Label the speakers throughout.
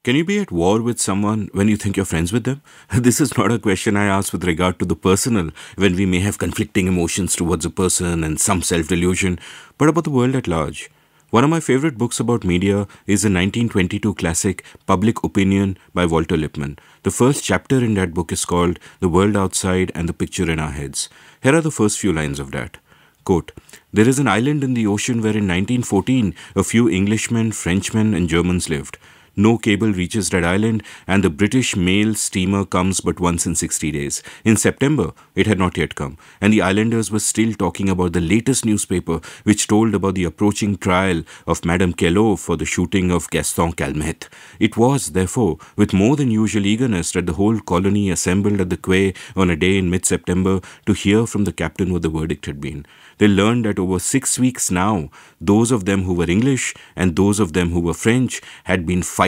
Speaker 1: Can you be at war with someone when you think you're friends with them? This is not a question I ask with regard to the personal, when we may have conflicting emotions towards a person and some self delusion, but about the world at large. One of my favorite books about media is the 1922 classic Public Opinion by Walter Lippmann. The first chapter in that book is called The World Outside and the Picture in Our Heads. Here are the first few lines of that. Quote, "There is an island in the ocean where in 1914 a few Englishmen, Frenchmen, and Germans lived. No cable reaches that island, and the British mail steamer comes but once in 60 days. In September, it had not yet come, and the islanders were still talking about the latest newspaper, which told about the approaching trial of Madame Kellogg for the shooting of Gaston Calmette. It was, therefore, with more than usual eagerness that the whole colony assembled at the quay on a day in mid-September to hear from the captain what the verdict had been. They learned that over 6 weeks now, those of them who were English and those of them who were French had been fighting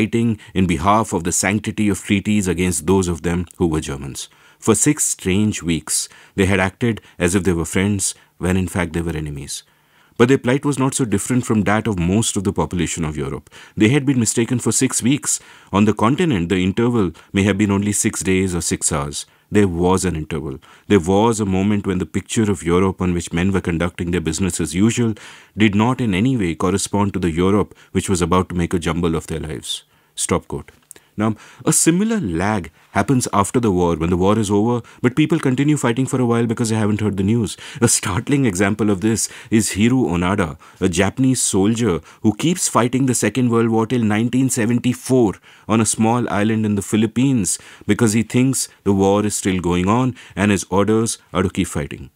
Speaker 1: in behalf of the sanctity of treaties against those of them who were Germans. For 6 strange weeks, they had acted as if they were friends when in fact they were enemies. But their plight was not so different from that of most of the population of Europe. They had been mistaken for 6 weeks. On the continent, the interval may have been only 6 days or 6 hours. There was an interval. There was a moment when the picture of Europe on which men were conducting their business as usual did not in any way correspond to the Europe which was about to make a jumble of their lives. Stop quote. Now, a similar lag happens after the war, when the war is over, but people continue fighting for a while because they haven't heard the news. A startling example of this is Hiro Onada, a Japanese soldier who keeps fighting the Second World War till 1974 on a small island in the Philippines because he thinks the war is still going on and his orders are to keep fighting.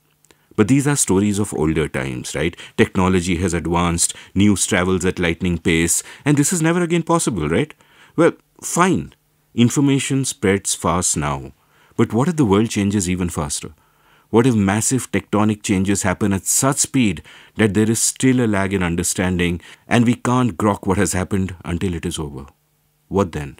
Speaker 1: But these are stories of older times, right? Technology has advanced, news travels at lightning pace, and this is never again possible, right? Well, fine. Information spreads fast now. But what if the world changes even faster? What if massive tectonic changes happen at such speed that there is still a lag in understanding and we can't grok what has happened until it is over? What then?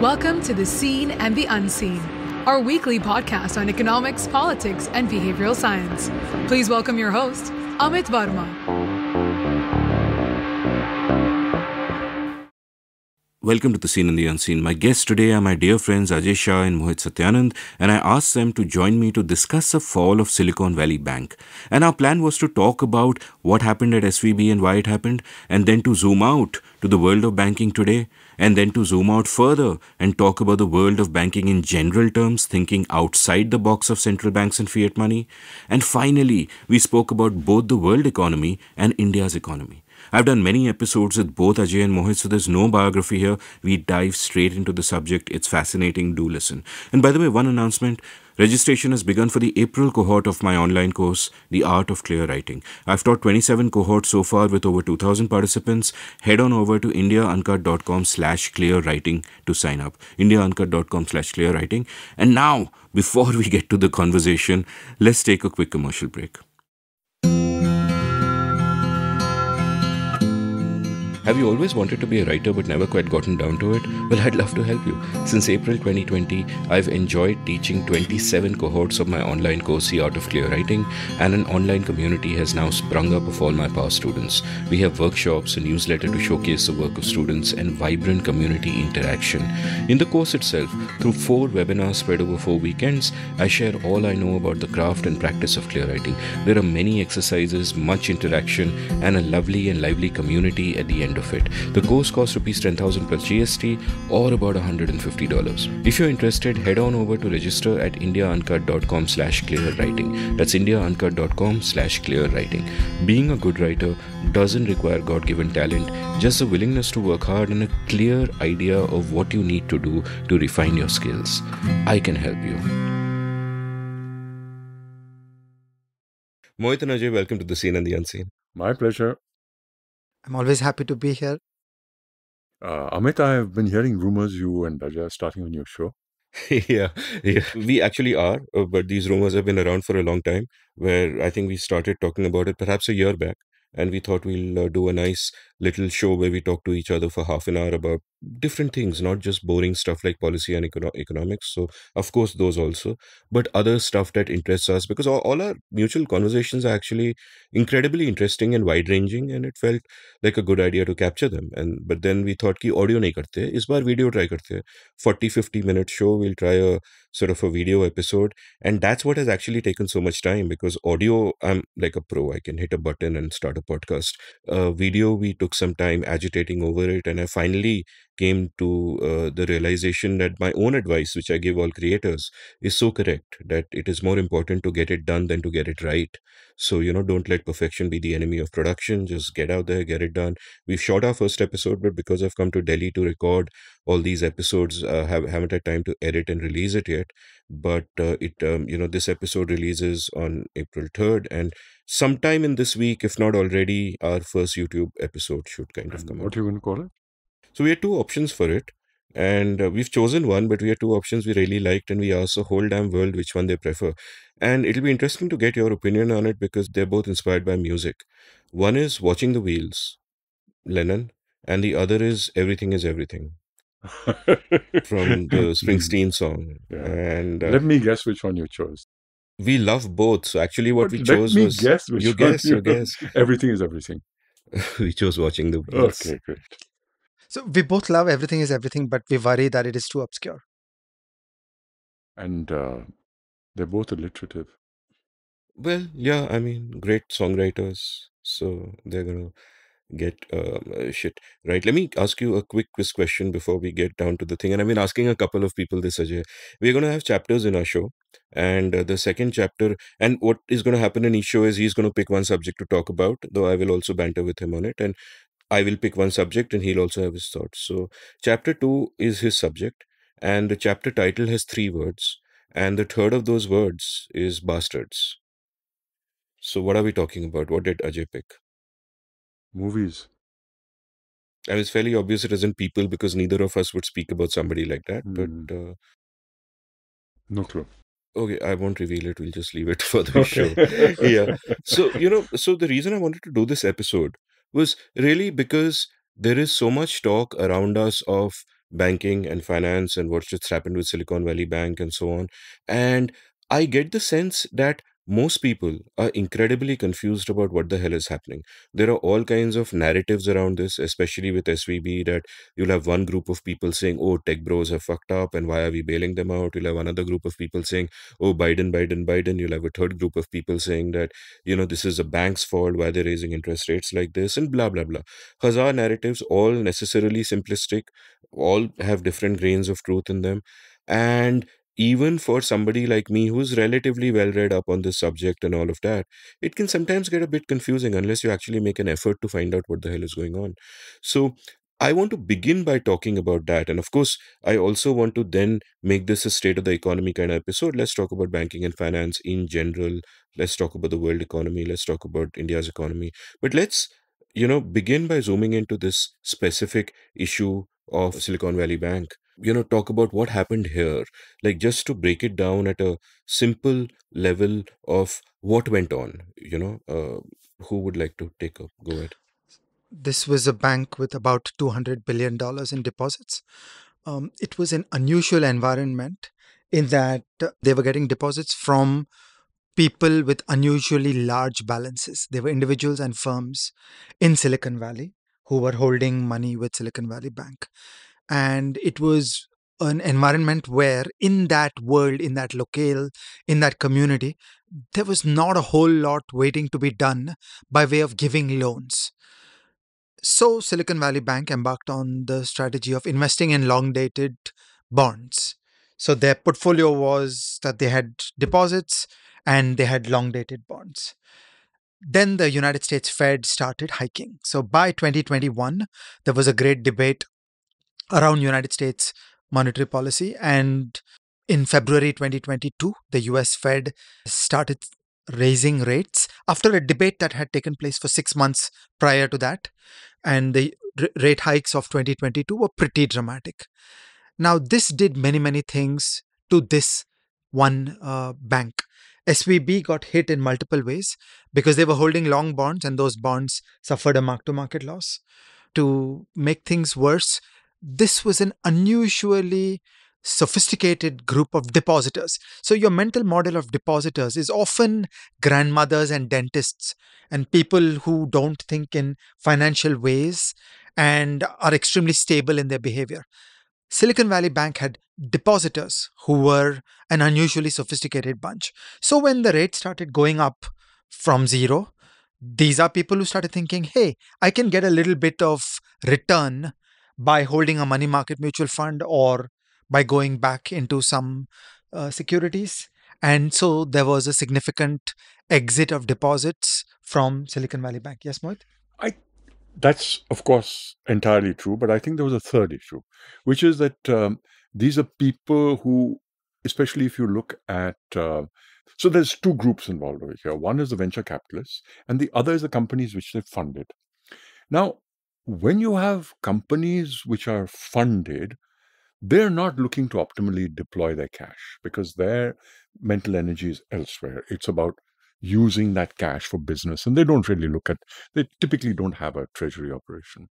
Speaker 2: Welcome to The Seen and the Unseen, our weekly podcast on economics, politics, and behavioral science. Please welcome your host, Amit Varma.
Speaker 1: Welcome to The Seen and the Unseen. My guests today are my dear friends Ajay Shah and Mohit Satyanand, and I asked them to join me to discuss the fall of Silicon Valley Bank. And our plan was to talk about what happened at SVB and why it happened, and then to zoom out to the world of banking today, and then to zoom out further and talk about the world of banking in general terms, thinking outside the box of central banks and fiat money. And finally, we spoke about both the world economy and India's economy. I've done many episodes with both Ajay and Mohit, so there's no biography here. We dive straight into the subject. It's fascinating. Do listen. And by the way, one announcement. Registration has begun for the April cohort of my online course, The Art of Clear Writing. I've taught 27 cohorts so far with over 2,000 participants. Head on over to indiauncut.com/clearwriting to sign up. indiauncut.com/clearwriting. And now, before we get to the conversation, let's take a quick commercial break. Have you always wanted to be a writer but never quite gotten down to it? Well, I'd love to help you. Since April 2020, I've enjoyed teaching 27 cohorts of my online course, The Art of Clear Writing, and an online community has now sprung up of all my past students. We have workshops, a newsletter to showcase the work of students, and vibrant community interaction. In the course itself, through 4 webinars spread over 4 weekends, I share all I know about the craft and practice of clear writing. There are many exercises, much interaction, and a lovely and lively community at the end of it. The course costs rupees 10,000 plus GST, or about $150. If you're interested, head on over to register at indiauncut.com/clearwriting. That's indiauncut.com/clearwriting. Being a good writer doesn't require God-given talent, just a willingness to work hard and a clear idea of what you need to do to refine your skills. I can help you. Mohit and Ajay, welcome to The Seen and the Unseen.
Speaker 3: My pleasure.
Speaker 4: I'm always happy to be here.
Speaker 3: Amit, I have been hearing rumors you and Raja are starting a new show.
Speaker 1: Yeah, we actually are, but these rumors have been around for a long time, where I think we started talking about it perhaps a year back, and we thought we'll do a nice little show where we talk to each other for half an hour about different things, not just boring stuff like policy and economics. So, of course, those also, but other stuff that interests us, because all our mutual conversations are actually incredibly interesting and wide ranging, and it felt like a good idea to capture them. And but then we thought कि audio नहीं करते, इस बार video try करते हैं. 40-50 minute show, we'll try a sort of a video episode, and that's what has actually taken so much time, because audio, I'm like a pro, I can hit a button and start a podcast. Video, we took some time agitating over it, and I finally came to the realization that my own advice, which I give all creators, is so correct, that it is more important to get it done than to get it right. So, don't let perfection be the enemy of production. Just get out there, get it done. We've shot our first episode, but because I've come to Delhi to record all these episodes, haven't had time to edit and release it yet. But this episode releases on April 3rd, and sometime in this week, if not already, our first YouTube episode should kind of
Speaker 3: And
Speaker 1: come
Speaker 3: what
Speaker 1: out.
Speaker 3: are you going to call it?
Speaker 1: So we had two options for it, and we've chosen one, but we had two options we really liked, and we asked the whole damn world which one they prefer. And it'll be interesting to get your opinion on it, because they're both inspired by music. One is Watching the Wheels, Lennon, and the other is Everything is Everything from the Springsteen song.
Speaker 3: Yeah.
Speaker 1: And
Speaker 3: Let me guess which one you chose.
Speaker 1: we love both. So actually, what
Speaker 3: But
Speaker 1: we
Speaker 3: let
Speaker 1: chose
Speaker 3: me
Speaker 1: was
Speaker 3: guess which
Speaker 1: you
Speaker 3: one
Speaker 1: guess, you guess.
Speaker 3: Everything is everything.
Speaker 1: We chose Watching the Wheels.
Speaker 3: Okay, great.
Speaker 4: So we both love Everything is Everything, but we worry that it is too obscure.
Speaker 3: And they're both alliterative.
Speaker 1: Well, yeah, I mean, great songwriters, so they're gonna get shit right. Let me ask you a quick quiz question before we get down to the thing. And I've been asking a couple of people this, Ajay. We're gonna have chapters in our show, and the second chapter, and what is gonna happen in each show is he's gonna pick one subject to talk about, though I will also banter with him on it, and I will pick one subject, and he'll also have his thoughts. So, chapter two is his subject, and the chapter title has three words, and the third of those words is bastards. So, what are we talking about? What did Ajay pick?
Speaker 3: Movies.
Speaker 1: I mean, it's fairly obvious it isn't people, because neither of us would speak about somebody like that. But
Speaker 3: No clue.
Speaker 1: okay, I won't reveal it. We'll just leave it for the show.
Speaker 3: Okay.
Speaker 1: Yeah. So, so the reason I wanted to do this episode was really because there is so much talk around us of banking and finance and what just happened with Silicon Valley Bank and so on. And I get the sense that most people are incredibly confused about what the hell is happening. There are all kinds of narratives around this, especially with SVB, that you'll have one group of people saying, oh, tech bros have fucked up and why are we bailing them out? You'll have another group of people saying, oh, Biden, Biden, Biden. You'll have a third group of people saying that, this is a bank's fault, why they're raising interest rates like this, and blah, blah, blah. Hazar narratives, all necessarily simplistic, all have different grains of truth in them. And even for somebody like me who's relatively well read up on this subject and all of that, it can sometimes get a bit confusing unless you actually make an effort to find out what the hell is going on. So, I want to begin by talking about that. And of course, I also want to then make this a state of the economy kind of episode. Let's talk about banking and finance in general. Let's talk about the world economy. Let's talk about India's economy. But let's, begin by zooming into this specific issue of Silicon Valley Bank. Talk about what happened here. Like, just to break it down at a simple level of what went on, who would like to take a go ahead?
Speaker 4: This was a bank with about $200 billion in deposits. It was an unusual environment in that they were getting deposits from people with unusually large balances. They were individuals and firms in Silicon Valley who were holding money with Silicon Valley Bank. And it was an environment where in that world, in that locale, in that community, there was not a whole lot waiting to be done by way of giving loans. So Silicon Valley Bank embarked on the strategy of investing in long-dated bonds. So their portfolio was that they had deposits and they had long-dated bonds. Then the United States Fed started hiking. So by 2021, there was a great debate around United States monetary policy. And in February 2022, the US Fed started raising rates after a debate that had taken place for 6 months prior to that. And the rate hikes of 2022 were pretty dramatic. Now, this did many, many things to this one bank. SVB got hit in multiple ways because they were holding long bonds and those bonds suffered a mark-to-market loss. To make things worse, this was an unusually sophisticated group of depositors. So your mental model of depositors is often grandmothers and dentists and people who don't think in financial ways and are extremely stable in their behavior. Silicon Valley Bank had depositors who were an unusually sophisticated bunch. So when the rate started going up from zero, these are people who started thinking, hey, I can get a little bit of return by holding a money market mutual fund or by going back into some securities. And so there was a significant exit of deposits from Silicon Valley Bank. Yes, Mohit?
Speaker 3: That's, of course, entirely true. But I think there was a third issue, which is that these are people who, especially if you look at, so there's two groups involved over here. One is the venture capitalists, and the other is the companies which they've funded. Now, when you have companies which are funded, they're not looking to optimally deploy their cash because their mental energy is elsewhere. It's about using that cash for business, and they typically don't have a treasury operation.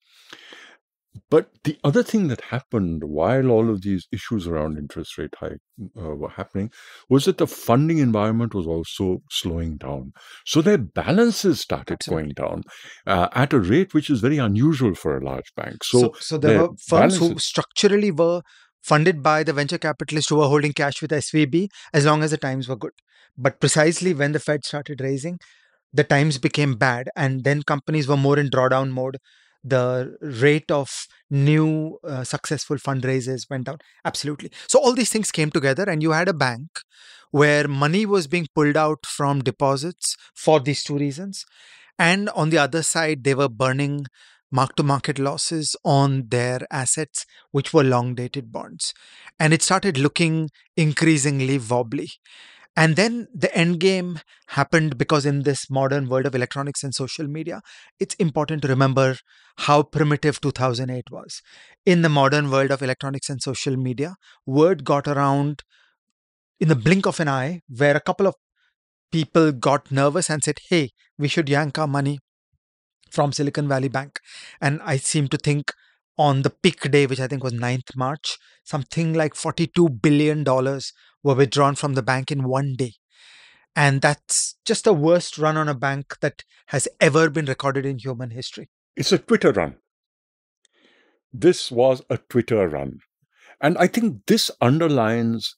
Speaker 3: But the other thing that happened while all of these issues around interest rate hike were happening was that the funding environment was also slowing down. So their balances started going down at a rate which is very unusual for a large bank.
Speaker 4: So there were firms who structurally were funded by the venture capitalists who were holding cash with SVB as long as the times were good. But precisely when the Fed started raising, the times became bad, and then companies were more in drawdown mode. The rate of new successful fundraisers went down. Absolutely. So all these things came together, and you had a bank where money was being pulled out from deposits for these two reasons. And on the other side, they were burning mark-to-market losses on their assets, which were long-dated bonds. And it started looking increasingly wobbly. And then the end game happened because in this modern world of electronics and social media, it's important to remember how primitive 2008 was. In the modern world of electronics and social media, word got around in the blink of an eye where a couple of people got nervous and said, hey, we should yank our money from Silicon Valley Bank. And I seem to think on the peak day, which I think was 9th March, something like $42 billion were withdrawn from the bank in one day. And that's just the worst run on a bank that has ever been recorded in human history.
Speaker 3: It's a Twitter run. This was a Twitter run. And I think this underlines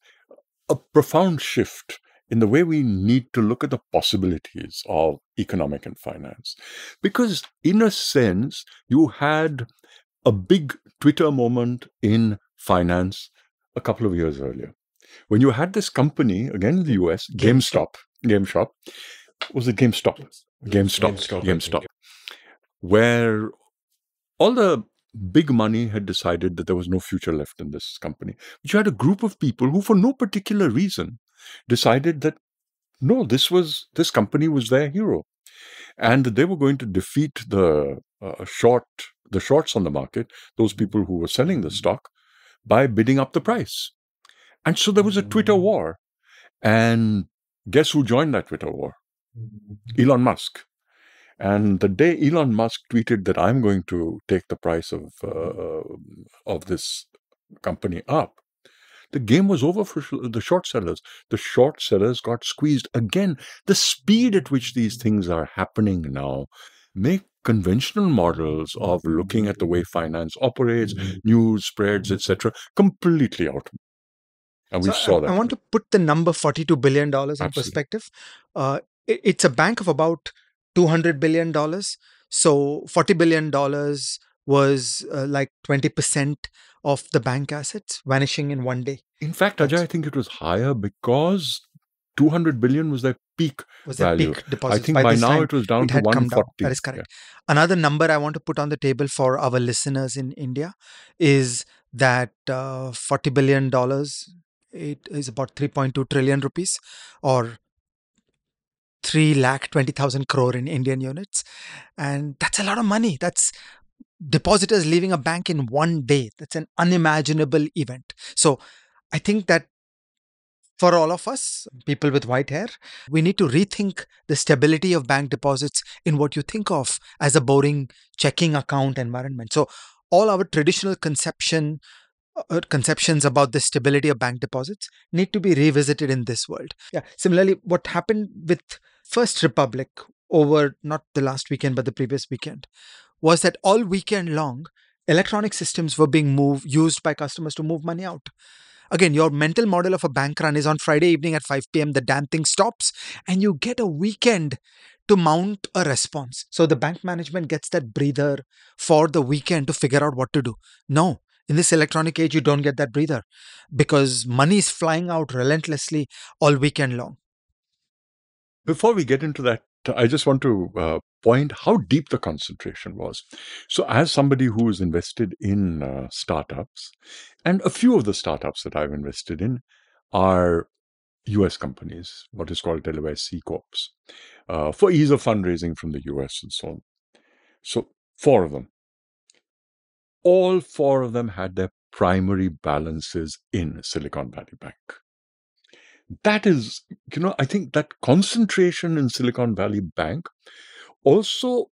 Speaker 3: a profound shift in the way we need to look at the possibilities of economic and finance. Because in a sense, you had a big Twitter moment in finance a couple of years earlier. When you had this company, again in the US, GameStop, was it GameStop? GameStop. Where all the big money had decided that there was no future left in this company. But you had a group of people who, for no particular reason, decided that no, this company was their hero, and they were going to defeat the shorts on the market, those people who were selling the stock, by bidding up the price. And so there was a Twitter war, and guess who joined that Twitter war? Elon Musk. And the day Elon Musk tweeted that I'm going to take the price of this company up, the game was over for the short sellers. The short sellers got squeezed. Again, the speed at which these things are happening now make conventional models of looking at the way finance operates, news spreads, etc., completely out. And we saw that.
Speaker 4: I want to put the number $42 billion in perspective. It's a bank of about $200 billion. So $40 billion was like 20% of the bank assets vanishing in one day.
Speaker 3: In fact, Ajay, I think it was higher because 200 billion was their peak value.
Speaker 4: Peak deposit.
Speaker 3: I think by now it was down to 140.
Speaker 4: That is correct. Yeah. Another number I want to put on the table for our listeners in India is that $40 billion, it is about 3.2 trillion rupees, or 3,20,000 crore in Indian units. And that's a lot of money. That's depositors leaving a bank in one day. That's an unimaginable event. So I think that for all of us, people with white hair, we need to rethink the stability of bank deposits in what you think of as a boring checking account environment. So all our traditional conceptions about the stability of bank deposits need to be revisited in this world. Yeah. Similarly, what happened with First Republic over not the last weekend but the previous weekend was that all weekend long, electronic systems were being used by customers to move money out. Again, your mental model of a bank run is on Friday evening at 5 p.m. The damn thing stops, and you get a weekend to mount a response. So the bank management gets that breather for the weekend to figure out what to do. No, in this electronic age, you don't get that breather because money is flying out relentlessly all weekend long.
Speaker 3: Before we get into that, I just want to point how deep the concentration was. So, as somebody who is invested in startups, and a few of the startups that I've invested in are US companies, what is called Delaware C Corps, for ease of fundraising from the US and so on. So, four of them, all four of them had their primary balances in Silicon Valley Bank. That is, I think that concentration in Silicon Valley Bank also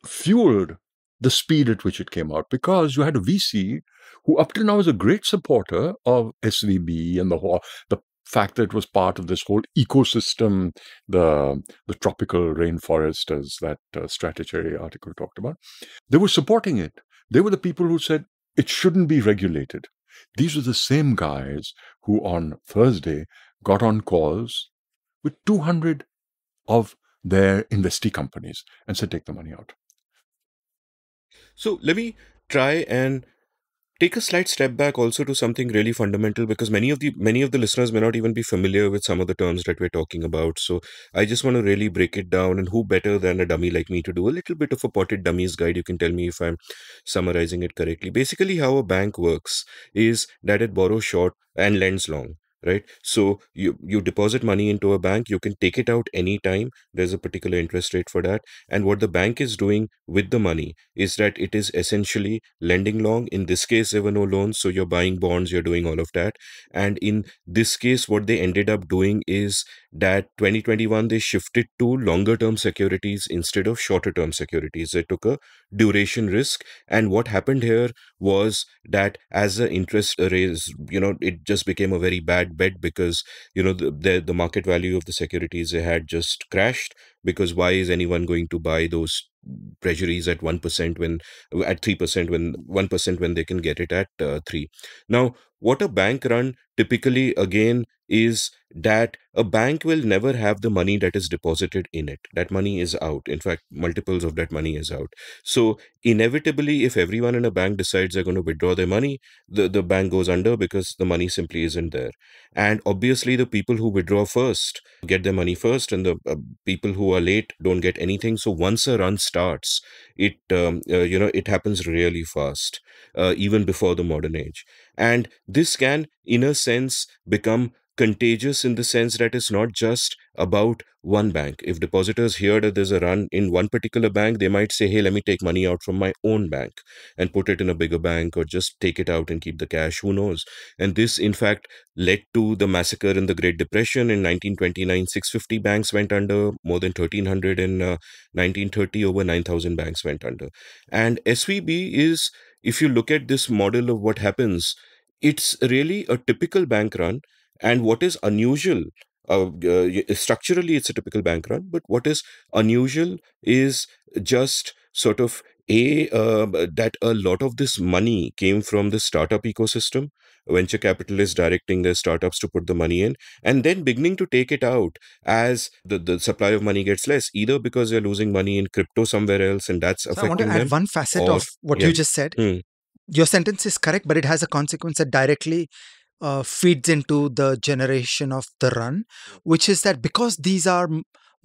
Speaker 3: fueled the speed at which it came out, because you had a VC who up till now is a great supporter of SVB and the fact that it was part of this whole ecosystem, the tropical rainforest, as that Stratosphere article talked about. They were supporting it. They were the people who said it shouldn't be regulated. These are the same guys who on Thursday got on calls with 200 of their investee companies and said, take the money out.
Speaker 1: So let me try and take a slight step back also to something really fundamental, because many of the listeners may not even be familiar with some of the terms that we're talking about. So I just want to really break it down, and who better than a dummy like me to do a little bit of a potted dummies guide. You can tell me if I'm summarizing it correctly. Basically, how a bank works is that it borrows short and lends long. Right. So you deposit money into a bank, you can take it out anytime. There's a particular interest rate for that. And what the bank is doing with the money is that it is essentially lending long. In this case, there were no loans, so you're buying bonds, you're doing all of that. And in this case, what they ended up doing is that 2021, they shifted to longer term securities instead of shorter term securities. They took a duration risk. And what happened here was that as the interest raise, it just became a very bad bet, because the market value of the securities they had just crashed. Because why is anyone going to buy those treasuries at 1% when at 3% when 1% when they can get it at 3? Now, what a bank run typically again is that a bank will never have the money that is deposited in it. That money is out. In fact, multiples of that money is out. So inevitably, if everyone in a bank decides they're going to withdraw their money, the bank goes under, because the money simply isn't there. And obviously, the people who withdraw first get their money first, and the people who are late don't get anything. So once a run starts, it happens really fast, even before the modern age. And this can, in a sense, become contagious, in the sense that it's not just about one bank. If depositors hear that there's a run in one particular bank, they might say, hey, let me take money out from my own bank and put it in a bigger bank, or just take it out and keep the cash. Who knows? And this, in fact, led to the massacre in the Great Depression. In 1929, 650 banks went under, more than 1,300 in 1930, over 9,000 banks went under. And SVB is, if you look at this model of what happens, it's really a typical bank run. And what is unusual, structurally, it's a typical bank run, but what is unusual is just sort of that a lot of this money came from the startup ecosystem, venture capitalists directing their startups to put the money in, and then beginning to take it out as the supply of money gets less, either because they're losing money in crypto somewhere else, and that's
Speaker 4: So I want to
Speaker 1: affecting
Speaker 4: add
Speaker 1: them.
Speaker 4: one facet
Speaker 1: Or,
Speaker 4: of what
Speaker 1: yeah.
Speaker 4: you just said. Your sentence is correct, but it has a consequence that directly feeds into the generation of the run, which is that because these are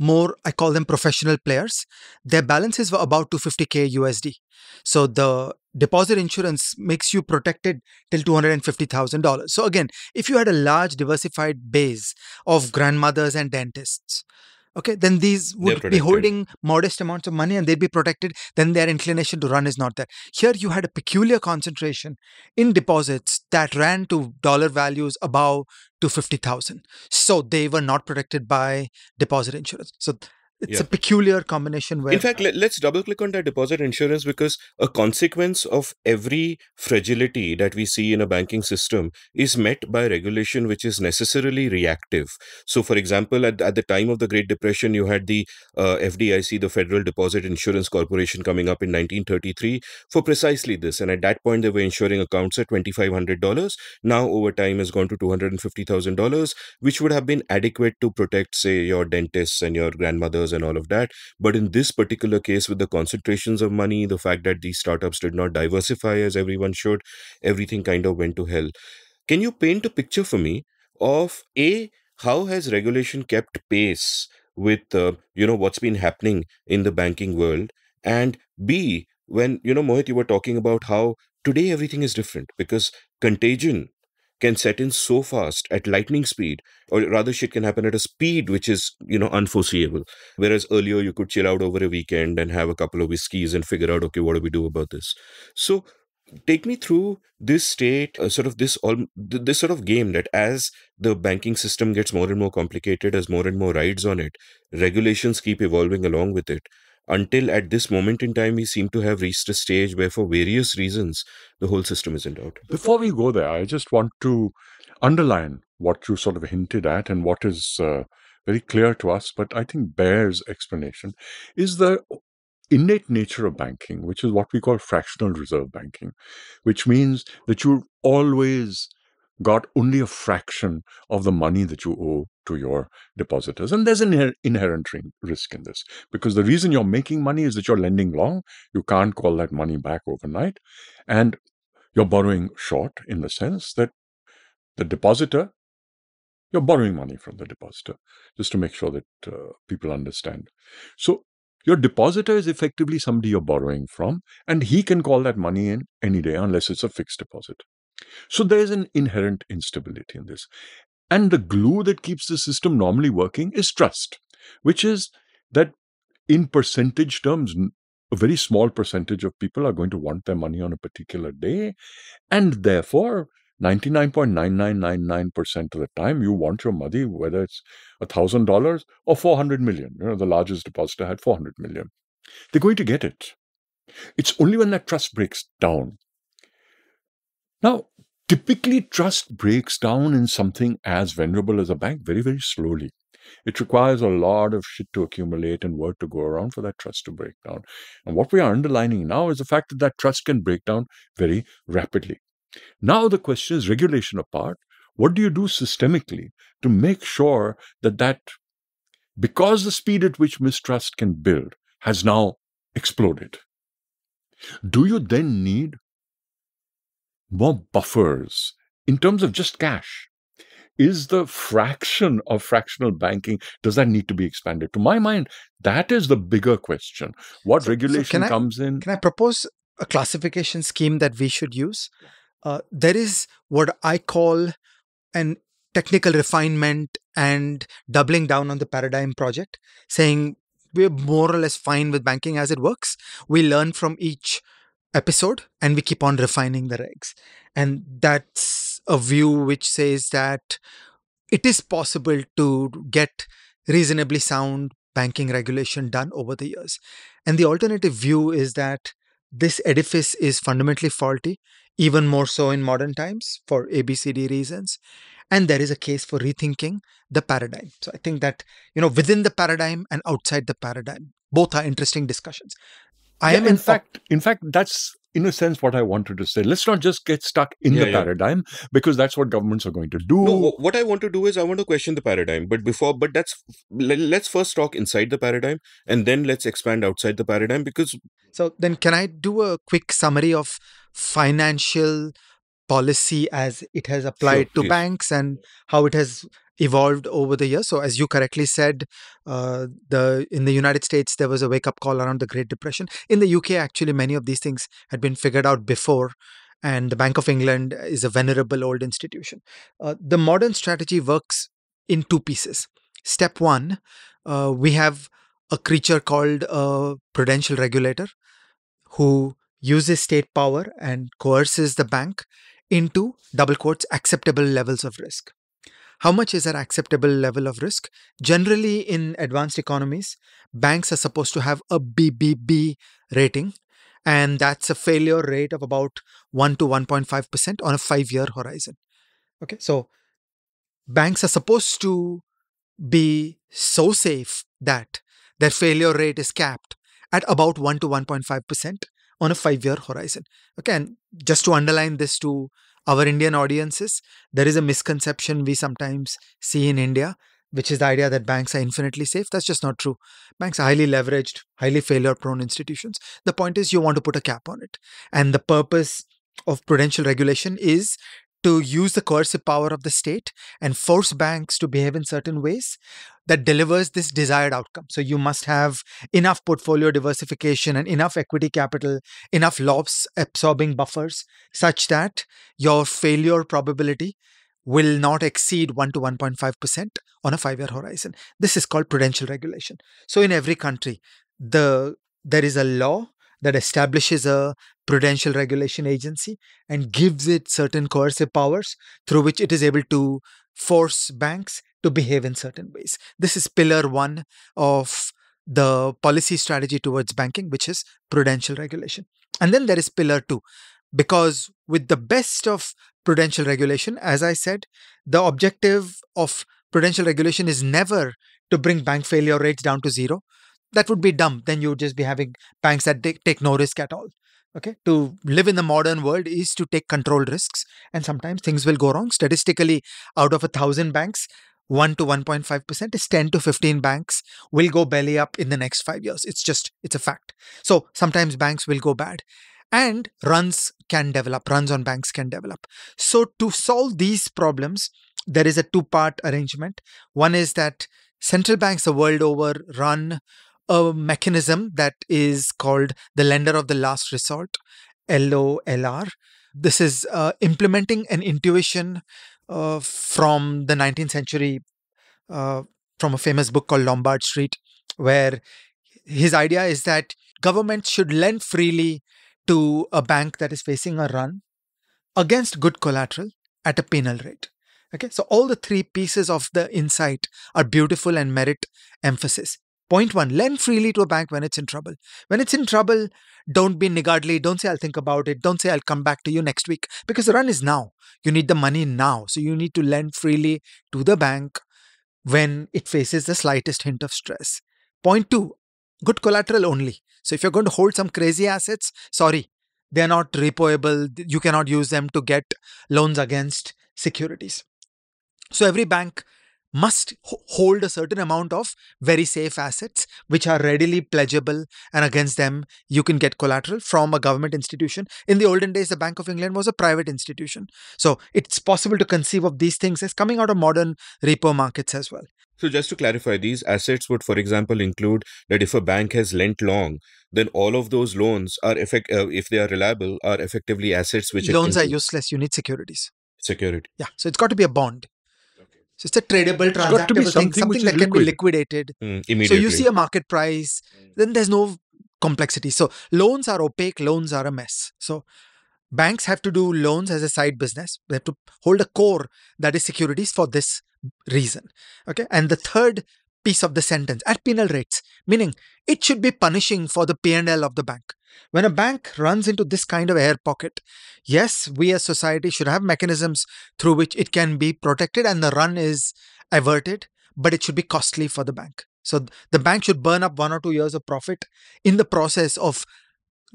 Speaker 4: more, I call them professional players, their balances were about 250K USD. So the deposit insurance makes you protected till $250,000. So again, if you had a large diversified base of grandmothers and dentists, okay, then these would be
Speaker 1: protected.
Speaker 4: holding modest amounts of money and they'd be protected. Then their inclination to run is not there. Here you had a peculiar concentration in deposits that ran to dollar values above 250,000. So they were not protected by deposit insurance. So It's a
Speaker 1: Yeah.
Speaker 4: peculiar combination
Speaker 1: In
Speaker 4: where
Speaker 1: fact, let's double click on that deposit insurance, because a consequence of every fragility that we see in a banking system is met by regulation, which is necessarily reactive. So, for example, at the time of the Great Depression, you had the FDIC, the Federal Deposit Insurance Corporation, coming up in 1933 for precisely this. And at that point, they were insuring accounts at $2,500. Now, over time, has gone to $250,000, which would have been adequate to protect, say, your dentists and your grandmothers and all of that. But in this particular case, with the concentrations of money, the fact that these startups did not diversify as everyone should, everything kind of went to hell. Can you paint a picture for me of A, how has regulation kept pace with what's been happening in the banking world, and B, when Mohit, you were talking about how today everything is different because contagion can set in so fast at lightning speed, or rather shit can happen at a speed which is unforeseeable, whereas earlier you could chill out over a weekend and have a couple of whiskeys and figure out, okay, what do we do about this? So take me through this state, sort of this sort of game, that as the banking system gets more and more complicated, as more and more rides on it, regulations keep evolving along with it, until at this moment in time we seem to have reached a stage where, for various reasons, the whole system is in doubt.
Speaker 3: Before we go there, I just want to underline what you sort of hinted at and what is very clear to us, but I think bears explanation, is the innate nature of banking, which is what we call fractional reserve banking, which means that you've always got only a fraction of the money that you owe to your depositors. And there's an inherent risk in this, because the reason you're making money is that you're lending long. You can't call that money back overnight. And you're borrowing short in the sense that the depositor, you're borrowing money from the depositor, just to make sure that people understand. So your depositor is effectively somebody you're borrowing from, and he can call that money in any day unless it's a fixed deposit. So there's an inherent instability in this. And the glue that keeps the system normally working is trust, which is that in percentage terms, a very small percentage of people are going to want their money on a particular day. And therefore, 99.9999% of the time, you want your money, whether it's $1,000 or 400 million. The largest depositor had 400 million. They're going to get it. It's only when that trust breaks down. Now, typically, trust breaks down in something as venerable as a bank very, very slowly. It requires a lot of shit to accumulate and work to go around for that trust to break down. And what we are underlining now is the fact that that trust can break down very rapidly. Now the question is, regulation apart, what do you do systemically to make sure that because the speed at which mistrust can build has now exploded, do you then need more buffers in terms of just cash? Is the fraction of fractional banking, does that need to be expanded? To my mind, that is the bigger question. What regulation comes in?
Speaker 4: Can I propose a classification scheme that we should use? There is what I call an technical refinement and doubling down on the paradigm project, saying we're more or less fine with banking as it works. We learn from each episode and we keep on refining the regs. And that's a view which says that it is possible to get reasonably sound banking regulation done over the years. And the alternative view is that this edifice is fundamentally faulty, even more so in modern times for ABCD reasons. And there is a case for rethinking the paradigm. So I think that, within the paradigm and outside the paradigm, both are interesting discussions.
Speaker 3: In fact, that's in a sense what I wanted to say. Let's not just get stuck in the paradigm, because that's what governments are going to do.
Speaker 1: No, what I want to do is I want to question the paradigm. But let's first talk inside the paradigm, and then let's expand outside the paradigm. Because
Speaker 4: so then, can I do a quick summary of financial policy as it has applied to banks and how it has evolved over the years? So as you correctly said, in the United States, there was a wake-up call around the Great Depression. In the UK, actually, many of these things had been figured out before, and the Bank of England is a venerable old institution. The modern strategy works in two pieces. Step one, we have a creature called a prudential regulator who uses state power and coerces the bank into, double quotes, acceptable levels of risk. How much is an acceptable level of risk? Generally, in advanced economies, banks are supposed to have a BBB rating, and that's a failure rate of about 1 to 1.5% on a 5-year horizon. Okay, so banks are supposed to be so safe that their failure rate is capped at about 1 to 1.5% on a 5-year horizon. Okay, and just to underline this to our Indian audiences, there is a misconception we sometimes see in India, which is the idea that banks are infinitely safe. That's just not true. Banks are highly leveraged, highly failure prone institutions. The point is you want to put a cap on it. And the purpose of prudential regulation is to use the coercive power of the state and force banks to behave in certain ways that delivers this desired outcome. So you must have enough portfolio diversification and enough equity capital, enough loss absorbing buffers such that your failure probability will not exceed 1 to 1.5% on a 5-year horizon. This is called prudential regulation. So in every country, there is a law that establishes a prudential regulation agency and gives it certain coercive powers through which it is able to force banks to behave in certain ways. This is pillar 1 of the policy strategy towards banking, which is prudential regulation. And then there is pillar 2, because with the best of prudential regulation, as I said, the objective of prudential regulation is never to bring bank failure rates down to zero. That would be dumb. Then you would just be having banks that take no risk at all. Okay, to live in the modern world is to take controlled risks, and sometimes things will go wrong. Statistically, out of 1,000 banks, 1 to 1.5% is 10 to 15 banks will go belly up in the next 5 years. It's a fact. So sometimes banks will go bad, and runs on banks can develop. So to solve these problems, there is a 2-part arrangement. One is that central banks the world over run a mechanism that is called the lender of the last resort, LOLR. This is implementing an intuition from the 19th century, from a famous book called Lombard Street, where his idea is that governments should lend freely to a bank that is facing a run against good collateral at a penal rate. Okay, so all the 3 pieces of the insight are beautiful and merit emphasis. Point 1, lend freely to a bank when it's in trouble. When it's in trouble, don't be niggardly. Don't say, I'll think about it. Don't say, I'll come back to you next week, because the run is now. You need the money now. So you need to lend freely to the bank when it faces the slightest hint of stress. Point 2, good collateral only. So if you're going to hold some crazy assets, sorry, they're not repoable. You cannot use them to get loans against securities. So every bank must hold a certain amount of very safe assets which are readily pledgeable, and against them you can get collateral from a government institution. In the olden days, the Bank of England was a private institution. So it's possible to conceive of these things as coming out of modern repo markets as well.
Speaker 1: So just to clarify, these assets would, for example, include that if a bank has lent long, then all of those loans are, if they are reliable, are effectively assets which
Speaker 4: loans are useless. You need securities.
Speaker 1: Security.
Speaker 4: Yeah. So it's got to be a bond. So it's a tradable, transactable thing, something that can be liquidated.
Speaker 1: Immediately.
Speaker 4: So you see a market price, then there's no complexity. So loans are opaque, loans are a mess. So banks have to do loans as a side business. They have to hold a core that is securities for this reason. Okay. And the third piece of the sentence, at penal rates, meaning it should be punishing for the P&L of the bank. When a bank runs into this kind of air pocket, yes, we as society should have mechanisms through which it can be protected and the run is averted, but it should be costly for the bank. So the bank should burn up 1 or 2 years of profit in the process of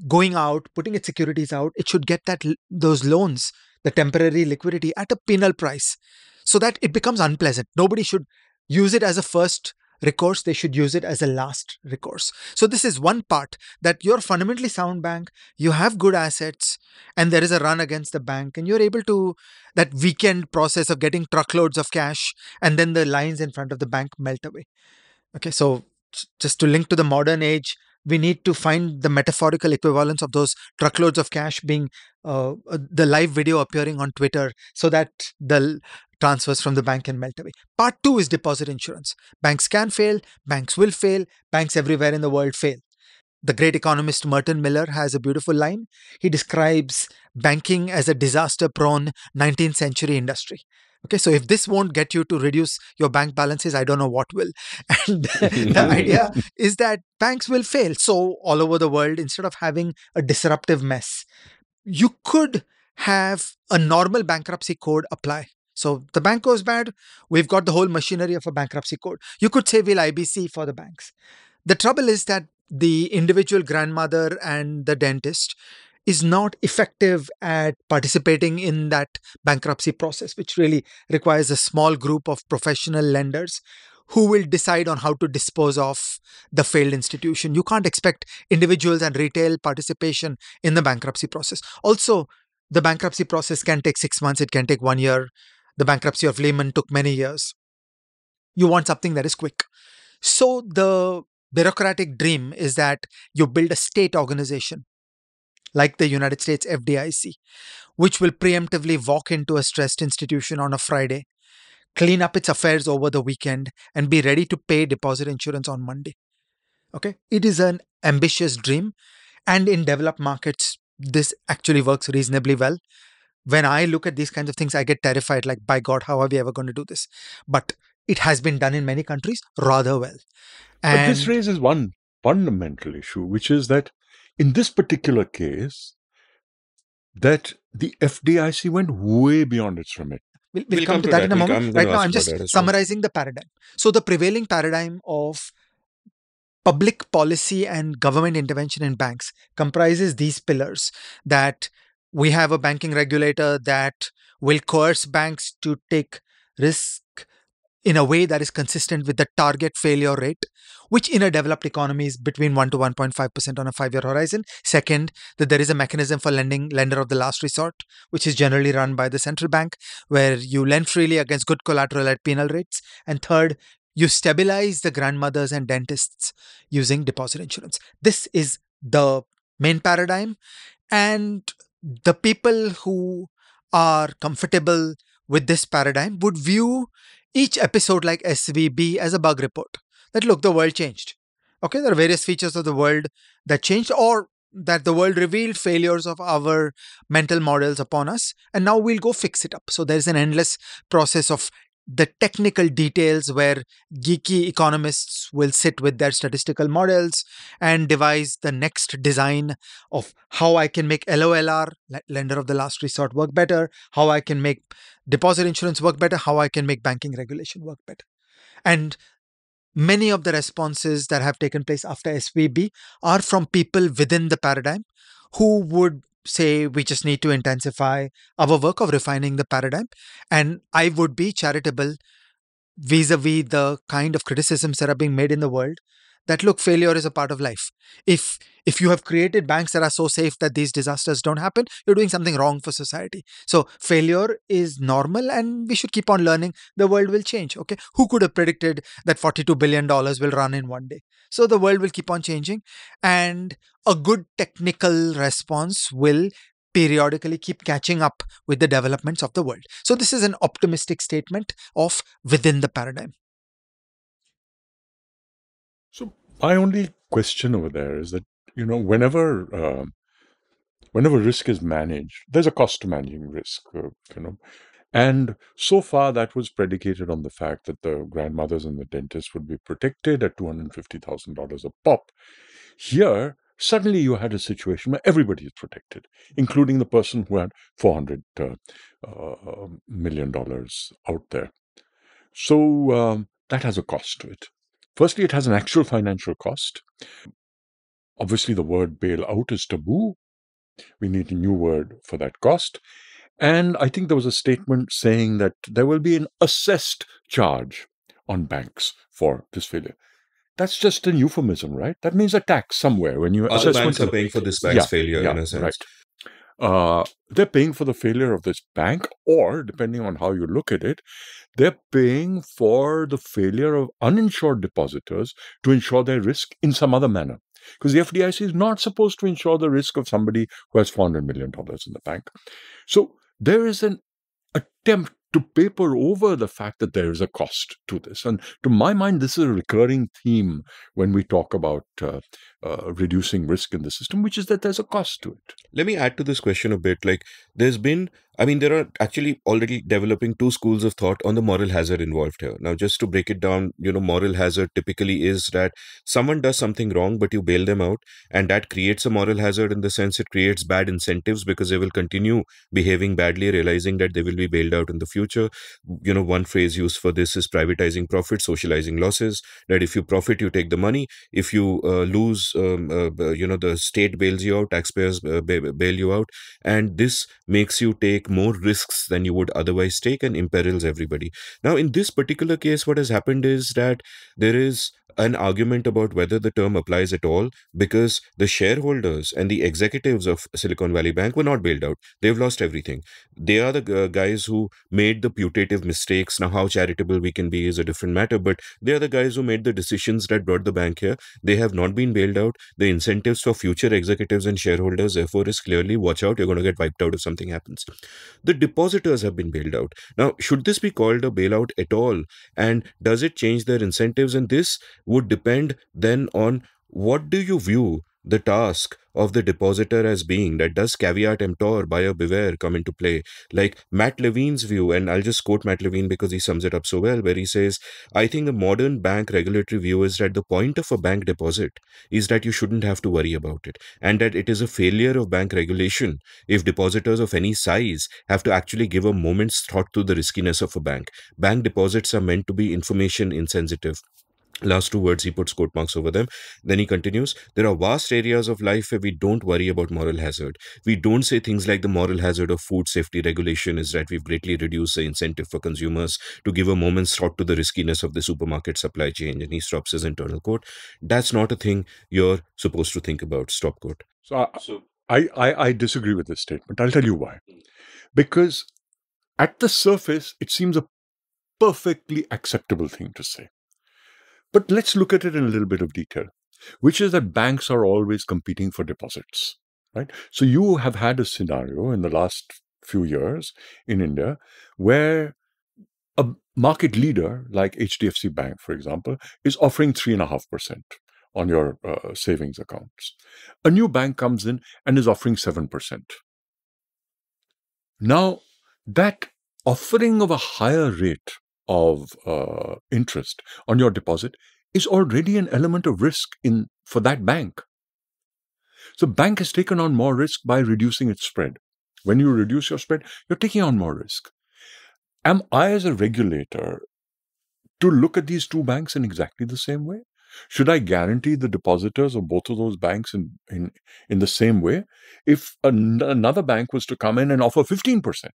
Speaker 4: going out, putting its securities out. It should get those loans, the temporary liquidity, at a penal price so that it becomes unpleasant. Nobody should use it as a first recourse. They should use it as a last recourse. So this is one part, that you're a fundamentally sound bank, you have good assets, and there is a run against the bank, and you're able to, that weekend process of getting truckloads of cash, and then the lines in front of the bank melt away. Okay, so just to link to the modern age, we need to find the metaphorical equivalence of those truckloads of cash being the live video appearing on Twitter, so that the transfers from the bank can melt away. Part 2 is deposit insurance. Banks can fail, banks will fail, banks everywhere in the world fail. The great economist Merton Miller has a beautiful line. He describes banking as a disaster-prone 19th century industry. Okay, so if this won't get you to reduce your bank balances, I don't know what will. And the idea is that banks will fail. So all over the world, instead of having a disruptive mess, you could have a normal bankruptcy code apply. So the bank goes bad, we've got the whole machinery of a bankruptcy code. You could say we'll IBC for the banks. The trouble is that the individual grandmother and the dentist is not effective at participating in that bankruptcy process, which really requires a small group of professional lenders who will decide on how to dispose of the failed institution. You can't expect individuals and retail participation in the bankruptcy process. Also, the bankruptcy process can take 6 months, it can take 1 year. The bankruptcy of Lehman took many years. You want something that is quick. So the bureaucratic dream is that you build a state organization like the United States FDIC, which will preemptively walk into a stressed institution on a Friday, clean up its affairs over the weekend, and be ready to pay deposit insurance on Monday. Okay, it is an ambitious dream, and in developed markets, this actually works reasonably well. When I look at these kinds of things, I get terrified, like, by God, how are we ever going to do this? But it has been done in many countries rather well.
Speaker 3: But this
Speaker 4: And
Speaker 3: raises one fundamental issue, which is that in this particular case, that the FDIC went way beyond its remit.
Speaker 4: we'll come to that in a moment.
Speaker 1: I'm
Speaker 4: Right
Speaker 1: gonna
Speaker 4: now,
Speaker 1: ask
Speaker 4: I'm
Speaker 1: about
Speaker 4: just
Speaker 1: that as well.
Speaker 4: summarizing the paradigm. So the prevailing paradigm of public policy and government intervention in banks comprises these pillars: that we have a banking regulator that will coerce banks to take risk in a way that is consistent with the target failure rate, which in a developed economy is between 1 to 1.5% on a 5-year horizon. Second, that there is a mechanism for lender of the last resort, which is generally run by the central bank, where you lend freely against good collateral at penal rates. And third, you stabilize the grandmothers and dentists using deposit insurance. This is the main paradigm. And the people who are comfortable with this paradigm would view each episode like SVB as a bug report. That, look, the world changed. Okay, there are various features of the world that changed, or that the world revealed failures of our mental models upon us, and now we'll go fix it up. So there's an endless process of the technical details where geeky economists will sit with their statistical models and devise the next design of how I can make LOLR, lender of the last resort, work better, how I can make deposit insurance work better, how I can make banking regulation work better. And many of the responses that have taken place after SVB are from people within the paradigm who would say we just need to intensify our work of refining the paradigm. And I would be charitable vis-a-vis the kind of criticisms that are being made in the world, that, look, failure is a part of life. If you have created banks that are so safe that these disasters don't happen, you're doing something wrong for society. So failure is normal and we should keep on learning. The world will change. Okay, who could have predicted that $42 billion will run in one day? So the world will keep on changing, and a good technical response will periodically keep catching up with the developments of the world. So this is an optimistic statement of within the paradigm.
Speaker 3: So my only question over there is that, whenever risk is managed, there's a cost to managing risk, and so far that was predicated on the fact that the grandmothers and the dentists would be protected at $250,000 a pop. Here, suddenly you had a situation where everybody is protected, including the person who had $400 million out there. So that has a cost to it. Firstly, it has an actual financial cost. Obviously, the word bailout is taboo. We need a new word for that cost. And I think there was a statement saying that there will be an assessed charge on banks for this failure. That's just an euphemism, right? That means a tax somewhere when you
Speaker 1: All banks are paying for this bank's failure, in a sense.
Speaker 3: Right. They're paying for the failure of this bank, or depending on how you look at it, they're paying for the failure of uninsured depositors to insure their risk in some other manner. Because the FDIC is not supposed to insure the risk of somebody who has $400 million in the bank. So there is an attempt to paper over the fact that there is a cost to this. And to my mind, this is a recurring theme when we talk about reducing risk in the system, which is that there's a cost to it.
Speaker 1: Let me add to this question a bit. Like, there's been, I mean, there are actually already developing two schools of thought on the moral hazard involved here. Now, just to break it down, moral hazard typically is that someone does something wrong, but you bail them out, and that creates a moral hazard in the sense it creates bad incentives because they will continue behaving badly, realizing that they will be bailed out in the future. One phrase used for this is privatizing profit, socializing losses. That if you profit, you take the money. If you lose, the state bails you out, taxpayers bail you out, and this makes you take more risks than you would otherwise take and imperils everybody. Now, in this particular case, what has happened is that there is an argument about whether the term applies at all because the shareholders and the executives of Silicon Valley Bank were not bailed out. They've lost everything. They are the guys who made the putative mistakes. Now, how charitable we can be is a different matter, but they are the guys who made the decisions that brought the bank here. They have not been bailed out. The incentives for future executives and shareholders, therefore, is clearly watch out, you're going to get wiped out if something happens. The depositors have been bailed out. Now, should this be called a bailout at all? And does it change their incentives? And this would depend then on what do you view the task of the depositor as being. That does caveat emptor, buyer beware come into play. Like Matt Levine's view, and I'll just quote Matt Levine because he sums it up so well, where he says, I think the modern bank regulatory view is that the point of a bank deposit is that you shouldn't have to worry about it, and that it is a failure of bank regulation if depositors of any size have to actually give a moment's thought to the riskiness of a bank. Bank deposits are meant to be information insensitive. Last two words, he puts quote marks over them. Then he continues, there are vast areas of life where we don't worry about moral hazard. We don't say things like the moral hazard of food safety regulation is that we've greatly reduced the incentive for consumers to give a moment's thought to the riskiness of the supermarket supply chain. And he stops his internal quote. That's not a thing you're supposed to think about. Stop quote.
Speaker 3: I disagree with this statement. I'll tell you why. Because at the surface, it seems a perfectly acceptable thing to say. But let's look at it in a little bit of detail, which is that banks are always competing for deposits, right? So you have had a scenario in the last few years in India where a market leader like HDFC Bank, for example, is offering 3.5% on your savings accounts. A new bank comes in and is offering 7%. Now, that offering of a higher rate of interest on your deposit is already an element of risk for that bank. So bank has taken on more risk by reducing its spread. When you reduce your spread, you're taking on more risk. Am I, as a regulator, to look at these two banks in exactly the same way? Should I guarantee the depositors of both of those banks in the same way? If another bank was to come in and offer 15%,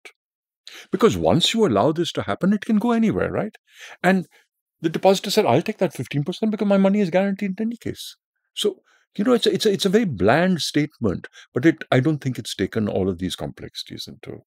Speaker 3: because once you allow this to happen, it can go anywhere, right? And the depositor said, I'll take that 15% because my money is guaranteed in any case. So, it's a very bland statement, but I don't think it's taken all of these complexities into.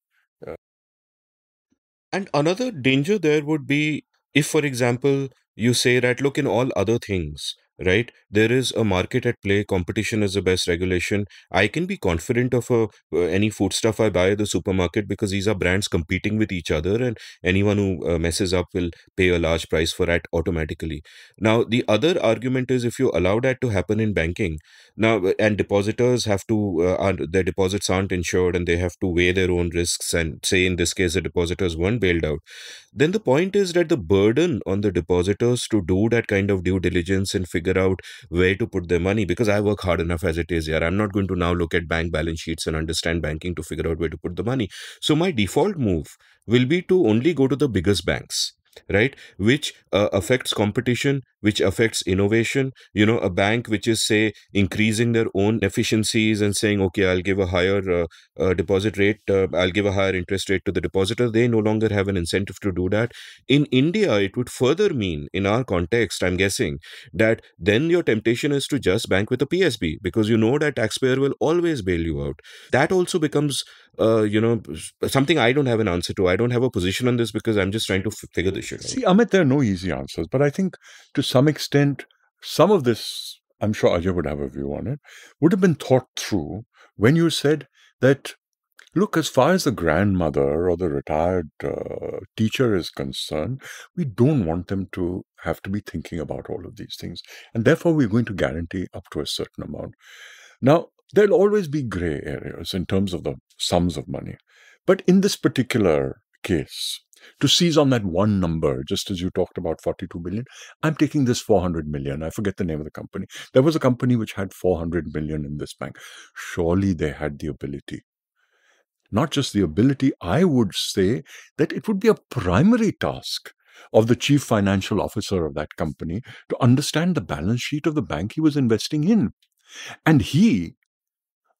Speaker 1: And another danger there would be if, for example, you say that, look, in all other things, right, there is a market at play, competition is the best regulation. I can be confident of any foodstuff I buy at the supermarket because these are brands competing with each other, and anyone who messes up will pay a large price for that automatically. Now, the other argument is if you allow that to happen in banking, now, and depositors have to, their deposits aren't insured and they have to weigh their own risks, and say in this case, the depositors weren't bailed out, then the point is that the burden on the depositors to do that kind of due diligence and figure out where to put their money, because I work hard enough as it is here. I'm not going to now look at bank balance sheets and understand banking to figure out where to put the money. So my default move will be to only go to the biggest banks, right, which affects competition, which affects innovation. A bank which is, say, increasing their own efficiencies and saying, okay, I'll give a higher deposit rate, I'll give a higher interest rate to the depositor, they no longer have an incentive to do that. In India, it would further mean, in our context, I'm guessing, that then your temptation is to just bank with a PSB because you know that taxpayer will always bail you out. That also becomes something I don't have an answer to. I don't have a position on this because I'm just trying to figure this shit out.
Speaker 3: See, Amit, there are no easy answers, but I think to some extent, some of this, I'm sure Ajay would have a view on it, would have been thought through when you said that, look, as far as the grandmother or the retired teacher is concerned, we don't want them to have to be thinking about all of these things. And therefore, we're going to guarantee up to a certain amount. Now, there'll always be gray areas in terms of the sums of money. But in this particular case, to seize on that one number, just as you talked about 42 billion, I'm taking this 400 million. I forget the name of the company. There was a company which had 400 million in this bank. Surely they had the ability. Not just the ability, I would say that it would be a primary task of the chief financial officer of that company to understand the balance sheet of the bank he was investing in. And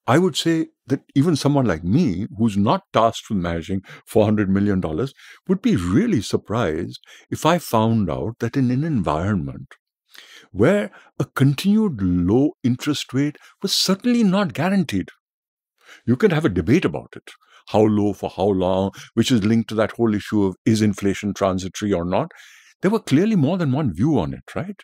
Speaker 3: I would say that even someone like me, who's not tasked with managing $400 million, would be really surprised if I found out that in an environment where a continued low interest rate was certainly not guaranteed. You can have a debate about it. How low for how long, which is linked to that whole issue of is inflation transitory or not. There were clearly more than one view on it, right?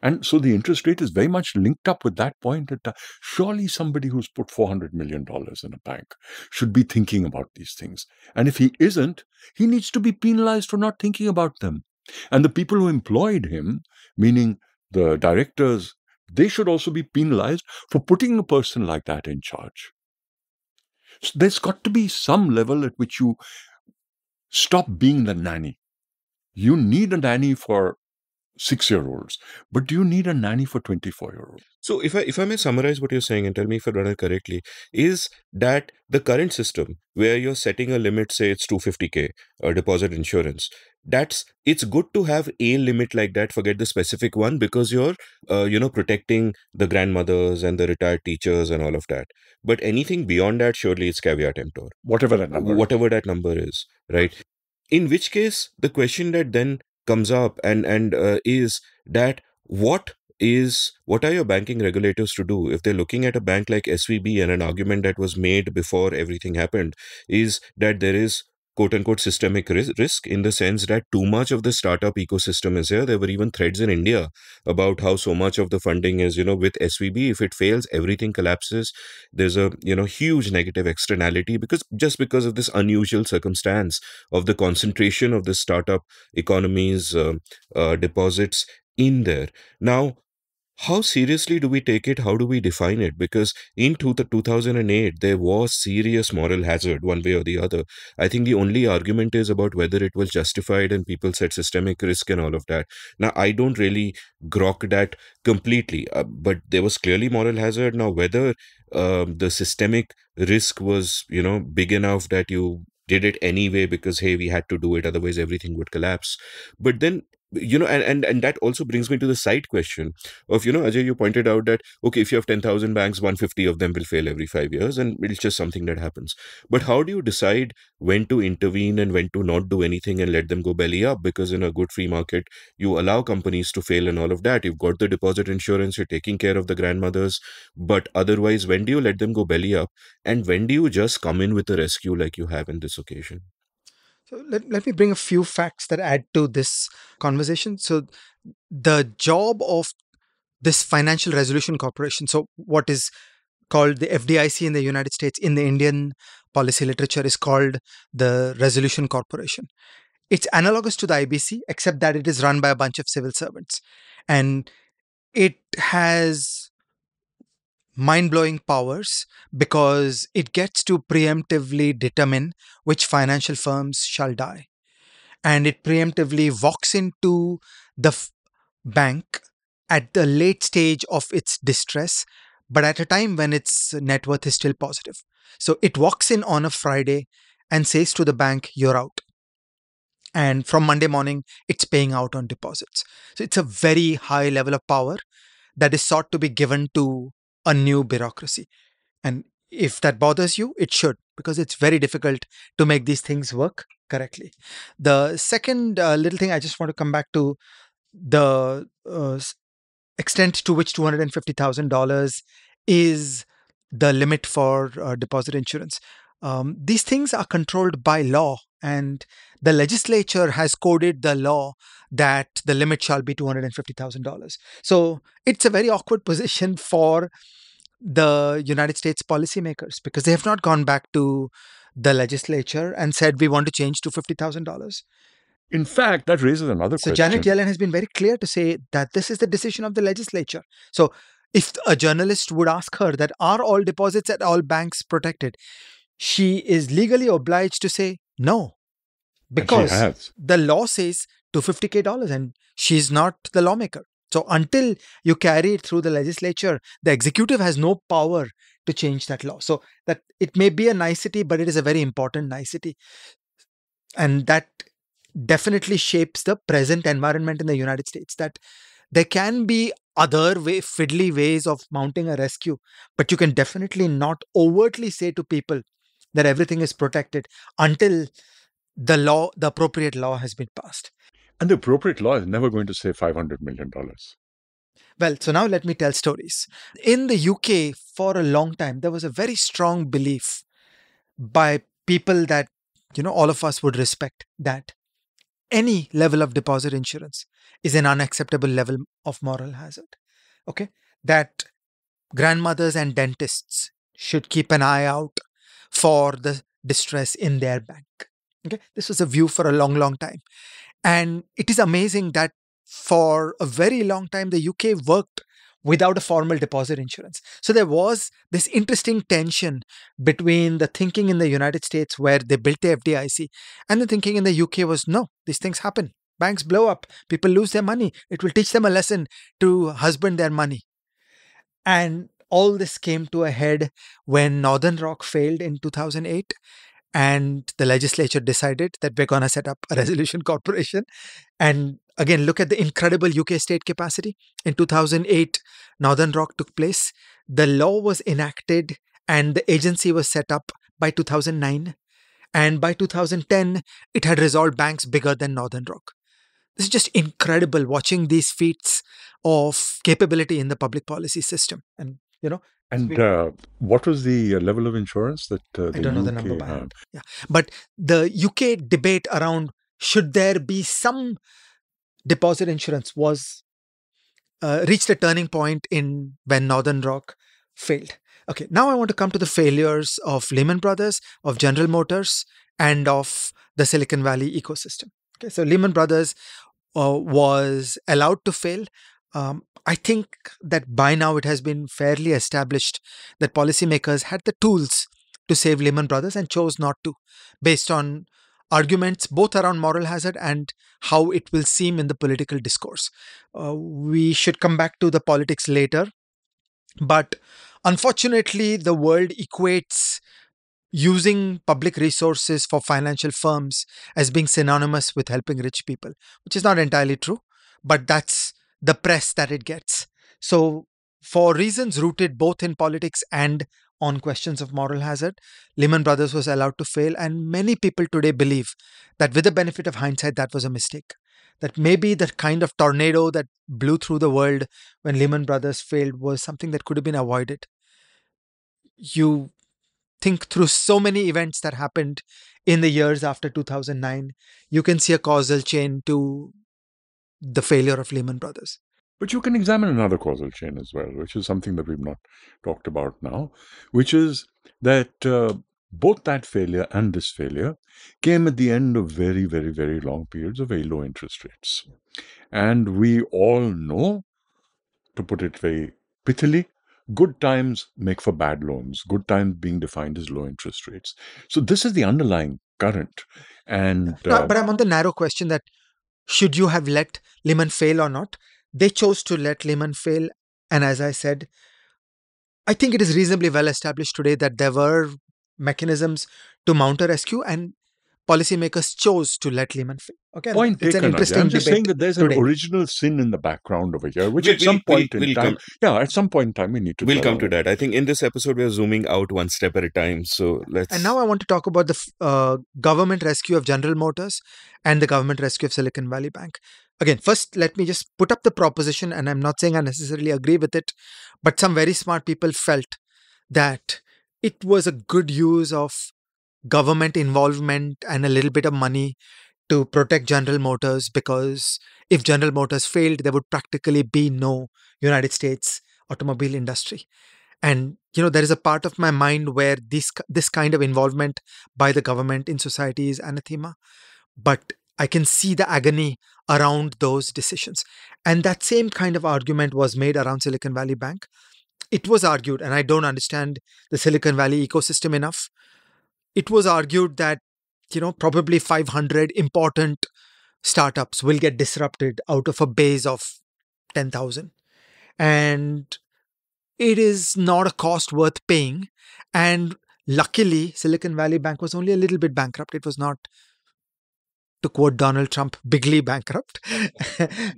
Speaker 3: And so the interest rate is very much linked up with that point. That surely somebody who's put $400 million in a bank should be thinking about these things. And if he isn't, he needs to be penalized for not thinking about them. And the people who employed him, meaning the directors, they should also be penalized for putting a person like that in charge. So there's got to be some level at which you stop being the nanny. You need a nanny for 6-year-olds, but do you need a nanny for 24-year-olds?
Speaker 1: So if I may summarize what you're saying and tell me if I run it correctly, is that the current system where you're setting a limit, say it's 250K deposit insurance, it's good to have a limit like that, forget the specific one, because you're protecting the grandmothers and the retired teachers and all of that. But anything beyond that, surely it's caveat emptor.
Speaker 3: Whatever that number
Speaker 1: is, right? In which case, the question that then comes up and is that what are your banking regulators to do if they're looking at a bank like SVB, and an argument that was made before everything happened is that there is quote unquote systemic risk, in the sense that too much of the startup ecosystem is here. There were even threads in India about how so much of the funding is, with SVB. If it fails, everything collapses. There's a, huge negative externality because of this unusual circumstance of the concentration of the startup economy's deposits in there. Now, how seriously do we take it? How do we define it? Because in 2008, there was serious moral hazard one way or the other. I think the only argument is about whether it was justified, and people said systemic risk and all of that. Now, I don't really grok that completely, but there was clearly moral hazard. Now, whether the systemic risk was, big enough that you did it anyway because, hey, we had to do it, otherwise everything would collapse. But then, and that also brings me to the side question of, Ajay, you pointed out that, okay, if you have 10,000 banks, 150 of them will fail every 5 years, and it's just something that happens. But how do you decide when to intervene and when to not do anything and let them go belly up? Because in a good free market, you allow companies to fail and all of that. You've got the deposit insurance, you're taking care of the grandmothers, but otherwise, when do you let them go belly up? And when do you just come in with a rescue like you have in this occasion?
Speaker 4: So let me bring a few facts that add to this conversation. So the job of this Financial Resolution Corporation, so what is called the FDIC in the United States, in the Indian policy literature is called the Resolution Corporation. It's analogous to the IBC, except that it is run by a bunch of civil servants. And it has mind-blowing powers because it gets to preemptively determine which financial firms shall die. And it preemptively walks into the bank at the late stage of its distress, but at a time when its net worth is still positive. So it walks in on a Friday and says to the bank, you're out. And from Monday morning, it's paying out on deposits. So it's a very high level of power that is sought to be given to a new bureaucracy. And if that bothers you, it should, because it's very difficult to make these things work correctly. The second little thing I just want to come back to, the extent to which $250,000 is the limit for deposit insurance. These things are controlled by law, and the legislature has coded the law that the limit shall be $250,000. So it's a very awkward position for the United States policymakers, because they have not gone back to the legislature and said, we want to change to $50,000.
Speaker 3: In fact, that raises another
Speaker 4: So
Speaker 3: question.
Speaker 4: Janet Yellen has been very clear to say that this is the decision of the legislature. So if a journalist would ask her that, are all deposits at all banks protected? she is legally obliged to say no,
Speaker 3: And she
Speaker 4: because
Speaker 3: has.
Speaker 4: the law says $250 and she's not the lawmaker. So until you carry it through the legislature, the executive has no power to change that law. So that it may be a nicety, but it is a very important nicety. And that definitely shapes the present environment in the United States, that there can be other fiddly ways of mounting a rescue, but you can definitely not overtly say to people that everything is protected until the appropriate law has been passed.
Speaker 3: And the appropriate law is never going to say $500 million.
Speaker 4: Well, so now let me tell stories. In the UK, for a long time, there was a very strong belief by people that, all of us would respect, that any level of deposit insurance is an unacceptable level of moral hazard. Okay? That grandmothers and dentists should keep an eye out for the distress in their bank. Okay? This was a view for a long, long time. And it is amazing that for a very long time, the UK worked without a formal deposit insurance. So there was this interesting tension between the thinking in the United States, where they built the FDIC, and the thinking in the UK was, no, these things happen. Banks blow up. People lose their money. It will teach them a lesson to husband their money. And all this came to a head when Northern Rock failed in 2008. And the legislature decided that we're going to set up a resolution corporation. And again, look at the incredible UK state capacity. In 2008, Northern Rock took place. The law was enacted and the agency was set up by 2009. And by 2010, it had resolved banks bigger than Northern Rock. This is just incredible, watching these feats of capability in the public policy system. And,
Speaker 3: And what was the level of insurance that the
Speaker 4: I don't know the
Speaker 3: UK
Speaker 4: number by hand. Yeah. But the UK debate around should there be some deposit insurance was reached a turning point when Northern Rock failed. Okay, now I want to come to the failures of Lehman Brothers, of General Motors, and of the Silicon Valley ecosystem. Okay, so Lehman Brothers was allowed to fail. I think that by now it has been fairly established that policymakers had the tools to save Lehman Brothers and chose not to, based on arguments both around moral hazard and how it will seem in the political discourse. We should come back to the politics later. But unfortunately, the world equates using public resources for financial firms as being synonymous with helping rich people, which is not entirely true, but that's the press that it gets. So for reasons rooted both in politics and on questions of moral hazard, Lehman Brothers was allowed to fail. And many people today believe that with the benefit of hindsight, that was a mistake. That maybe the kind of tornado that blew through the world when Lehman Brothers failed was something that could have been avoided. You think through so many events that happened in the years after 2009, you can see a causal chain to the failure of Lehman Brothers.
Speaker 3: But you can examine another causal chain as well, which is something that we've not talked about now, which is that both that failure and this failure came at the end of very, very, very long periods of very low interest rates. And we all know, to put it very pithily, good times make for bad loans, good times being defined as low interest rates. So this is the underlying current. And
Speaker 4: but I'm on the narrow question that should you have let Lehman fail or not? They chose to let Lehman fail. And as I said, I think it is reasonably well established today that there were mechanisms to mount a rescue, and policymakers chose to let Lehman fail. Okay,
Speaker 3: point
Speaker 4: it's
Speaker 3: taken.
Speaker 4: An interesting
Speaker 3: I'm just
Speaker 4: debate
Speaker 3: saying that there's
Speaker 4: today.
Speaker 3: an original sin in the background over here, which at some point in time we need to.
Speaker 1: We'll come to that. I think in this episode we're zooming out one step at a time. So let's.
Speaker 4: And now I want to talk about the government rescue of General Motors and the government rescue of Silicon Valley Bank. Again, first, let me just put up the proposition, and I'm not saying I necessarily agree with it, but some very smart people felt that it was a good use of government involvement and a little bit of money to protect General Motors, because if General Motors failed, there would practically be no United States automobile industry. And, there is a part of my mind where this kind of involvement by the government in society is anathema. But I can see the agony around those decisions. And that same kind of argument was made around Silicon Valley Bank. It was argued, and I don't understand the Silicon Valley ecosystem enough, it was argued that, probably 500 important startups will get disrupted out of a base of 10,000. And it is not a cost worth paying. And luckily, Silicon Valley Bank was only a little bit bankrupt. It was not, to quote Donald Trump, bigly bankrupt.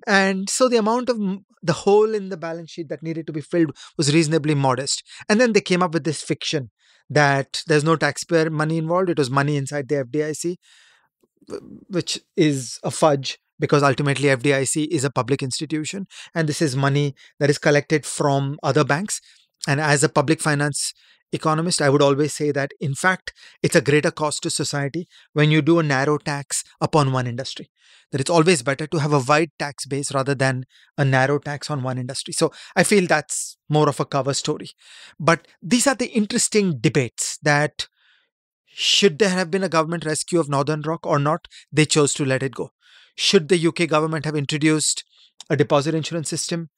Speaker 4: And so the amount of the hole in the balance sheet that needed to be filled was reasonably modest. And then they came up with this fiction that there's no taxpayer money involved. It was money inside the FDIC, which is a fudge, because ultimately FDIC is a public institution and this is money that is collected from other banks. And as a public finance economist, I would always say that, in fact, it's a greater cost to society when you do a narrow tax upon one industry. That it's always better to have a wide tax base rather than a narrow tax on one industry. So I feel that's more of a cover story. But these are the interesting debates that, should there have been a government rescue of Northern Rock or not? They chose to let it go. Should the UK government have introduced a deposit insurance system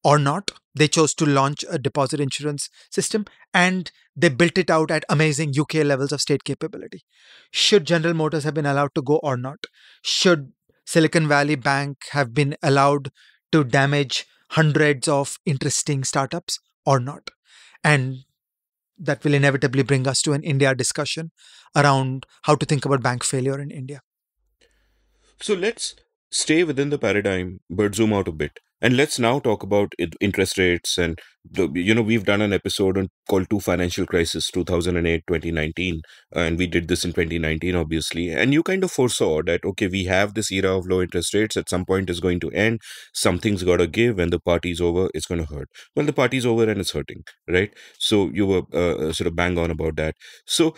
Speaker 4: or not? They chose to launch a deposit insurance system and they built it out at amazing UK levels of state capability. Should General Motors have been allowed to go or not? Should Silicon Valley Bank have been allowed to damage hundreds of interesting startups or not? And that will inevitably bring us to an India discussion around how to think about bank failure in India.
Speaker 1: So let's stay within the paradigm, but zoom out a bit. And let's now talk about interest rates. And, we've done an episode called Two Financial Crisis, 2008, 2019. And we did this in 2019, obviously. And you kind of foresaw that, okay, we have this era of low interest rates. At some point is going to end. Something's got to give. When the party's over, it's going to hurt. Well, the party's over and it's hurting, right? So you were sort of bang on about that. So,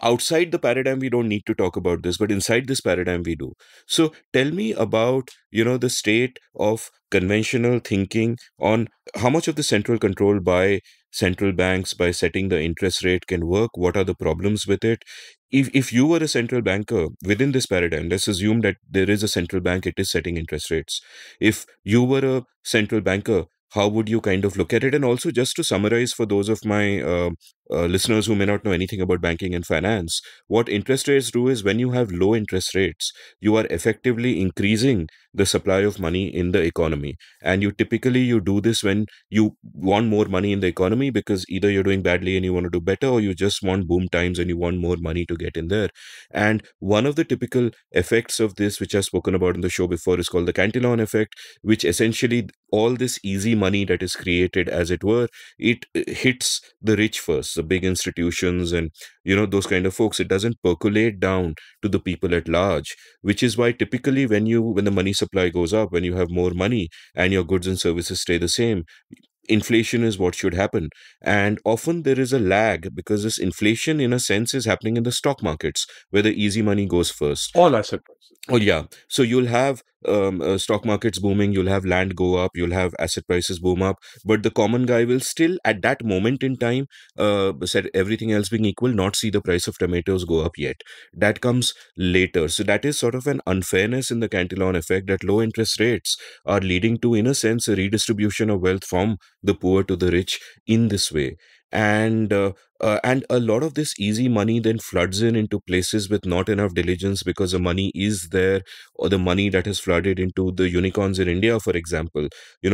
Speaker 1: outside the paradigm, we don't need to talk about this, but inside this paradigm, we do. So tell me about, the state of conventional thinking on how much of the central control by central banks by setting the interest rate can work. What are the problems with it? If you were a central banker within this paradigm, let's assume that there is a central bank, it is setting interest rates. If you were a central banker, how would you kind of look at it? And also, just to summarize for those of my listeners who may not know anything about banking and finance, what interest rates do is, when you have low interest rates, you are effectively increasing the supply of money in the economy. And you do this when you want more money in the economy, because either you're doing badly and you want to do better, or you just want boom times and you want more money to get in there. And one of the typical effects of this, which I've spoken about in the show before, is called the Cantillon effect, which essentially, all this easy money that is created, as it were, it hits the rich first, the big institutions and, those kind of folks. It doesn't percolate down to the people at large, which is why typically when the money supply goes up, when you have more money and your goods and services stay the same, inflation is what should happen. And often there is a lag, because this inflation, in a sense, is happening in the stock markets, where the easy money goes first.
Speaker 3: All asset prices.
Speaker 1: Oh, yeah. So you'll have stock markets booming, you'll have land go up, you'll have asset prices boom up, but the common guy will still, at that moment in time, said everything else being equal, not see the price of tomatoes go up yet. That comes later. So that is sort of an unfairness in the Cantillon effect, that low interest rates are leading to, in a sense, a redistribution of wealth from the poor to the rich in this way. And a lot of this easy money then floods into places with not enough diligence, because the money is there, or the money that has flooded into the unicorns in India, for example.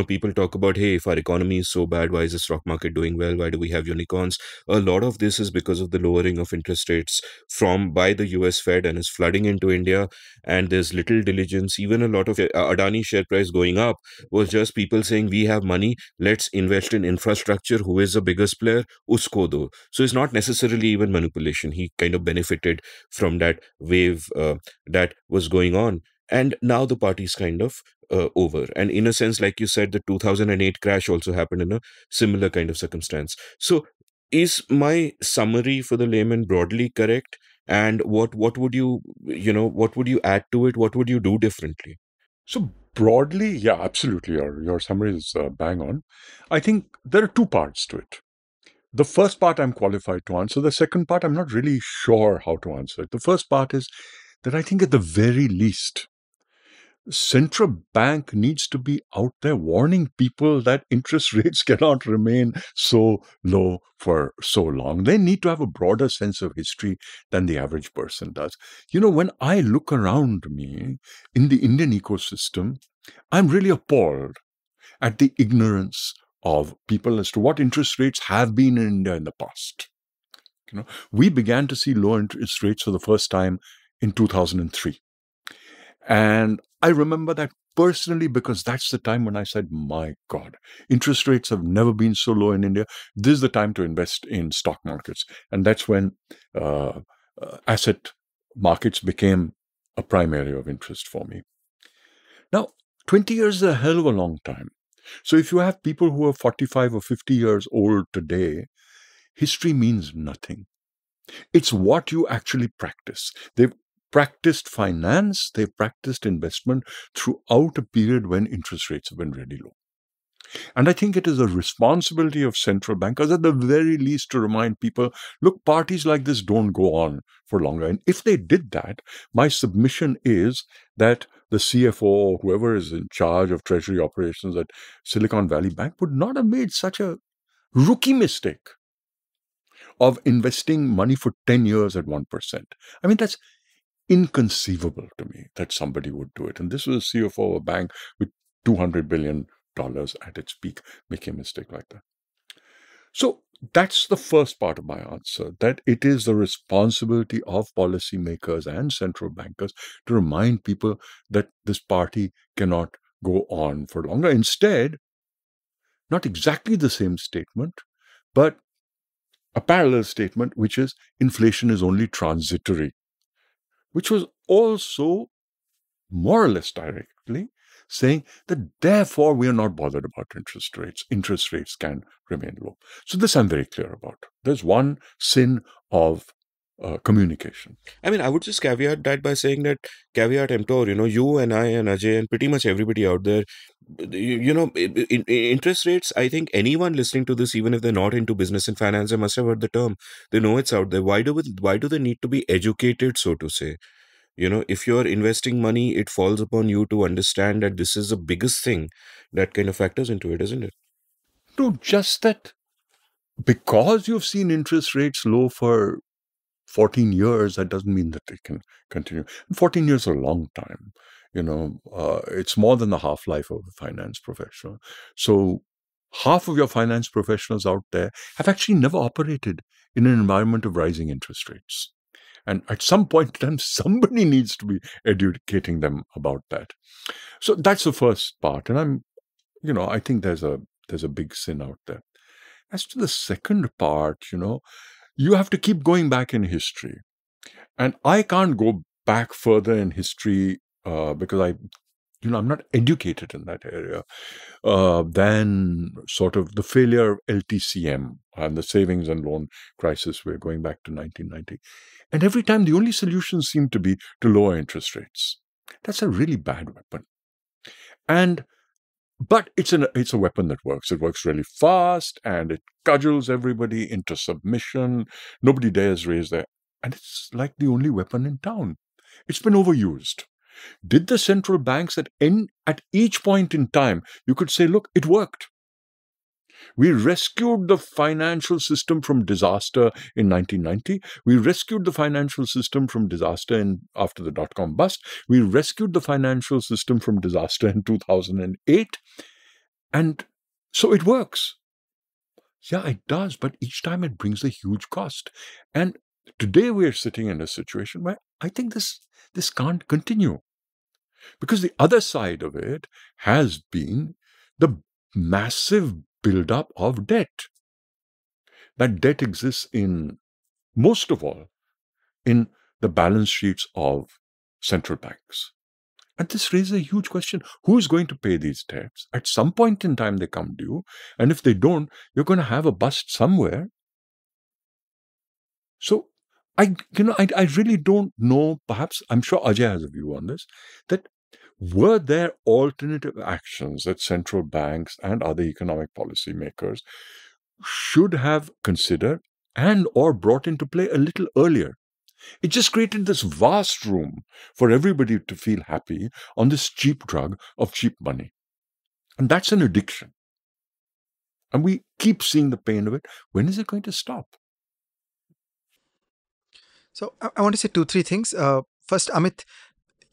Speaker 1: People talk about, hey, if our economy is so bad, why is the stock market doing well? Why do we have unicorns? A lot of this is because of the lowering of interest rates by the US Fed, and is flooding into India. And there's little diligence. Even a lot of Adani share price going up was just people saying, we have money, let's invest in infrastructure. Who is the biggest player? Usko do. So it's not necessarily even manipulation. He kind of benefited from that wave that was going on. And now the party's kind of over. And in a sense, like you said, the 2008 crash also happened in a similar kind of circumstance. So is my summary for the layman broadly correct? And what would you add to it? What would you do differently?
Speaker 3: So broadly, yeah, absolutely. Your summary is bang on. I think there are two parts to it. The first part I'm qualified to answer. The second part, I'm not really sure how to answer it. The first part is that I think, at the very least, central bank needs to be out there warning people that interest rates cannot remain so low for so long. They need to have a broader sense of history than the average person does. When I look around me in the Indian ecosystem, I'm really appalled at the ignorance of people as to what interest rates have been in India in the past. We began to see low interest rates for the first time in 2003. And I remember that personally because that's the time when I said, my God, interest rates have never been so low in India. This is the time to invest in stock markets. And that's when asset markets became a prime area of interest for me. Now, 20 years is a hell of a long time. So if you have people who are 45 or 50 years old today, history means nothing. It's what you actually practice. They've practiced finance, they've practiced investment throughout a period when interest rates have been really low. And I think it is a responsibility of central bankers, at the very least, to remind people, look, parties like this don't go on for longer. And if they did that, my submission is that the CFO or whoever is in charge of treasury operations at Silicon Valley Bank would not have made such a rookie mistake of investing money for 10 years at 1%. I mean, that's inconceivable to me that somebody would do it. And this was a CFO of a bank with $200 billion at its peak, making a mistake like that. So that's the first part of my answer, that it is the responsibility of policymakers and central bankers to remind people that this party cannot go on for longer. Instead, not exactly the same statement, but a parallel statement, which is inflation is only transitory, which was also more or less directly saying that therefore we are not bothered about interest rates. Interest rates can remain low. So this I'm very clear about. There's one sin of communication.
Speaker 1: I mean, I would just caveat that by saying that, caveat emptor, you and I and Ajay and pretty much everybody out there, interest rates, I think anyone listening to this, even if they're not into business and finance, they must have heard the term. They know it's out there. Why do they need to be educated, so to say? If you're investing money, it falls upon you to understand that this is the biggest thing that kind of factors into it, isn't it?
Speaker 3: No, just that because you've seen interest rates low for 14 years, that doesn't mean that they can continue. 14 years is a long time. It's more than the half-life of a finance professional. So half of your finance professionals out there have actually never operated in an environment of rising interest rates. And at some point in time, somebody needs to be educating them about that. So that's the first part. And I think there's a big sin out there. As to the second part, you have to keep going back in history. And I can't go back further in history because I'm not educated in that area, than sort of the failure of LTCM and the savings and loan crisis. We're going back to 1990. And every time the only solution seemed to be to lower interest rates. That's a really bad weapon. But it's a weapon that works. It works really fast and it cudgels everybody into submission. Nobody dares raise their... And it's like the only weapon in town. It's been overused. Did the central banks at each point in time, you could say, look, it worked. We rescued the financial system from disaster in 1990. We rescued the financial system from disaster after the dot-com bust. We rescued the financial system from disaster in 2008. And so it works. Yeah, it does. But each time it brings a huge cost. And today we're sitting in a situation where I think this can't continue. Because the other side of it has been the massive buildup of debt. That debt exists most of all, in the balance sheets of central banks. And this raises a huge question. Who is going to pay these debts? At some point in time, they come due. And if they don't, you're going to have a bust somewhere. So, I really don't know. Perhaps, I'm sure Ajay has a view on this, that were there alternative actions that central banks and other economic policy makers should have considered and or brought into play a little earlier? It just created this vast room for everybody to feel happy on this cheap drug of cheap money. And that's an addiction. And we keep seeing the pain of it. When is it going to stop?
Speaker 4: So I want to say two, three things. First, Amit,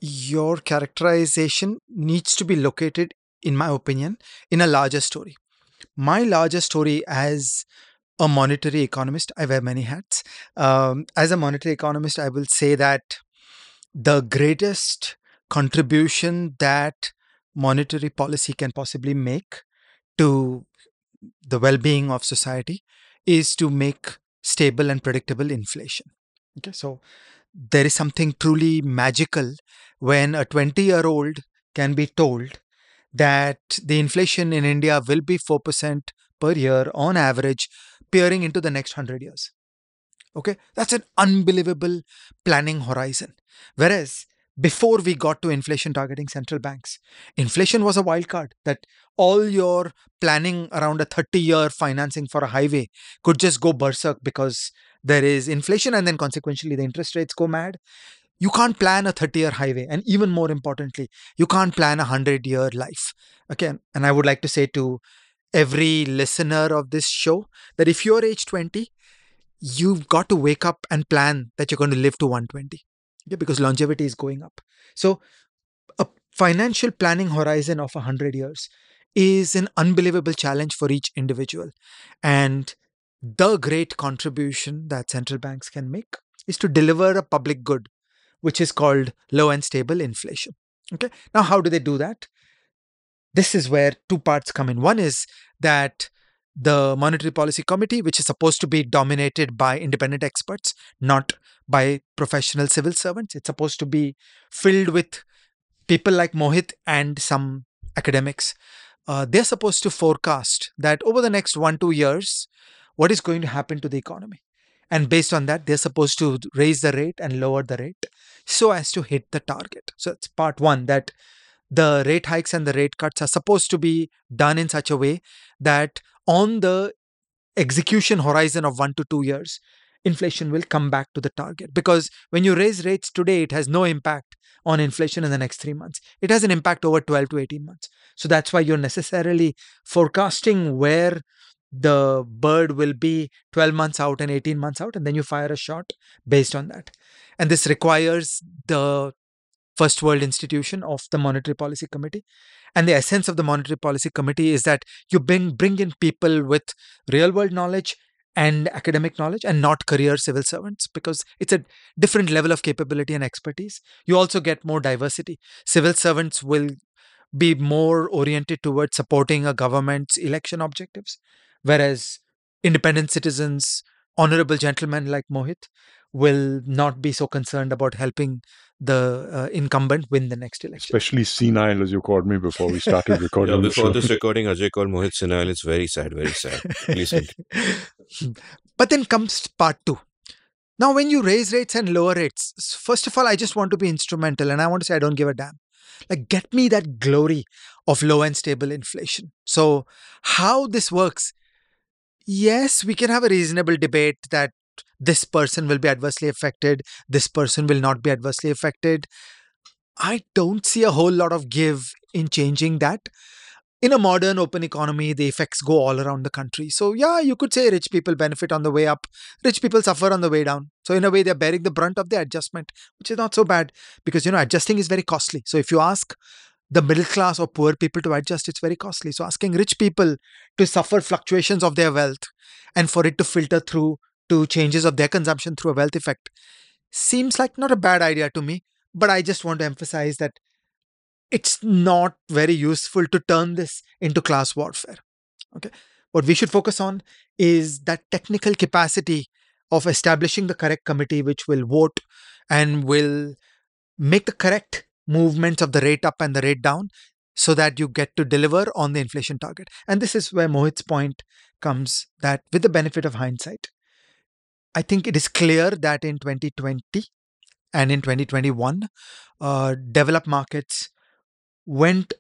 Speaker 4: your characterization needs to be located, in my opinion, in a larger story. My larger story as a monetary economist, I wear many hats. As a monetary economist, I will say that the greatest contribution that monetary policy can possibly make to the well-being of society is to make stable and predictable inflation. Okay, so there is something truly magical when a 20-year-old can be told that the inflation in India will be 4% per year on average, peering into the next 100 years. Okay, that's an unbelievable planning horizon. Whereas before we got to inflation targeting central banks, inflation was a wild card that all your planning around a 30-year financing for a highway could just go berserk because there is inflation and then consequently the interest rates go mad. You can't plan a 30-year highway. And even more importantly, you can't plan a 100-year life. Okay, and I would like to say to every listener of this show that if you're age 20, you've got to wake up and plan that you're going to live to 120. Okay, because longevity is going up. So a financial planning horizon of 100 years is an unbelievable challenge for each individual. And the great contribution that central banks can make is to deliver a public good, which is called low and stable inflation. Okay. Now, how do they do that? This is where two parts come in. One is that the Monetary Policy Committee, which is supposed to be dominated by independent experts, not by professional civil servants. It's supposed to be filled with people like Mohit and some academics. They're supposed to forecast that over the next 1-2 years, what is going to happen to the economy. And based on that, they're supposed to raise the rate and lower the rate so as to hit the target. So it's part one, that the rate hikes and the rate cuts are supposed to be done in such a way that on the execution horizon of 1 to 2 years, inflation will come back to the target. Because when you raise rates today, it has no impact on inflation in the next 3 months. It has an impact over 12 to 18 months. So that's why you're necessarily forecasting where the bird will be 12 months out and 18 months out, and then you fire a shot based on that. And this requires the first world institution of the Monetary Policy Committee. And the essence of the Monetary Policy Committee is that you bring in people with real world knowledge and academic knowledge and not career civil servants, because it's a different level of capability and expertise. You also get more diversity. Civil servants will be more oriented towards supporting a government's election objectives, whereas independent citizens, honorable gentlemen like Mohit, will not be so concerned about helping the incumbent win the next election.
Speaker 3: Especially senile, as you called me before we started recording.
Speaker 1: Yeah, before this recording, Ajay called Mohit senile. It's very sad, very sad. Please continue.
Speaker 4: But then comes part two. Now, when you raise rates and lower rates, first of all, I just want to be instrumental and I want to say I don't give a damn. Like, get me that glory of low and stable inflation. So how this works, yes, we can have a reasonable debate that this person will be adversely affected, this person will not be adversely affected. I don't see a whole lot of give in changing that. In a modern open economy, the effects go all around the country. So yeah, you could say rich people benefit on the way up, rich people suffer on the way down. So in a way, they're bearing the brunt of the adjustment, which is not so bad because, adjusting is very costly. So if you ask the middle class or poor people to adjust, it's very costly. So asking rich people to suffer fluctuations of their wealth and for it to filter through to changes of their consumption through a wealth effect seems like not a bad idea to me. But I just want to emphasize that it's not very useful to turn this into class warfare. Okay. What we should focus on is that technical capacity of establishing the correct committee, which will vote and will make the correct movements of the rate up and the rate down so that you get to deliver on the inflation target. And this is where Mohit's point comes, that with the benefit of hindsight, I think it is clear that in 2020 and in 2021, developed markets went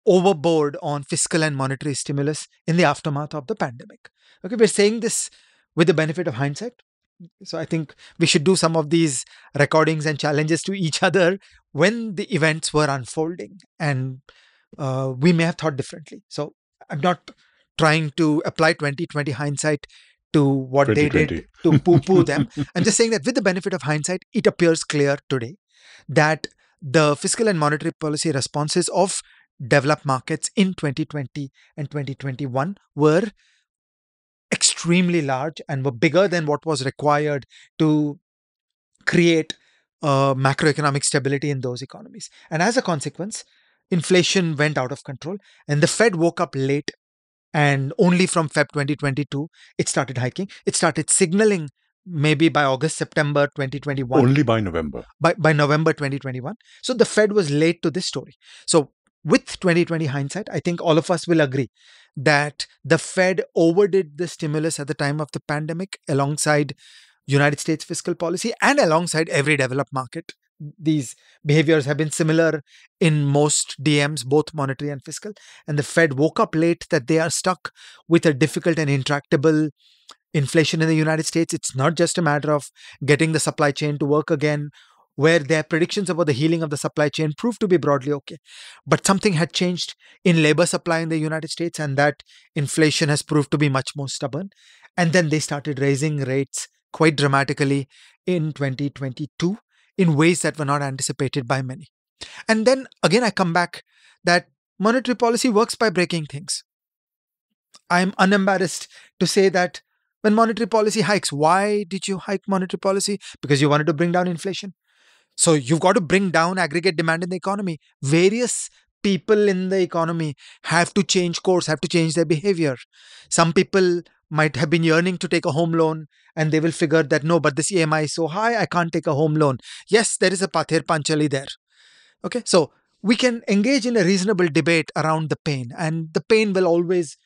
Speaker 4: overboard on fiscal and monetary stimulus in the aftermath of the pandemic. Okay, we're saying this with the benefit of hindsight. So I think we should do some of these recordings and challenges to each other when the events were unfolding, and we may have thought differently. So I'm not trying to apply 2020 hindsight to what they did
Speaker 3: 2020.
Speaker 4: to poo-poo them. I'm just saying that with the benefit of hindsight, it appears clear today that the fiscal and monetary policy responses of developed markets in 2020 and 2021 were extremely large and were bigger than what was required to create macroeconomic stability in those economies. And as a consequence, inflation went out of control, and the Fed woke up late. And only from Feb 2022, it started hiking. It started signaling maybe by August, September 2021.
Speaker 3: Only by November.
Speaker 4: By November 2021. So the Fed was late to this story. So with 2020 hindsight, I think all of us will agree that the Fed overdid the stimulus at the time of the pandemic alongside United States fiscal policy and alongside every developed market. These behaviors have been similar in most DMs, both monetary and fiscal. And the Fed woke up late that they are stuck with a difficult and intractable inflation in the United States. It's not just a matter of getting the supply chain to work again, where their predictions about the healing of the supply chain proved to be broadly okay. But something had changed in labor supply in the United States, and that inflation has proved to be much more stubborn. And then they started raising rates quite dramatically in 2022 in ways that were not anticipated by many. And then again, I come back that monetary policy works by breaking things. I'm unembarrassed to say that when monetary policy hikes, why did you hike monetary policy? Because you wanted to bring down inflation. So you've got to bring down aggregate demand in the economy. Various people in the economy have to change course, have to change their behavior. Some people might have been yearning to take a home loan, and they will figure that no, but this EMI is so high, I can't take a home loan. Yes, there is a pather panchali there. Okay, so we can engage in a reasonable debate around the pain, and the pain will always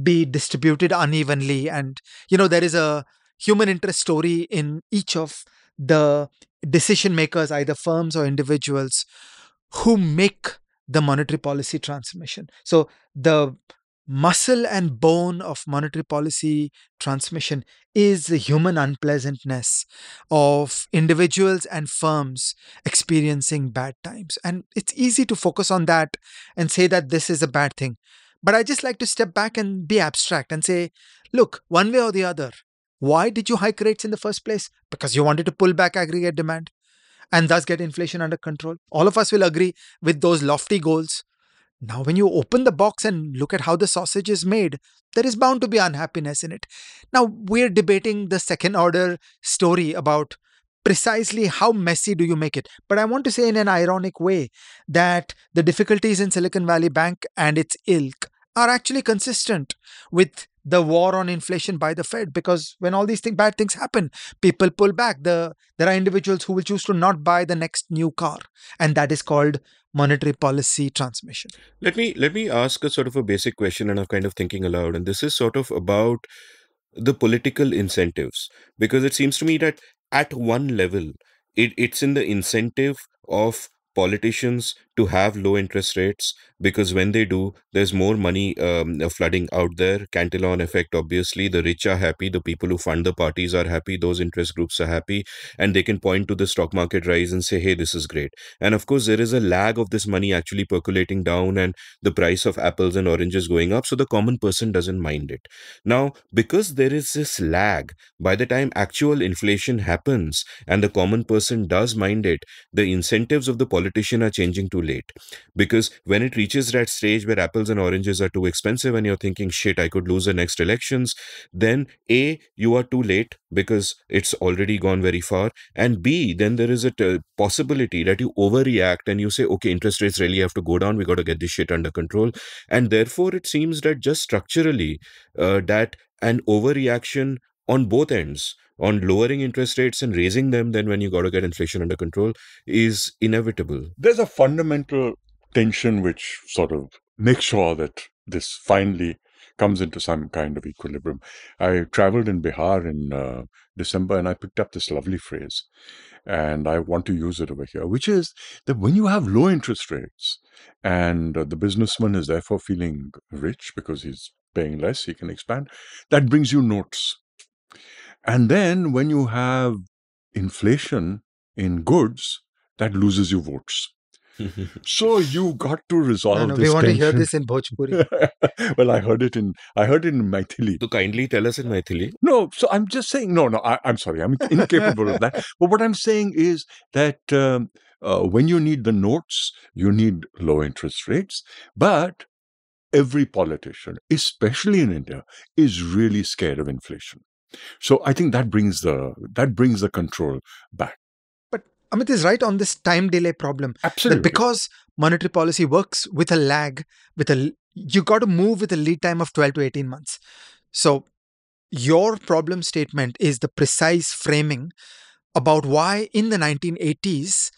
Speaker 4: be distributed unevenly. And, there is a human interest story in each of the decision makers, either firms or individuals, who make the monetary policy transmission. So the muscle and bone of monetary policy transmission is the human unpleasantness of individuals and firms experiencing bad times. And it's easy to focus on that and say that this is a bad thing. But I just like to step back and be abstract and say, look, one way or the other, why did you hike rates in the first place? Because you wanted to pull back aggregate demand and thus get inflation under control. All of us will agree with those lofty goals. Now, when you open the box and look at how the sausage is made, there is bound to be unhappiness in it. Now, we're debating the second order story about precisely how messy do you make it. But I want to say in an ironic way that the difficulties in Silicon Valley Bank and its ilk are actually consistent with the war on inflation by the Fed, because when all these bad things happen, people pull back. There are individuals who will choose to not buy the next new car, and that is called monetary policy transmission.
Speaker 1: Let me ask a sort of a basic question, and I'm kind of thinking aloud, and this is sort of about the political incentives, because it seems to me that at one level, it's in the incentive of politicians to have low interest rates, because when they do, there's more money flooding out there. Cantillon effect, obviously. The rich are happy, the people who fund the parties are happy, those interest groups are happy, and they can point to the stock market rise and say, hey, this is great. And of course, there is a lag of this money actually percolating down and the price of apples and oranges going up, so the common person doesn't mind it. Now, because there is this lag, by the time actual inflation happens and the common person does mind it, the incentives of the politician are changing too late. Because when it reaches that stage where apples and oranges are too expensive and you're thinking, shit, I could lose the next elections, then A, you are too late because it's already gone very far, and B, then there is a possibility that you overreact and you say, okay, interest rates really have to go down, we got to get this shit under control. And therefore, it seems that just structurally, that an overreaction on both ends, on lowering interest rates and raising them, then when you got to get inflation under control, is inevitable.
Speaker 3: There's a fundamental tension which sort of makes sure that this finally comes into some kind of equilibrium. I traveled in Bihar in December, and I picked up this lovely phrase, and I want to use it over here, which is that when you have low interest rates and the businessman is therefore feeling rich because he's paying less, he can expand, that brings you notes. And then when you have inflation in goods, that loses you votes. So you got to resolve
Speaker 4: No, we
Speaker 3: this
Speaker 4: want to hear
Speaker 3: tension.
Speaker 4: this in Bhojpuri.
Speaker 3: Well, I heard it in Maithili.
Speaker 1: So kindly tell us in Maithili.
Speaker 3: No, so I'm just saying, no, I'm sorry, I'm incapable of that. But what I'm saying is that when you need the notes, you need low interest rates. But every politician, especially in India, is really scared of inflation. So I think that brings the control back.
Speaker 4: But Amit is right on this time delay problem.
Speaker 3: Absolutely.
Speaker 4: That because monetary policy works with a lag, you got to move with a lead time of 12 to 18 months. So your problem statement is the precise framing about why in the 1980s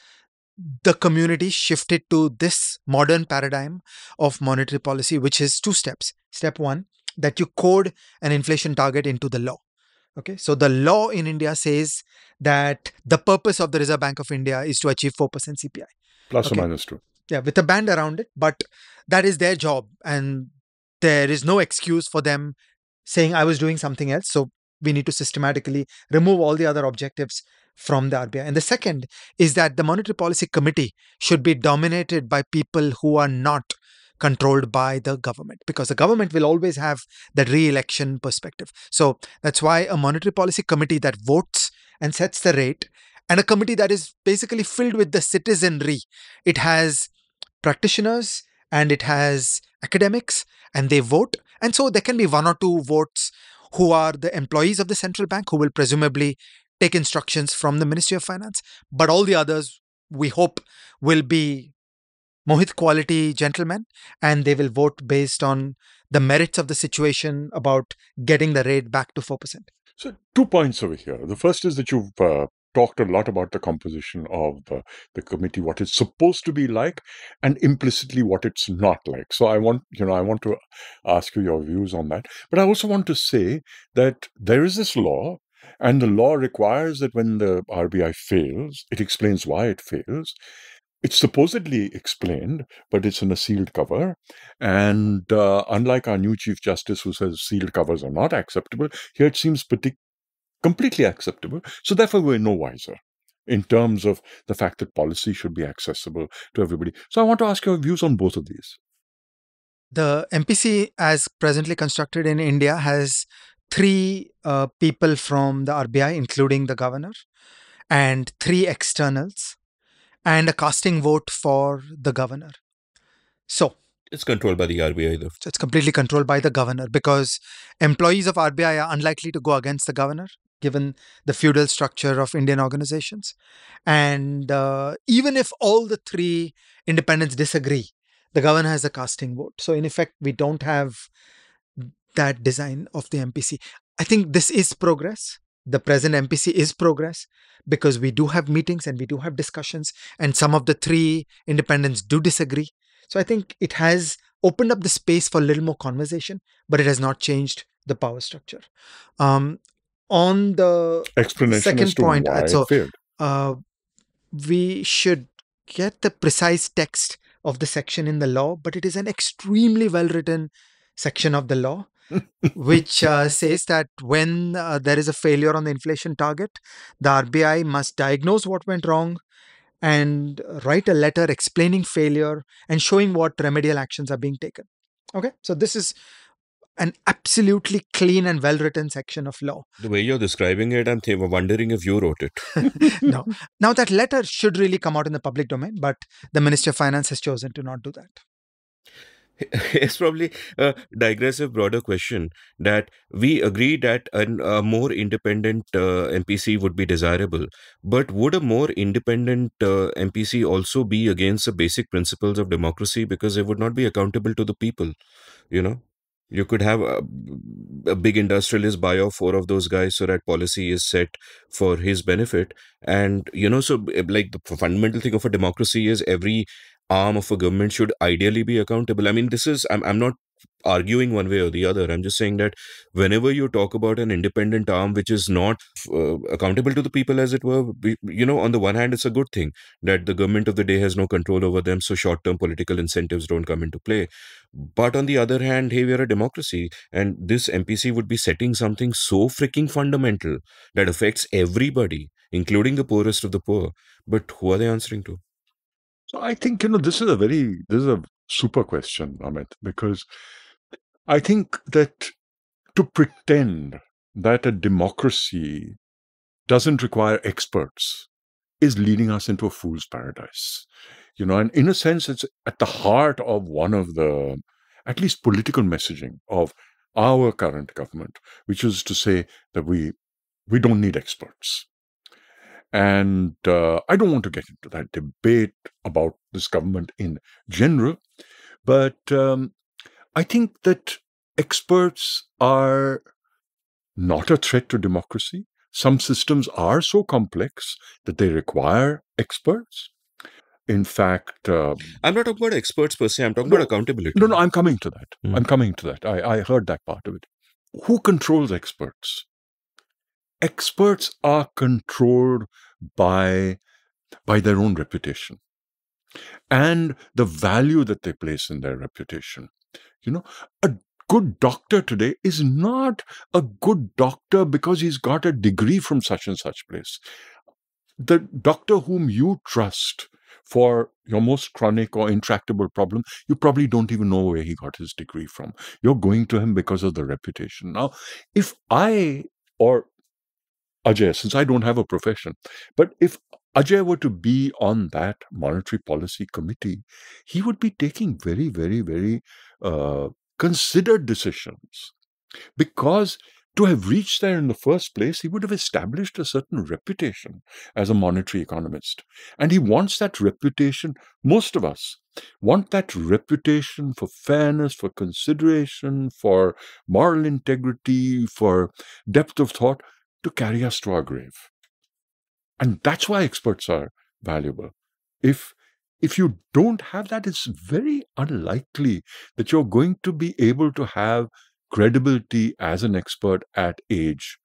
Speaker 4: the community shifted to this modern paradigm of monetary policy, which is two steps. Step one, that you code an inflation target into the law. Okay, so the law in India says that the purpose of the Reserve Bank of India is to achieve 4% CPI.
Speaker 3: Plus
Speaker 4: Okay.
Speaker 3: or minus 2.
Speaker 4: Yeah, with a band around it, but that is their job, and there is no excuse for them saying I was doing something else. So we need to systematically remove all the other objectives from the RBI. And the second is that the Monetary Policy Committee should be dominated by people who are not controlled by the government, because the government will always have that re-election perspective. So that's why a Monetary Policy Committee that votes and sets the rate, and a committee that is basically filled with the citizenry. It has practitioners and it has academics, and they vote. And so there can be one or two votes who are the employees of the central bank, who will presumably take instructions from the Ministry of Finance. But all the others, we hope, will be Mohit quality gentlemen, and they will vote based on the merits of the situation about getting the rate back to 4%.
Speaker 3: So 2 points over here. The first is that you've talked a lot about the composition of the committee, what it's supposed to be like, and implicitly what it's not like. So I want to ask you your views on that. But I also want to say that there is this law, and the law requires that when the RBI fails, it explains why it fails. It's supposedly explained, but it's in a sealed cover. And unlike our new Chief Justice, who says sealed covers are not acceptable, here it seems completely acceptable. So therefore, we're no wiser in terms of the fact that policy should be accessible to everybody. So I want to ask your views on both of these.
Speaker 4: The MPC, as presently constructed in India, has three people from the RBI, including the governor, and three externals, and a casting vote for the governor. So
Speaker 1: It's controlled by the RBI, though.
Speaker 4: it's completely controlled by the governor, because employees of RBI are unlikely to go against the governor, given the feudal structure of Indian organizations. And even if all the three independents disagree, the governor has a casting vote. So in effect, we don't have that design of the MPC. I think this is progress. The present MPC is progress, because we do have meetings and we do have discussions, and some of the three independents do disagree. So I think it has opened up the space for a little more conversation, but it has not changed the power structure. On the
Speaker 3: Explanation
Speaker 4: second
Speaker 3: as to
Speaker 4: point,
Speaker 3: why
Speaker 4: so
Speaker 3: it failed.
Speaker 4: we should get the precise text of the section in the law, but it is an extremely well written section of the law, which says that when there is a failure on the inflation target, the RBI must diagnose what went wrong and write a letter explaining failure and showing what remedial actions are being taken. Okay, so this is an absolutely clean and well written section of law.
Speaker 1: The way you're describing it, I'm wondering if you wrote it.
Speaker 4: No. Now, that letter should really come out in the public domain, but the Ministry of Finance has chosen to not do that.
Speaker 1: It's probably a digressive, broader question that we agree that a more independent MPC would be desirable. But would a more independent MPC also be against the basic principles of democracy, because they would not be accountable to the people? You know, you could have a big industrialist buy off four of those guys so that policy is set for his benefit. And, so like the fundamental thing of a democracy is every arm of a government should ideally be accountable. I mean, I'm not arguing one way or the other. I'm just saying that whenever you talk about an independent arm which is not accountable to the people, as it were, on the one hand, it's a good thing that the government of the day has no control over them, so short-term political incentives don't come into play. But on the other hand, hey, we are a democracy, and this MPC would be setting something so freaking fundamental that affects everybody, including the poorest of the poor. But who are they answering to?
Speaker 3: So I think, this is a super question, Amit, because I think that to pretend that a democracy doesn't require experts is leading us into a fool's paradise. And in a sense, it's at the heart of one of the, at least political messaging of our current government, which is to say that we don't need experts. And I don't want to get into that debate about this government in general, but I think that experts are not a threat to democracy. Some systems are so complex that they require experts. In fact,
Speaker 1: I'm not talking about experts per se. I'm talking about accountability.
Speaker 3: No, I'm coming to that. I'm coming to that. I heard that part of it. Who controls experts? Experts are controlled by their own reputation and the value that they place in their reputation. A good doctor today is not a good doctor because he's got a degree from such and such place. The doctor whom you trust for your most chronic or intractable problem, you probably don't even know where he got his degree from. You're going to him because of the reputation. Now, if I or Ajay, since I don't have a profession, but if Ajay were to be on that monetary policy committee, he would be taking very, very, very considered decisions, because to have reached there in the first place, he would have established a certain reputation as a monetary economist. And he wants that reputation, most of us want that reputation for fairness, for consideration, for moral integrity, for depth of thought to carry us to our grave. And that's why experts are valuable. If you don't have that, it's very unlikely that you're going to be able to have credibility as an expert at age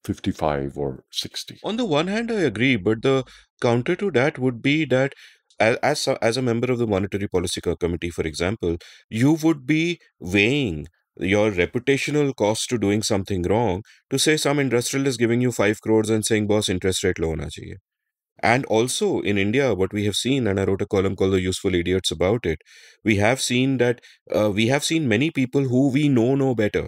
Speaker 3: 55 or 60.
Speaker 1: On the one hand, I agree, but the counter to that would be that as a member of the Monetary Policy Committee, for example, you would be weighing your reputational cost to doing something wrong to say some industrialist giving you 5 crores and saying, boss, interest rate low hona chahiye. And also in India, what we have seen, and I wrote a column called The Useful Idiots about it, we have seen that we have seen many people who we know better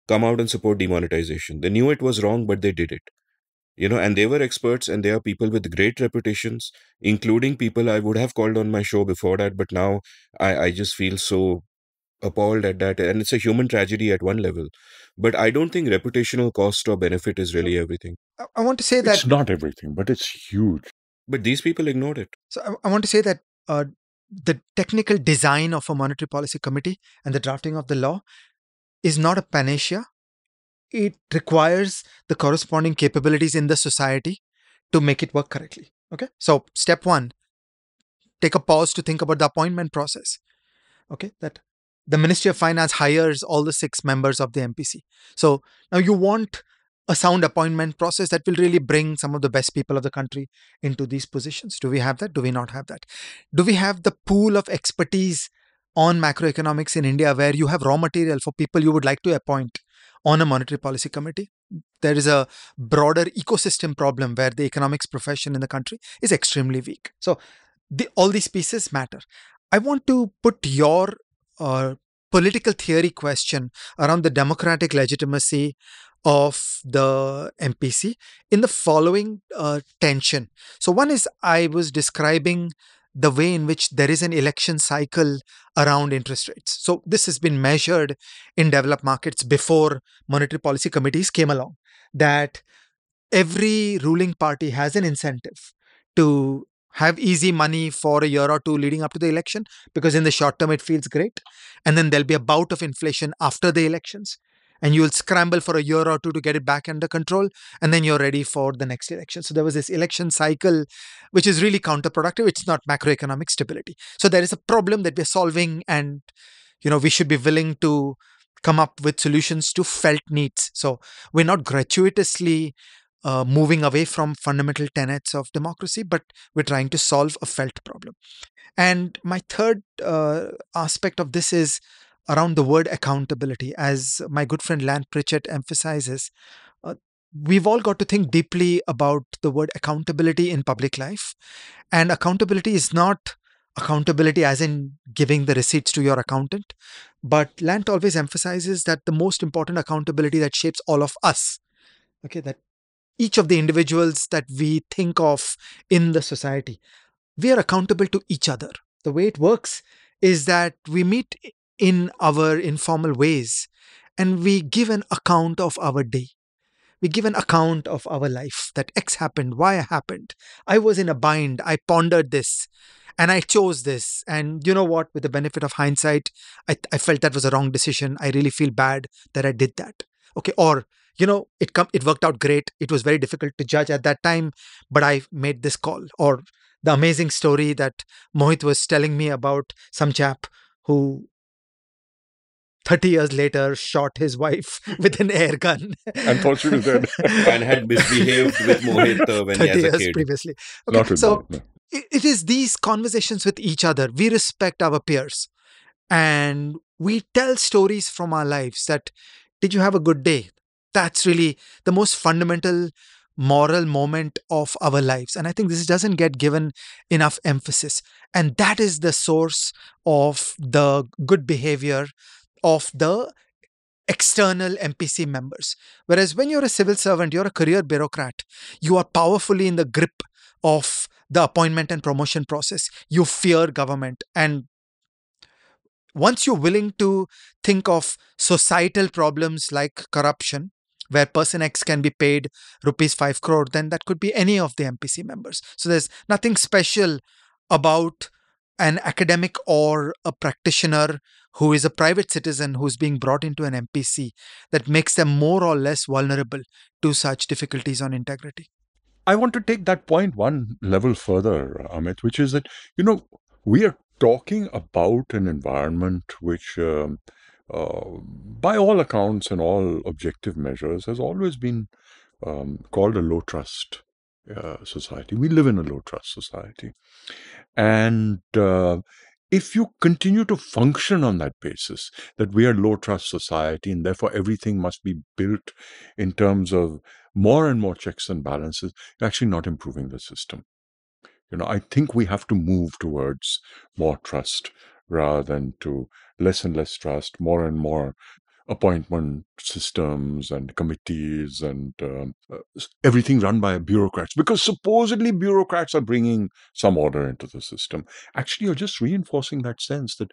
Speaker 1: come out and support demonetization. They knew it was wrong, but they did it. And they were experts, and they are people with great reputations, including people I would have called on my show before that, but now I just feel so appalled at that. And it's a human tragedy at one level. But I don't think reputational cost or benefit is really everything.
Speaker 4: I want to say that
Speaker 3: it's not everything, but it's huge.
Speaker 1: But these people ignored it.
Speaker 4: So I want to say that the technical design of a monetary policy committee and the drafting of the law is not a panacea. It requires the corresponding capabilities in the society to make it work correctly. Okay. So step one, take a pause to think about the appointment process. Okay. That the Ministry of Finance hires all the 6 members of the MPC. So now you want a sound appointment process that will really bring some of the best people of the country into these positions. Do we have that? Do we not have that? Do we have the pool of expertise on macroeconomics in India where you have raw material for people you would like to appoint on a monetary policy committee? There is a broader ecosystem problem where the economics profession in the country is extremely weak. So all these pieces matter. I want to put your political theory question around the democratic legitimacy of the MPC in the following tension. So one is, I was describing the way in which there is an election cycle around interest rates. So this has been measured in developed markets before monetary policy committees came along, that every ruling party has an incentive to have easy money for a year or two leading up to the election, because in the short term it feels great. And then there'll be a bout of inflation after the elections, and you'll scramble for a year or two to get it back under control, and then you're ready for the next election. So there was this election cycle, which is really counterproductive. It's not macroeconomic stability. So there is a problem that we're solving, and we should be willing to come up with solutions to felt needs. So we're not gratuitously moving away from fundamental tenets of democracy, but we're trying to solve a felt problem. And my third aspect of this is around the word accountability. As my good friend Lan Pritchett emphasizes, uh, we've all got to think deeply about the word accountability in public life. And accountability is not accountability as in giving the receipts to your accountant, but Lant always emphasizes that the most important accountability that shapes all of us, okay, that each of the individuals that we think of in the society, we are accountable to each other. The way it works is that we meet in our informal ways and we give an account of our day. We give an account of our life, that X happened, Y happened. I was in a bind. I pondered this and I chose this. And you know what? With the benefit of hindsight, I felt that was a wrong decision. I really feel bad that I did that. Okay. Or, it worked out great. It was very difficult to judge at that time, but I made this call. Or the amazing story that Mohit was telling me about some chap who 30 years later shot his wife with an air gun.
Speaker 3: And thought she was dead.
Speaker 1: And had misbehaved with Mohit when he
Speaker 4: 30
Speaker 1: was a
Speaker 4: years
Speaker 1: kid.
Speaker 4: previously.
Speaker 3: Not
Speaker 4: Okay,
Speaker 3: with
Speaker 4: so
Speaker 3: Mohit, no.
Speaker 4: it is these conversations with each other. We respect our peers and we tell stories from our lives that, did you have a good day? That's really the most fundamental moral moment of our lives. And I think this doesn't get given enough emphasis. And that is the source of the good behavior of the external MPC members. Whereas when you're a civil servant, you're a career bureaucrat, you are powerfully in the grip of the appointment and promotion process. You fear government. And once you're willing to think of societal problems like corruption, where person X can be paid rupees 5 crore, then that could be any of the MPC members. So there's nothing special about an academic or a practitioner who is a private citizen who's being brought into an MPC that makes them more or less vulnerable to such difficulties on integrity.
Speaker 3: I want to take that point one level further, Amit, which is that, we are talking about an environment which, by all accounts and all objective measures, has always been called a low trust society. We live in a low trust society. And if you continue to function on that basis, that we are low trust society and therefore everything must be built in terms of more and more checks and balances, you're actually not improving the system. I think we have to move towards more trust rather than to less and less trust, more and more appointment systems and committees and everything run by bureaucrats, because supposedly bureaucrats are bringing some order into the system. Actually, you're just reinforcing that sense that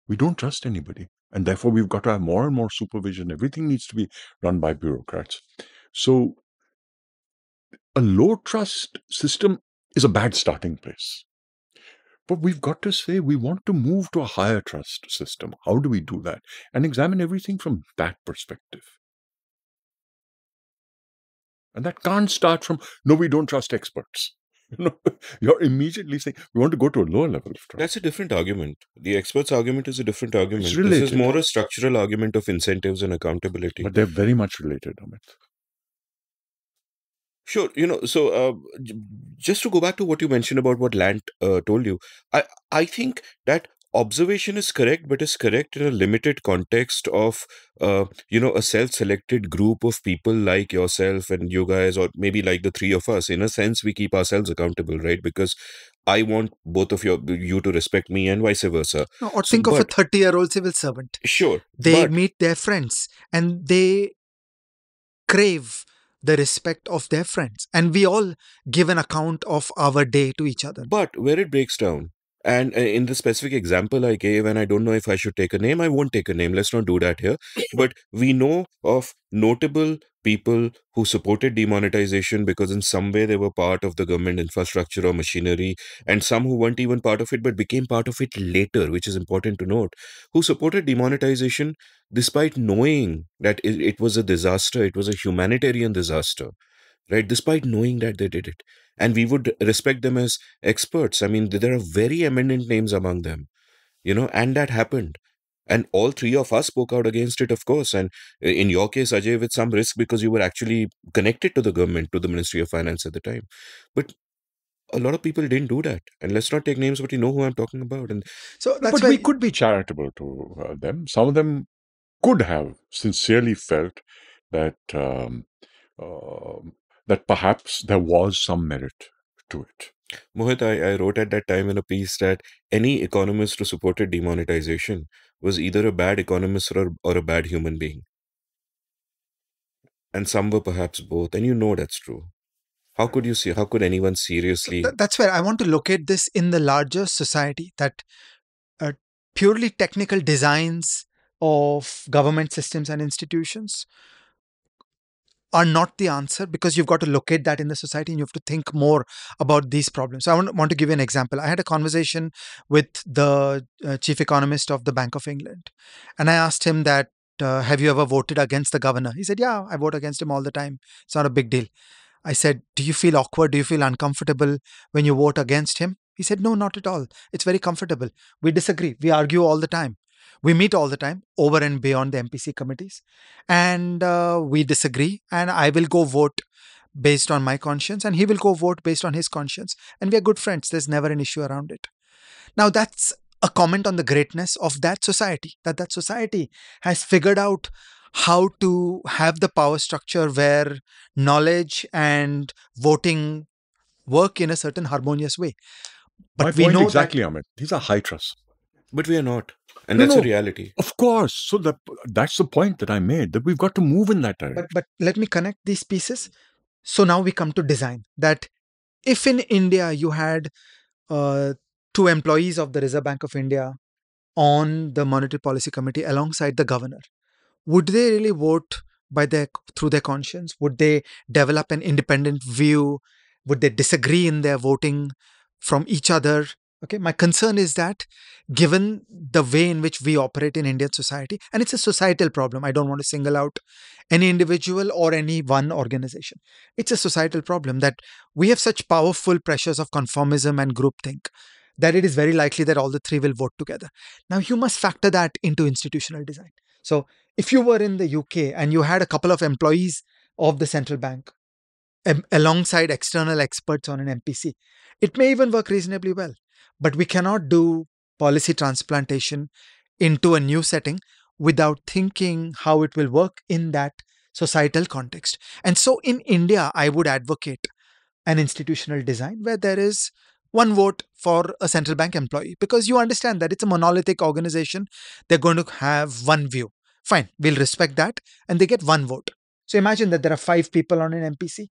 Speaker 3: we don't trust anybody, and therefore we've got to have more and more supervision. Everything needs to be run by bureaucrats. So a low trust system is a bad starting place. But we've got to say we want to move to a higher trust system. How do we do that? And examine everything from that perspective. And that can't start from, no, we don't trust experts. You're immediately saying we want to go to a lower level of trust.
Speaker 1: That's a different argument. The experts' argument is a different argument.
Speaker 3: It's
Speaker 1: This is
Speaker 3: related.
Speaker 1: more a structural argument of incentives and accountability.
Speaker 3: But they're very much related, Amit.
Speaker 1: Sure, just to go back to what you mentioned about what Lant told you, I think that observation is correct, but is correct in a limited context of, a self-selected group of people like yourself and you guys, or maybe like the three of us. In a sense, we keep ourselves accountable, right? Because I want both of you to respect me and vice versa.
Speaker 4: Or think of a 30-year-old civil servant.
Speaker 1: Sure.
Speaker 4: They meet their friends and they crave the respect of their friends. And we all give an account of our day to each other.
Speaker 1: But where it breaks down, and in the specific example I gave, and I don't know if I should take a name, I won't take a name, let's not do that here. But we know of notable people who supported demonetization because in some way they were part of the government infrastructure or machinery, and some who weren't even part of it but became part of it later, which is important to note, who supported demonetization despite knowing that it was a disaster, it was a humanitarian disaster, right? Despite knowing that they did it. And we would respect them as experts. I mean, there are very eminent names among them, and that happened. And all three of us spoke out against it, of course. And in your case, Ajay, with some risk because you were actually connected to the government, to the Ministry of Finance at the time. But a lot of people didn't do that. And let's not take names, but you know who I'm talking about. And
Speaker 4: So
Speaker 3: No,
Speaker 4: that's
Speaker 3: but
Speaker 4: where
Speaker 3: we could be charitable to them. Some of them could have sincerely felt that that perhaps there was some merit to it.
Speaker 1: Mohit, I wrote at that time in a piece that any economist who supported demonetization was either a bad economist or a bad human being. And some were perhaps both. And you know that's true. How could anyone seriously?
Speaker 4: that's where I want to locate this in the larger society, that uh, purely technical designs of government systems and institutions are not the answer, because you've got to locate that in the society and you have to think more about these problems. So I want to give you an example. I had a conversation with the chief economist of the Bank of England, and I asked him that, have you ever voted against the governor? He said, yeah, I vote against him all the time. It's not a big deal. I said, do you feel awkward? Do you feel uncomfortable when you vote against him? He said, no, not at all. It's very comfortable. We disagree. We argue all the time. We meet all the time over and beyond the MPC committees. And we disagree. And I will go vote based on my conscience, and he will go vote based on his conscience. And we are good friends. There's never an issue around it. Now, that's a comment on the greatness of that society, that society has figured out how to have the power structure where knowledge and voting work in a certain harmonious way.
Speaker 3: My
Speaker 4: But we
Speaker 3: point
Speaker 4: know
Speaker 3: exactly,
Speaker 4: that.
Speaker 3: Amit. These are high trusts.
Speaker 1: But we are not. And
Speaker 3: No,
Speaker 1: that's a
Speaker 3: no.
Speaker 1: reality.
Speaker 3: Of course. So that's the point that I made, that we've got to move in that direction.
Speaker 4: But let me connect these pieces. So now we come to design. That if in India you had uh, two employees of the Reserve Bank of India on the Monetary Policy Committee alongside the governor, would they really vote by their through their conscience? Would they develop an independent view? Would they disagree in their voting from each other? Okay, my concern is that given the way in which we operate in Indian society, and it's a societal problem, I don't want to single out any individual or any one organization. It's a societal problem that we have such powerful pressures of conformism and groupthink that it is very likely that all the three will vote together. Now, you must factor that into institutional design. So, if you were in the UK and you had a couple of employees of the central bank alongside external experts on an MPC, it may even work reasonably well. But we cannot do policy transplantation into a new setting without thinking how it will work in that societal context. And so in India, I would advocate an institutional design where there is one vote for a central bank employee, because you understand that it's a monolithic organization. They're going to have one view. Fine, we'll respect that. And they get one vote. So imagine that there are 5 people on an MPC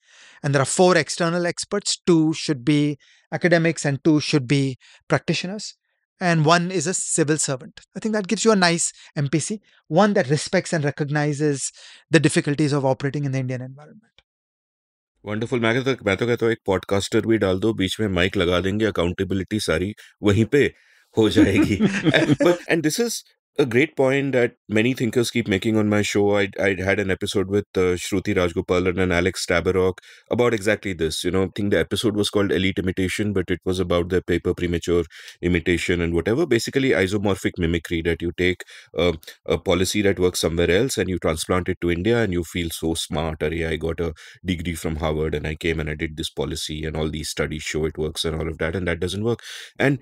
Speaker 4: and there are 4 external experts. 2 should be academics and 2 should be practitioners. And 1 is a civil servant. I think that gives you a nice MPC, one that respects and recognizes the difficulties of operating in the Indian environment.
Speaker 1: Wonderful. मैं तो कहता हूँ एक podcaster भी डाल दो, बीच में mic लगा देंगे, अकाउंटेबिलिटी सारी वहीं पे हो जाएगी। And this is a great point that many thinkers keep making on my show. I had an episode with Shruti Rajgopalan and Alex Tabarrok about exactly this. You know, I think the episode was called Elite Imitation, but it was about the paper premature imitation and whatever. Basically, isomorphic mimicry, that you take a policy that works somewhere else and you transplant it to India and you feel so smart. Arey, I got a degree from Harvard and I came and I did this policy and all these studies show it works and all of that, and that doesn't work. And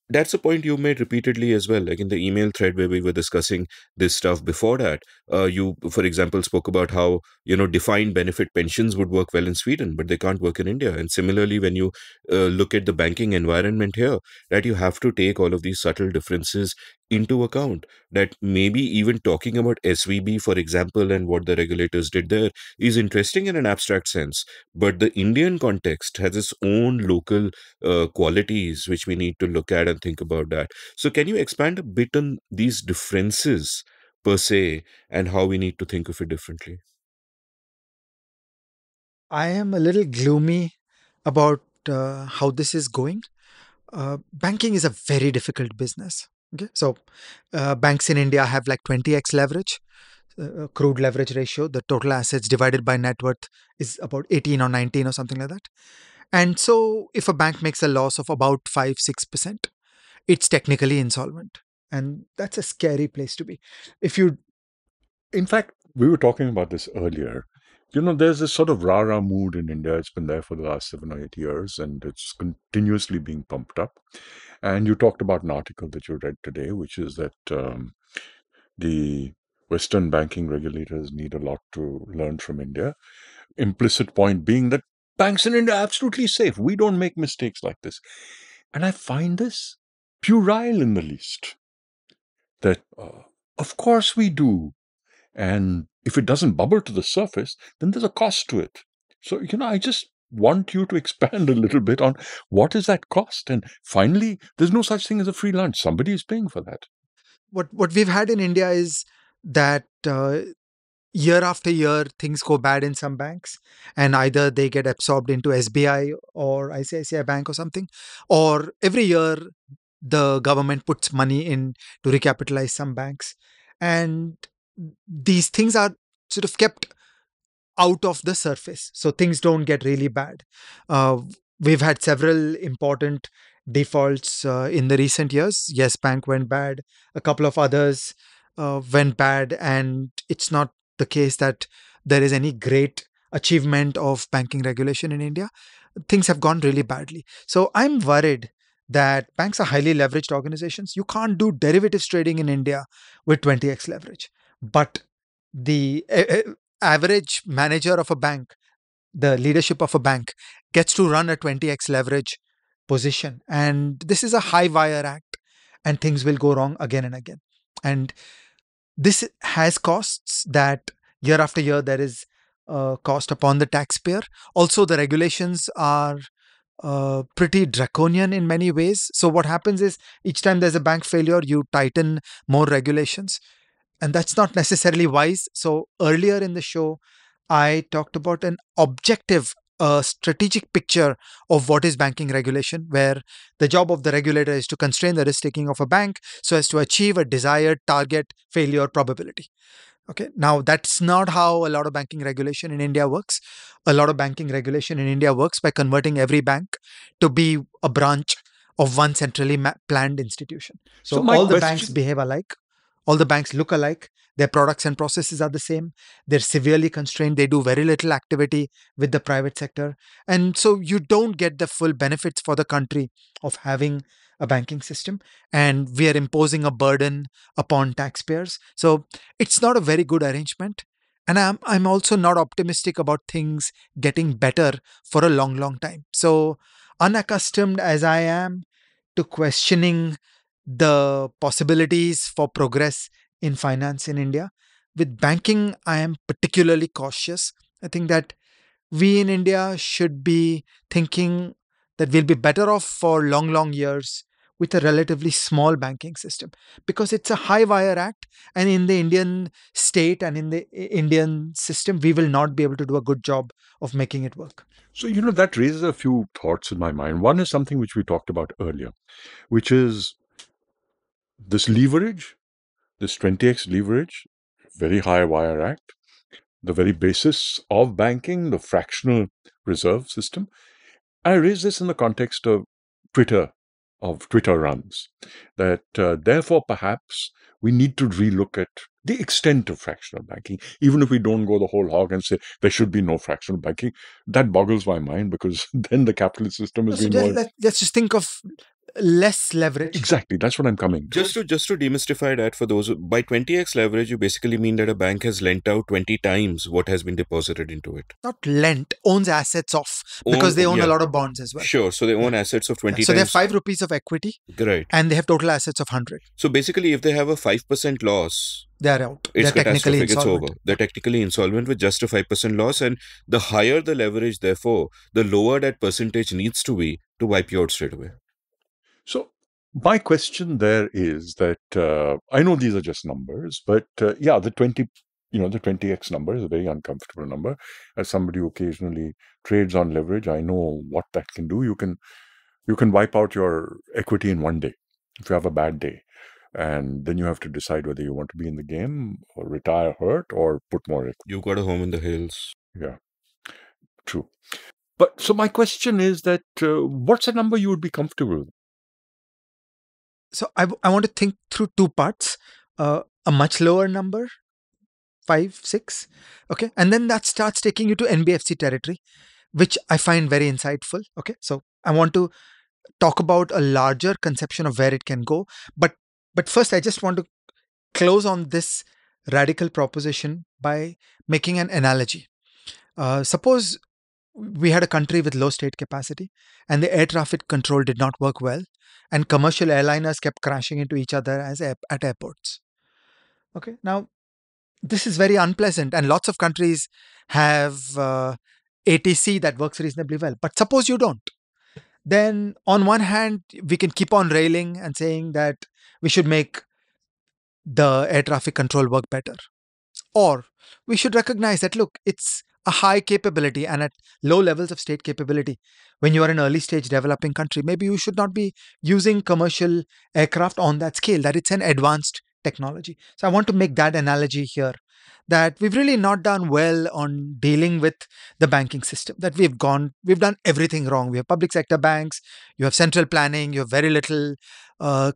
Speaker 1: that's a point you made repeatedly as well. Like in the email thread where we were discussing this stuff before that, you, for example, spoke about how, you know, defined benefit pensions would work well in Sweden, but they can't work in India. And similarly, when you look at the banking environment here, that you have to take all of these subtle differences into account. That maybe even talking about SVB, for example, and what the regulators did there is interesting in an abstract sense. But the Indian context has its own local qualities which we need to look at and think about that. So can you expand a bit on these differences per se and how we need to think of it differently?
Speaker 4: I am a little gloomy about how this is going. Banking is a very difficult business. Okay, so banks in India have like 20x leverage, crude leverage ratio. The total assets divided by net worth is about 18 or 19 or something like that. And so if a bank makes a loss of about 5-6%, it's technically insolvent. And that's a scary place to be. If you
Speaker 3: In fact, we were talking about this earlier. There's this sort of rah-rah mood in India. It's been there for the last 7 or 8 years, and it's continuously being pumped up. And you talked about an article that you read today, which is that the Western banking regulators need a lot to learn from India. Implicit point being that banks in India are absolutely safe. We don't make mistakes like this. And I find this puerile in the least. That, of course we do. And if it doesn't bubble to the surface, then there's a cost to it. So, I just want you to expand a little bit on what is that cost. And finally, there's no such thing as a free lunch. Somebody is paying for that.
Speaker 4: what we've had in India is that year after year things go bad in some banks, and either they get absorbed into SBI or ICICI Bank or something, or every year the government puts money in to recapitalize some banks, and these things are sort of kept out of the surface, so things don't get really bad. Uh, we've had several important defaults in the recent years. Yes Bank went bad, a couple of others went bad, and it's not the case that there is any great achievement of banking regulation in India. Things have gone really badly. So I'm worried that banks are highly leveraged organizations. You can't do derivatives trading in India with 20x leverage. But the average manager of a bank, the leadership of a bank, gets to run a 20x leverage position. And this is a high wire act, and things will go wrong again and again. And this has costs that year after year there is a cost upon the taxpayer. Also, the regulations are pretty draconian in many ways. So what happens is each time there's a bank failure, you tighten more regulations, and that's not necessarily wise. So earlier in the show, I talked about an objective, strategic picture of what is banking regulation, where the job of the regulator is to constrain the risk taking of a bank so as to achieve a desired target failure probability. Okay, now that's not how a lot of banking regulation in India works. A lot of banking regulation in India works by converting every bank to be a branch of one centrally planned institution. So
Speaker 3: my
Speaker 4: all the
Speaker 3: question-
Speaker 4: banks behave alike, all the banks look alike, their products and processes are the same, they're severely constrained, they do very little activity with the private sector. And so you don't get the full benefits for the country of having a banking system, and we are imposing a burden upon taxpayers. So it's not a very good arrangement. And I'm also not optimistic about things getting better for a long time. So unaccustomed as I am to questioning the possibilities for progress in finance in India, with banking, I am particularly cautious. I think that we in India should be thinking that we'll be better off for long years with a relatively small banking system, because it's a high wire act, and in the Indian state and in the Indian system, we will not be able to do a good job of making it work.
Speaker 3: So, that raises a few thoughts in my mind. One is something which we talked about earlier, which is this leverage, this 20x leverage, very high wire act, the very basis of banking, the fractional reserve system. I raise this in the context of Twitter runs, that therefore perhaps we need to relook at the extent of fractional banking, even if we don't go the whole hog and say there should be no fractional banking. That boggles my mind, because then the capitalist system is being more...
Speaker 4: Let's just think of less leverage.
Speaker 3: Exactly, that's what I'm coming to.
Speaker 1: Just to demystify that for those, by 20x leverage, you basically mean that a bank has lent out 20 times what has been deposited into it.
Speaker 4: Not lent, owns assets of, because they own a lot of bonds as well.
Speaker 1: Sure, so they own assets of 20 times.
Speaker 4: So they have 5 rupees of equity,
Speaker 1: right,
Speaker 4: and they have total assets of 100.
Speaker 1: So basically, if they have a 5% loss,
Speaker 4: they are out.
Speaker 1: It's
Speaker 4: They're technically
Speaker 1: catastrophic.
Speaker 4: insolvent.
Speaker 1: It's over. They're technically insolvent with just a 5% loss, and the higher the leverage, therefore, the lower that percentage needs to be to wipe you out straight away.
Speaker 3: So my question there is that I know these are just numbers, but the 20x number is a very uncomfortable number. As somebody who occasionally trades on leverage, I know what that can do. You can wipe out your equity in one day if you have a bad day. And then you have to decide whether you want to be in the game or retire hurt or put more equity.
Speaker 1: You've got a home in the hills.
Speaker 3: Yeah, true. But so my question is that what's a number you would be comfortable with?
Speaker 4: So I want to think through two parts. A much lower number, 5, 6. Okay. And then that starts taking you to NBFC territory, which I find very insightful. Okay. So I want to talk about a larger conception of where it can go. But first, I just want to close on this radical proposition by making an analogy. Suppose we had a country with low state capacity and the air traffic control did not work well, and commercial airliners kept crashing into each other at airports. Okay, now this is very unpleasant, and lots of countries have ATC that works reasonably well. But suppose you don't. Then, on one hand, we can keep on railing and saying that we should make the air traffic control work better. Or we should recognize that, look, it's a high capability and at low levels of state capability. When you are an early stage developing country, maybe you should not be using commercial aircraft on that scale, that it's an advanced technology. So I want to make that analogy here, that we've really not done well on dealing with the banking system, that we've done everything wrong. We have public sector banks, you have central planning, you have very little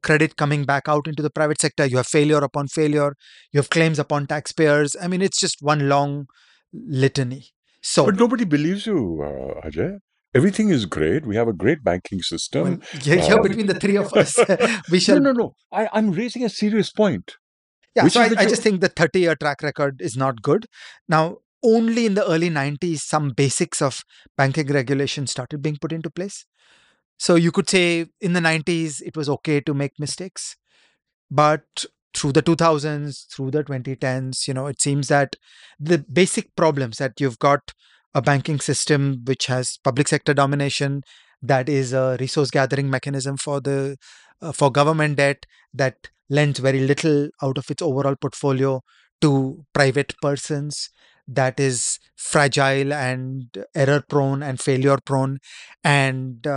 Speaker 4: credit coming back out into the private sector, you have failure upon failure, you have claims upon taxpayers. I mean, it's just one long litany. So,
Speaker 3: But nobody believes you, Ajay. Everything is great. We have a great banking system.
Speaker 4: well, here between the three of us, we shall.
Speaker 3: No. I'm raising a serious point.
Speaker 4: Yeah,
Speaker 3: Which
Speaker 4: so
Speaker 3: is
Speaker 4: I
Speaker 3: that
Speaker 4: just think the 30-year track record is not good. Now, only in the early 90s, some basics of banking regulation started being put into place. So you could say in the 90s, it was okay to make mistakes. But through the 2000s, through the 2010s, it seems that the basic problems, that you've got a banking system which has public sector domination, that is a resource gathering mechanism for government debt, that lends very little out of its overall portfolio to private persons, that is fragile and error prone and failure prone, and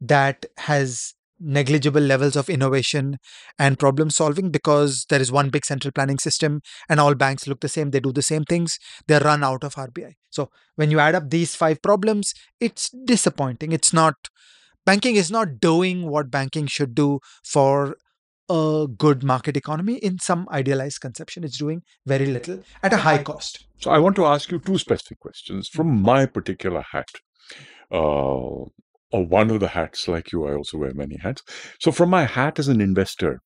Speaker 4: that has negligible levels of innovation and problem solving, because there is one big central planning system and all banks look the same, they do the same things, they're run out of RBI. So when you add up these 5 problems, it's disappointing. Banking is not doing what banking should do for a good market economy. In some idealized conception, it's doing very little at a high cost.
Speaker 3: So I want to ask you 2 specific questions from my particular hat. Or one of the hats, like you, I also wear many hats. So from my hat as an investor,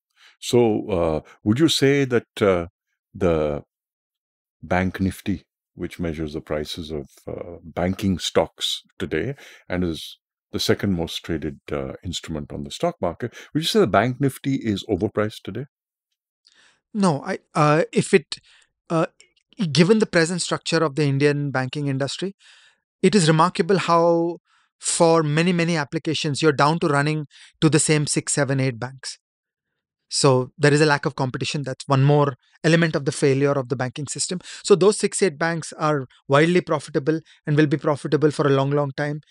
Speaker 3: would you say that the Bank Nifty, which measures the prices of banking stocks today and is the second most traded instrument on the stock market, would you say the Bank Nifty is overpriced today?
Speaker 4: No, given the present structure of the Indian banking industry, it is remarkable how for many, many applications, you're down to running to the same 6, 7, 8 banks. So there is a lack of competition. That's one more element of the failure of the banking system. So those 6, 8 banks are wildly profitable and will be profitable for a long, long time.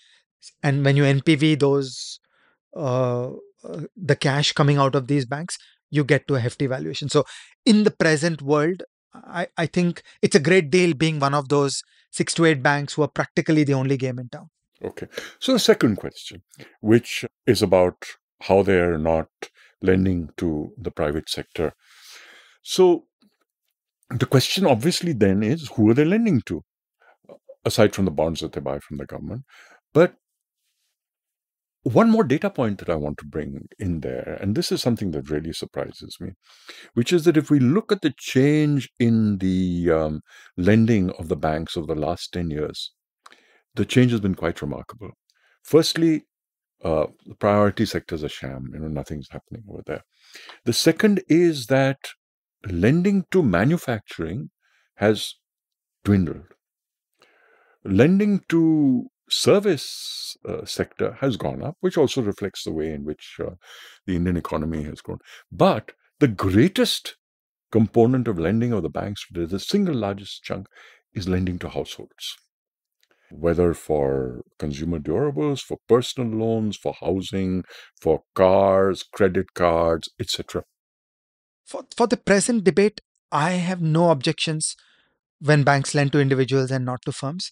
Speaker 4: And when you NPV the cash coming out of these banks, you get to a hefty valuation. So in the present world, I think it's a great deal being one of those 6 to 8 banks who are practically the only game in town.
Speaker 3: Okay. So the second question, which is about how they're not lending to the private sector. So the question obviously then is, who are they lending to? Aside from the bonds that they buy from the government. But one more data point that I want to bring in there, and this is something that really surprises me, which is that if we look at the change in the lending of the banks over the last 10 years, the change has been quite remarkable. Firstly, the priority sectors are sham. Nothing's happening over there. The second is that lending to manufacturing has dwindled. Lending to service sector has gone up, which also reflects the way in which the Indian economy has grown. But the greatest component of lending of the banks today, the single largest chunk, is lending to households. Whether for consumer durables, for personal loans, for housing, for cars, credit cards, etc.
Speaker 4: For the present debate, I have no objections when banks lend to individuals and not to firms,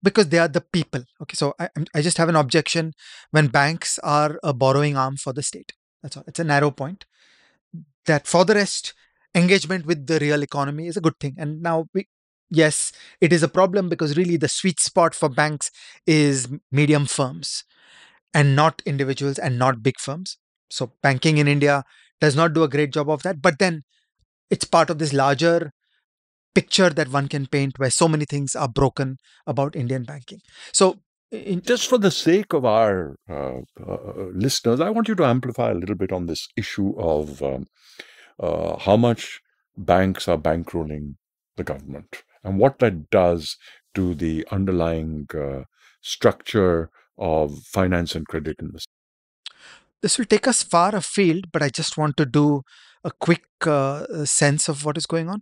Speaker 4: because they are the people. Okay, so I just have an objection when banks are a borrowing arm for the state. That's all. It's a narrow point. that for the rest, engagement with the real economy is a good thing. And now, yes, it is a problem because really the sweet spot for banks is medium firms and not individuals and not big firms. So banking in India does not do a great job of that. But then it's part of this larger picture that one can paint where so many things are broken about Indian banking. So,
Speaker 3: just for the sake of our listeners, I want you to amplify a little bit on this issue of how much banks are bankrolling the government and what that does to the underlying structure of finance and credit in this.
Speaker 4: this will take us far afield, but I just want to do a quick sense of what is going on.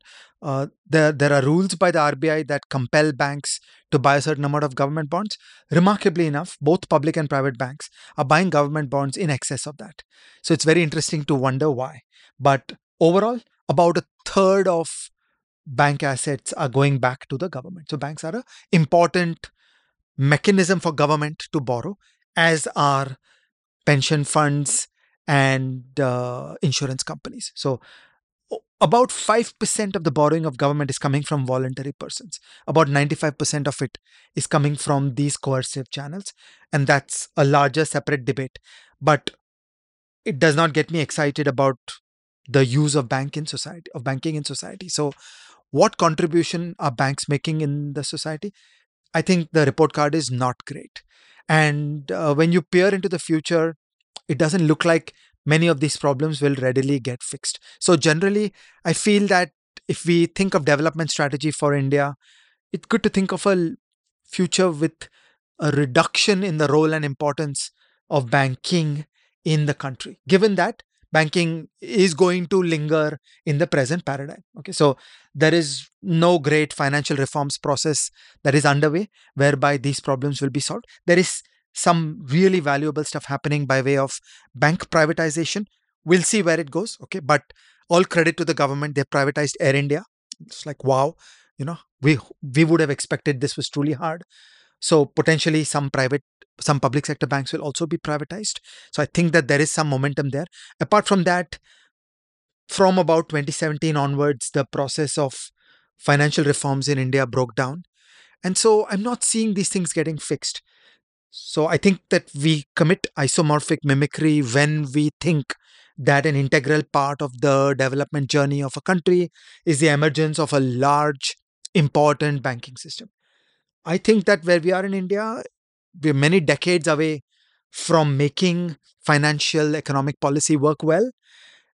Speaker 4: There are rules by the RBI that compel banks to buy a certain amount of government bonds. Remarkably enough, both public and private banks are buying government bonds in excess of that. So it's very interesting to wonder why. But overall, about a third of bank assets are going back to the government. So banks are an important mechanism for government to borrow, as are pension funds and insurance companies. So about 5% of the borrowing of government is coming from voluntary persons. About 95% of it is coming from these coercive channels. And that's a larger separate debate. But it does not get me excited about the use of banking in society. So what contribution are banks making in the society? I think the report card is not great. And when you peer into the future, it doesn't look like many of these problems will readily get fixed. So generally, I feel that if we think of development strategy for India, it's good to think of a future with a reduction in the role and importance of banking in the country, given that banking is going to linger in the present paradigm. Okay, so there is no great financial reforms process that is underway whereby these problems will be solved. There is some really valuable stuff happening by way of bank privatization. We'll see where it goes. Okay, but all credit to the government. They privatized Air India. It's like, wow, we would have expected this was truly hard. So potentially some public sector banks will also be privatized. So I think that there is some momentum there. Apart from that, from about 2017 onwards, the process of financial reforms in India broke down. And so I'm not seeing these things getting fixed. So I think that we commit isomorphic mimicry when we think that an integral part of the development journey of a country is the emergence of a large, important banking system. I think that where we are in India, we're many decades away from making financial economic policy work well.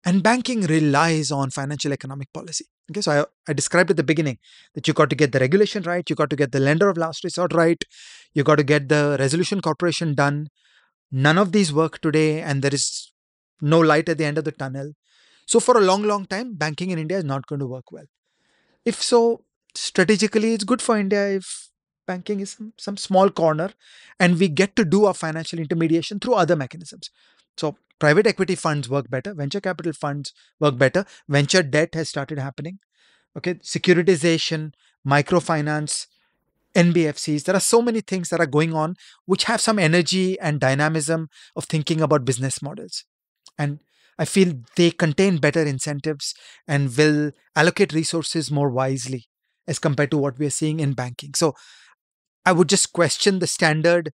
Speaker 4: And banking relies on financial economic policy. Okay, so I described at the beginning that you got to get the regulation right, you got to get the lender of last resort right, you got to get the resolution corporation done. None of these work today, and there is no light at the end of the tunnel. So for a long, long time, banking in India is not going to work well. If so, strategically, it's good for India if banking is some small corner and we get to do our financial intermediation through other mechanisms. So private equity funds work better, venture capital funds work better, venture debt has started happening. Okay, securitization, microfinance, NBFCs, there are so many things that are going on which have some energy and dynamism of thinking about business models. And I feel they contain better incentives and will allocate resources more wisely as compared to what we are seeing in banking. So I would just question the standard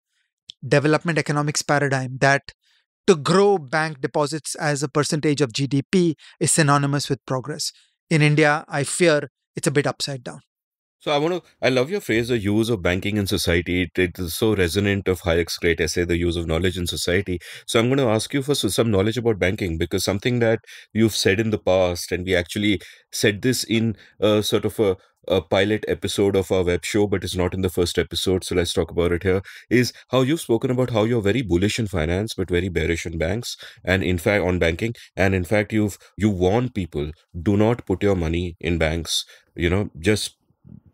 Speaker 4: development economics paradigm that to grow bank deposits as a percentage of GDP is synonymous with progress. In India, I fear it's a bit upside down.
Speaker 1: So I love your phrase, the use of banking in society. It is so resonant of Hayek's great essay, the use of knowledge in society. So I'm going to ask you for some knowledge about banking, because something that you've said in the past, and we actually said this in a sort of a pilot episode of our web show, but it's not in the first episode. So let's talk about it here, is how you've spoken about how you're very bullish in finance, but very bearish in banks, and in fact on banking. And in fact, you warn people, do not put your money in banks, just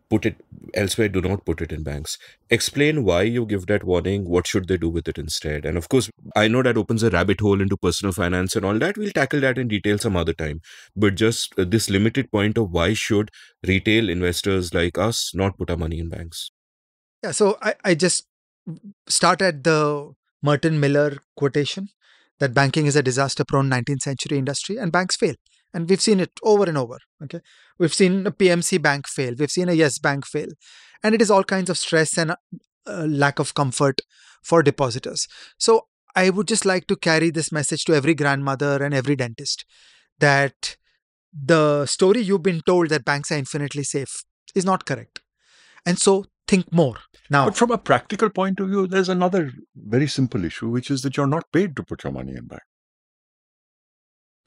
Speaker 1: put it elsewhere, do not put it in banks. Explain why you give that warning, what should they do with it instead. And of course, I know that opens a rabbit hole into personal finance and all that. We'll tackle that in detail some other time. But just this limited point of why should retail investors like us not put our money in banks?
Speaker 4: Yeah, so I just start at the Merton Miller quotation that banking is a disaster-prone 19th century industry and banks fail. And we've seen it over and over. Okay, we've seen a PMC bank fail. We've seen a Yes Bank fail. And it is all kinds of stress and lack of comfort for depositors. So I would just like to carry this message to every grandmother and every dentist that the story you've been told that banks are infinitely safe is not correct. And so think more. Now,
Speaker 3: But from a practical point of view, there's another very simple issue, which is that you're not paid to put your money in bank.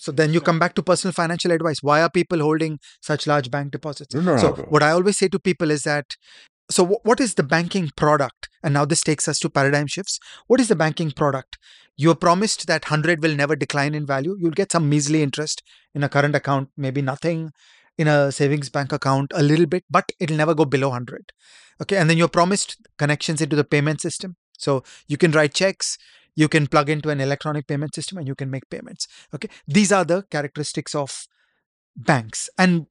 Speaker 4: so then you come back to personal financial advice. Why are people holding such large bank deposits?
Speaker 3: No.
Speaker 4: So what I always say to people is that, so what is the banking product? And now this takes us to paradigm shifts. What is the banking product? You're promised that 100 will never decline in value. You'll get some measly interest in a current account, maybe nothing. In a savings bank account, a little bit, but it'll never go below 100. Okay. And then you're promised connections into the payment system. So you can write checks, you can plug into an electronic payment system, and you can make payments. Okay. These are the characteristics of banks. And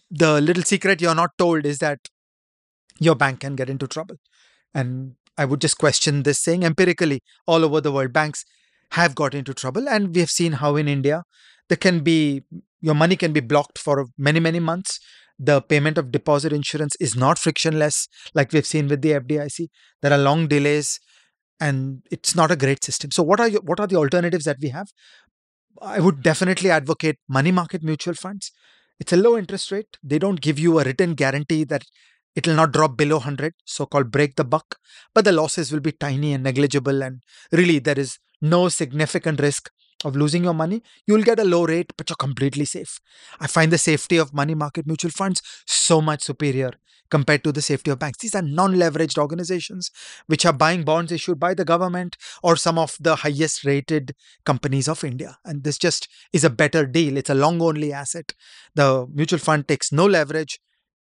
Speaker 4: the little secret you're not told is that your bank can get into trouble. And I would just question this saying empirically all over the world, banks have got into trouble. And we have seen how in India, there can be, your money can be blocked for many, many months. The payment of deposit insurance is not frictionless, like we've seen with the FDIC. There are long delays and it's not a great system. So what are the alternatives that we have? I would definitely advocate money market mutual funds. It's a low interest rate. They don't give you a written guarantee that it will not drop below 100, so-called break the buck, but the losses will be tiny and negligible. And really, there is no significant risk of losing your money. You'll get a low rate, but you're completely safe. I find the safety of money market mutual funds so much superior compared to the safety of banks. These are non-leveraged organizations which are buying bonds issued by the government or some of the highest rated companies of India. And this just is a better deal. It's a long-only asset. The mutual fund takes no leverage.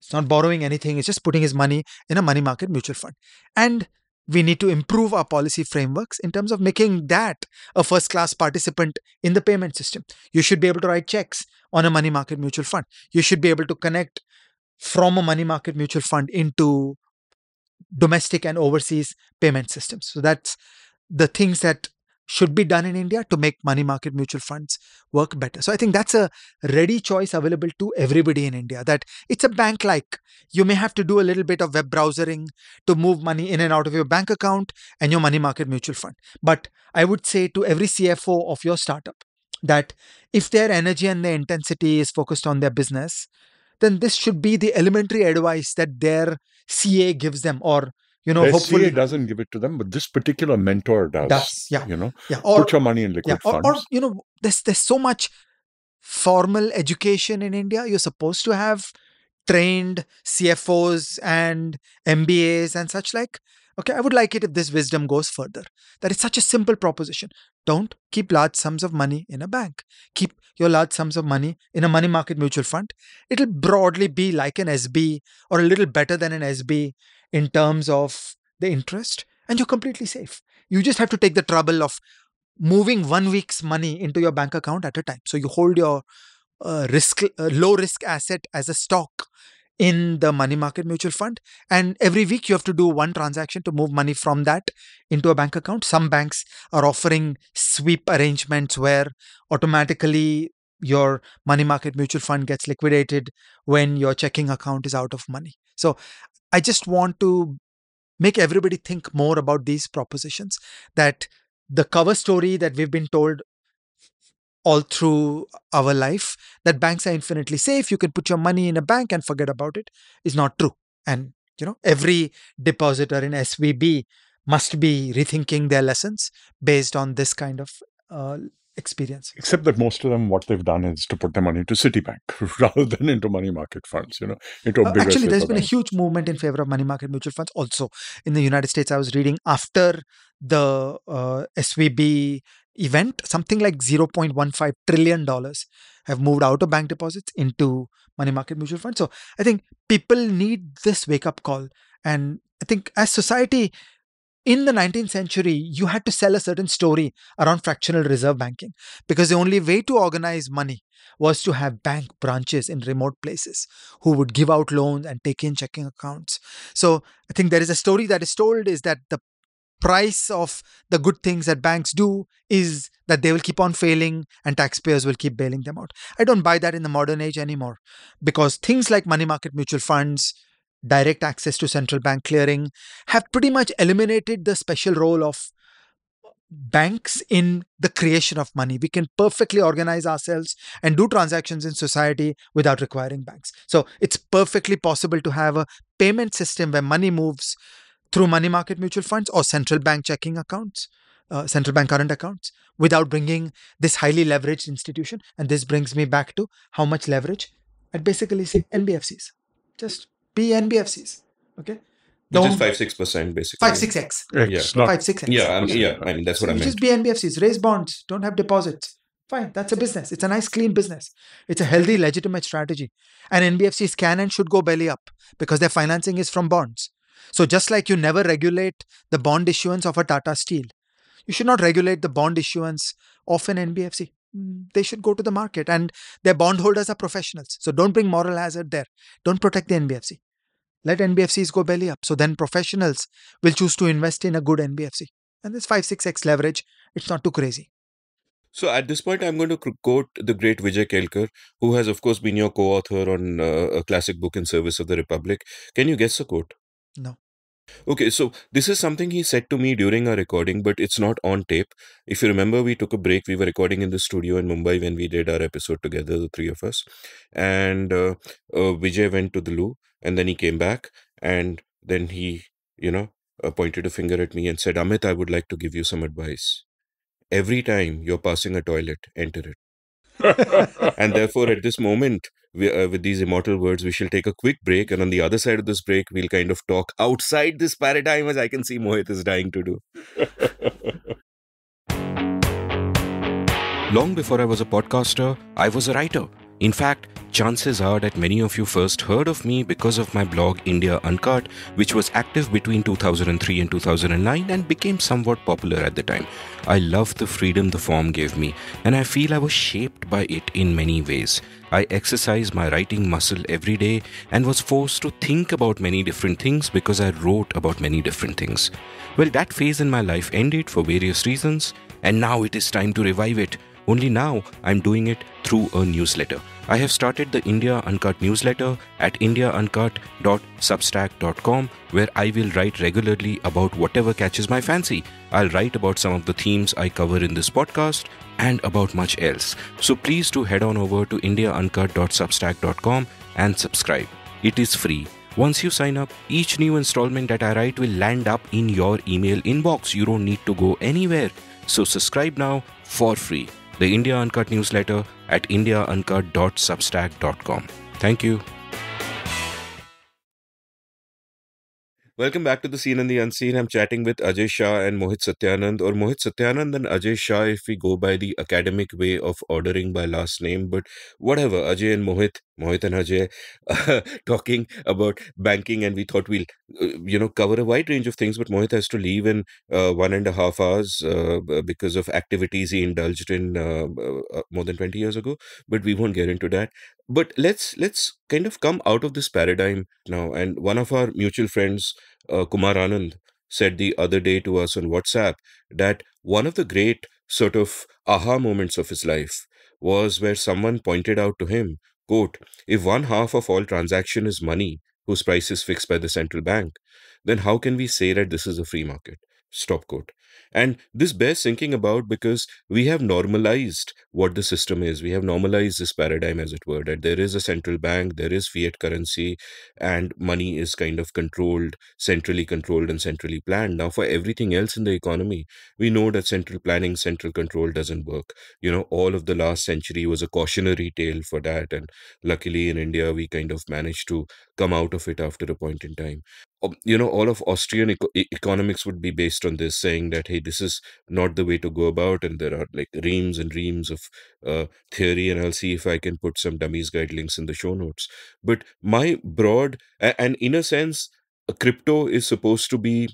Speaker 4: It's not borrowing anything. It's just putting his money in a money market mutual fund. And we need to improve our policy frameworks in terms of making that a first-class participant in the payment system. You should be able to write checks on a money market mutual fund. You should be able to connect from a money market mutual fund into domestic and overseas payment systems. So that's the things that should be done in India to make money market mutual funds work better. So I think that's a ready choice available to everybody in India, that it's a bank-like. You may have to do a little bit of web browsing to move money in and out of your bank account and your money market mutual fund. But I would say to every CFO of your startup that if their energy and their intensity is focused on their business, then this should be the elementary advice that their CA gives them, or
Speaker 3: Their
Speaker 4: hopefully
Speaker 3: CA doesn't give it to them, but this particular mentor does.
Speaker 4: yeah.
Speaker 3: Or, put your money in liquid funds.
Speaker 4: Or there's so much formal education in India. You're supposed to have trained CFOs and MBAs and such like. Okay, I would like it if this wisdom goes further. That is such a simple proposition. Don't keep large sums of money in a bank. Keep your large sums of money in a money market mutual fund. It'll broadly be like an SB or a little better than an SB in terms of the interest, and you're completely safe. You just have to take the trouble of moving 1 week's money into your bank account at a time. So you hold your low risk asset as a stock in the money market mutual fund. And every week you have to do one transaction to move money from that into a bank account. Some banks are offering sweep arrangements where automatically your money market mutual fund gets liquidated when your checking account is out of money. So I just want to make everybody think more about these propositions, that the cover story that we've been told all through our life, that banks are infinitely safe, you can put your money in a bank and forget about it, is not true. And every depositor in SVB must be rethinking their lessons based on this kind of experience.
Speaker 3: Except that most of them, what they've done is to put their money into Citibank rather than into money market funds, into a bigger
Speaker 4: Actually, there's been
Speaker 3: bank.
Speaker 4: a huge movement in favor of money market mutual funds also in the United States. I was reading after the SVB event, something like $0.15 trillion have moved out of bank deposits into money market mutual funds. So I think people need this wake-up call. And I think as society, in the 19th century, you had to sell a certain story around fractional reserve banking, because the only way to organize money was to have bank branches in remote places who would give out loans and take in checking accounts. So I think there is a story that is told, is that the price of the good things that banks do is that they will keep on failing and taxpayers will keep bailing them out. I don't buy that in the modern age anymore, because things like money market mutual funds, direct access to central bank clearing have pretty much eliminated the special role of banks in the creation of money. We can perfectly organize ourselves and do transactions in society without requiring banks. So it's perfectly possible to have a payment system where money moves through money market mutual funds or central bank checking accounts, central bank current accounts, without bringing this highly leveraged institution. And this brings me back to how much leverage. I'd basically say NBFCs. Just be NBFCs. Okay.
Speaker 1: Which is
Speaker 4: Don't
Speaker 1: 5-6% basically.
Speaker 4: 5-6x.
Speaker 1: Yeah.
Speaker 3: Not
Speaker 4: 5-6x.
Speaker 1: I mean that's what I meant.
Speaker 4: Just be NBFCs, raise bonds, don't have deposits. Fine, that's a business. It's a nice, clean business. It's a healthy, legitimate strategy. And NBFCs can and should go belly up because their financing is from bonds. So just like you never regulate the bond issuance of a Tata Steel, you should not regulate the bond issuance of an NBFC. They should go to the market, and their bondholders are professionals. So don't bring moral hazard there. Don't protect the NBFC. Let NBFCs go belly up. So then professionals will choose to invest in a good NBFC. And this 5-6x leverage, it's not too crazy.
Speaker 1: So at this point, I'm going to quote the great Vijay Kelkar, who has, of course, been your co-author on a classic book in service of the Republic. Can you guess the quote?
Speaker 4: No.
Speaker 1: Okay, so this is something he said to me during our recording, but it's not on tape. If you remember, we took a break. We were recording in the studio in Mumbai when we did our episode together, the three of us. And Vijay went to the loo, and then he came back, and then he, pointed a finger at me and said, Amit, I would like to give you some advice. Every time you're passing a toilet, enter it. And therefore, at this moment, with these immortal words, we shall take a quick break. And on the other side of this break, we'll kind of talk outside this paradigm, as I can see Mohit is dying to do. Long before I was a podcaster, I was a writer. In fact, chances are that many of you first heard of me because of my blog India Uncut, which was active between 2003 and 2009 and became somewhat popular at the time. I loved the freedom the form gave me, and I feel I was shaped by it in many ways. I exercised my writing muscle every day and was forced to think about many different things because I wrote about many different things. Well, that phase in my life ended for various reasons, and now it is time to revive it. Only now I'm doing it through a newsletter. I have started the India Uncut newsletter at indiauncut.substack.com, where I will write regularly about whatever catches my fancy. I'll write about some of the themes I cover in this podcast and about much else. So please do head on over to indiauncut.substack.com and subscribe. It is free. Once you sign up, each new installment that I write will land up in your email inbox. You don't need to go anywhere. So subscribe now for free. The India Uncut newsletter at indiauncut.substack.com. Thank you. Welcome back to The Seen and the Unseen. I'm chatting with Ajay Shah and Mohit Satyanand, or Mohit Satyanand and Ajay Shah if we go by the academic way of ordering by last name. But whatever, Ajay and Mohit and Ajay, talking about banking, and we thought we'll, cover a wide range of things, but Mohit has to leave in 1.5 hours because of activities he indulged in more than 20 years ago. But we won't get into that. But let's kind of come out of this paradigm now. And one of our mutual friends, Kumar Anand, said the other day to us on WhatsApp that one of the great sort of aha moments of his life was where someone pointed out to him, quote, if one half of all transaction is money, whose price is fixed by the central bank, then how can we say that this is a free market? Stop quote. And this bears thinking about because we have normalized what the system is. We have normalized this paradigm, as it were, that there is a central bank, there is fiat currency, and money is kind of centrally controlled and centrally planned. Now, for everything else in the economy, we know that central planning, central control doesn't work. All of the last century was a cautionary tale for that. And luckily in India, we kind of managed to come out of it after a point in time. All of Austrian economics would be based on this, saying that, hey, this is not the way to go about, and there are like reams and reams of theory, and I'll see if I can put some dummies guide links in the show notes. But my broad, and in a sense, crypto is supposed to be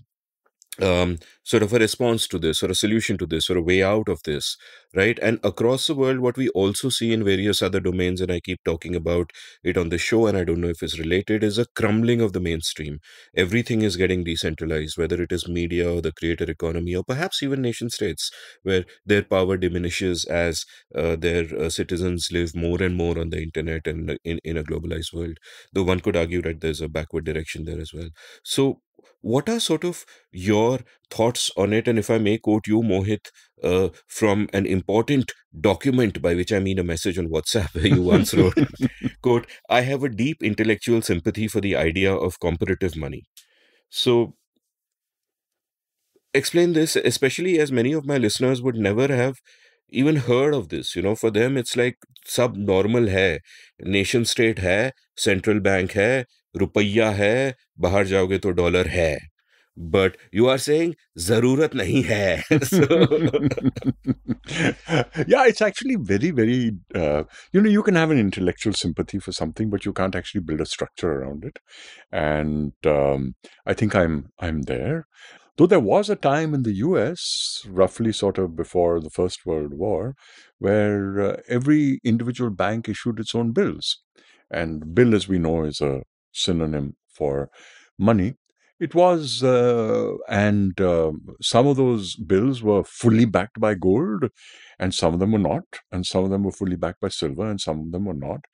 Speaker 1: sort of a response to this, or a solution to this, or a way out of this, right? And across the world, what we also see in various other domains, and I keep talking about it on the show, and I don't know if it's related, is a crumbling of the mainstream. Everything is getting decentralized, whether it is media or the creator economy, or perhaps even nation states, where their power diminishes as their citizens live more and more on the internet and in a globalized world. Though one could argue that there's a backward direction there as well. So, what are sort of your thoughts on it? And if I may quote you, Mohit, from an important document, by which I mean a message on WhatsApp, where you once wrote, quote, I have a deep intellectual sympathy for the idea of comparative money. So explain this, especially as many of my listeners would never have even heard of this. For them, it's like subnormal hai. Nation state hai, central bank hai, रुपया है, बाहर जाओगे तो dollar है. But you are saying zarurat nahi hai.
Speaker 3: Yeah, it's actually very, very, you can have an intellectual sympathy for something, but you can't actually build a structure around it. And I think I'm there. Though there was a time in the US, roughly sort of before the First World War, where every individual bank issued its own bills. And bill, as we know, is a synonym for money. It was, and some of those bills were fully backed by gold, and some of them were not, and some of them were fully backed by silver, and some of them were not.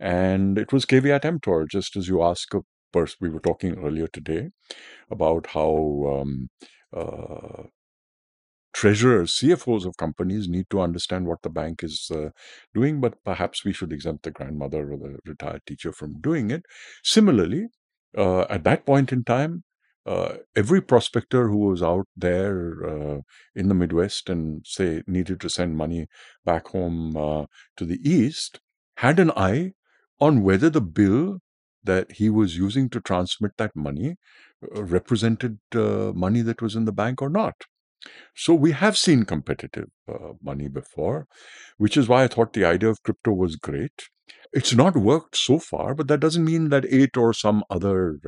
Speaker 3: And it was caveat emptor, just as you ask a person. We were talking earlier today about how treasurers, CFOs of companies need to understand what the bank is doing, but perhaps we should exempt the grandmother or the retired teacher from doing it. Similarly, at that point in time, every prospector who was out there in the Midwest and, say, needed to send money back home to the East had an eye on whether the bill that he was using to transmit that money represented money that was in the bank or not. So we have seen competitive money before, which is why I thought the idea of crypto was great. It's not worked so far, but that doesn't mean that it or some other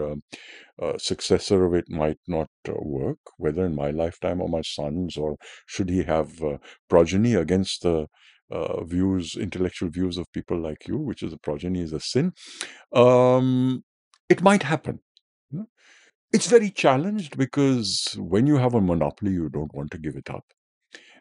Speaker 3: successor of it might not work, whether in my lifetime or my son's, or should he have progeny against the intellectual views of people like you, which is a progeny is a sin. It might happen. It's very challenged because when you have a monopoly, you don't want to give it up.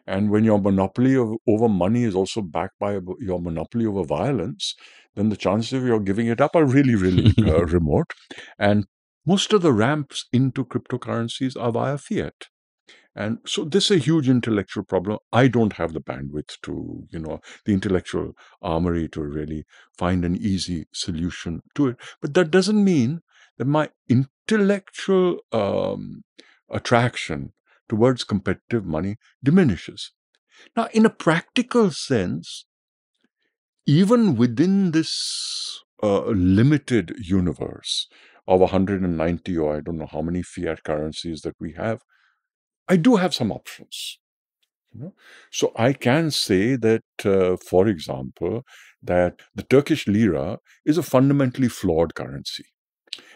Speaker 3: And when your monopoly over money is also backed by your monopoly over violence, then the chances of your giving it up are really, really remote. And most of the ramps into cryptocurrencies are via fiat. And so this is a huge intellectual problem. I don't have the bandwidth to, the intellectual armory to really find an easy solution to it. But that doesn't mean that my intellectual attraction towards competitive money diminishes. Now, in a practical sense, even within this limited universe of 190 or I don't know how many fiat currencies that we have, I do have some options. So I can say that, for example, that the Turkish lira is a fundamentally flawed currency.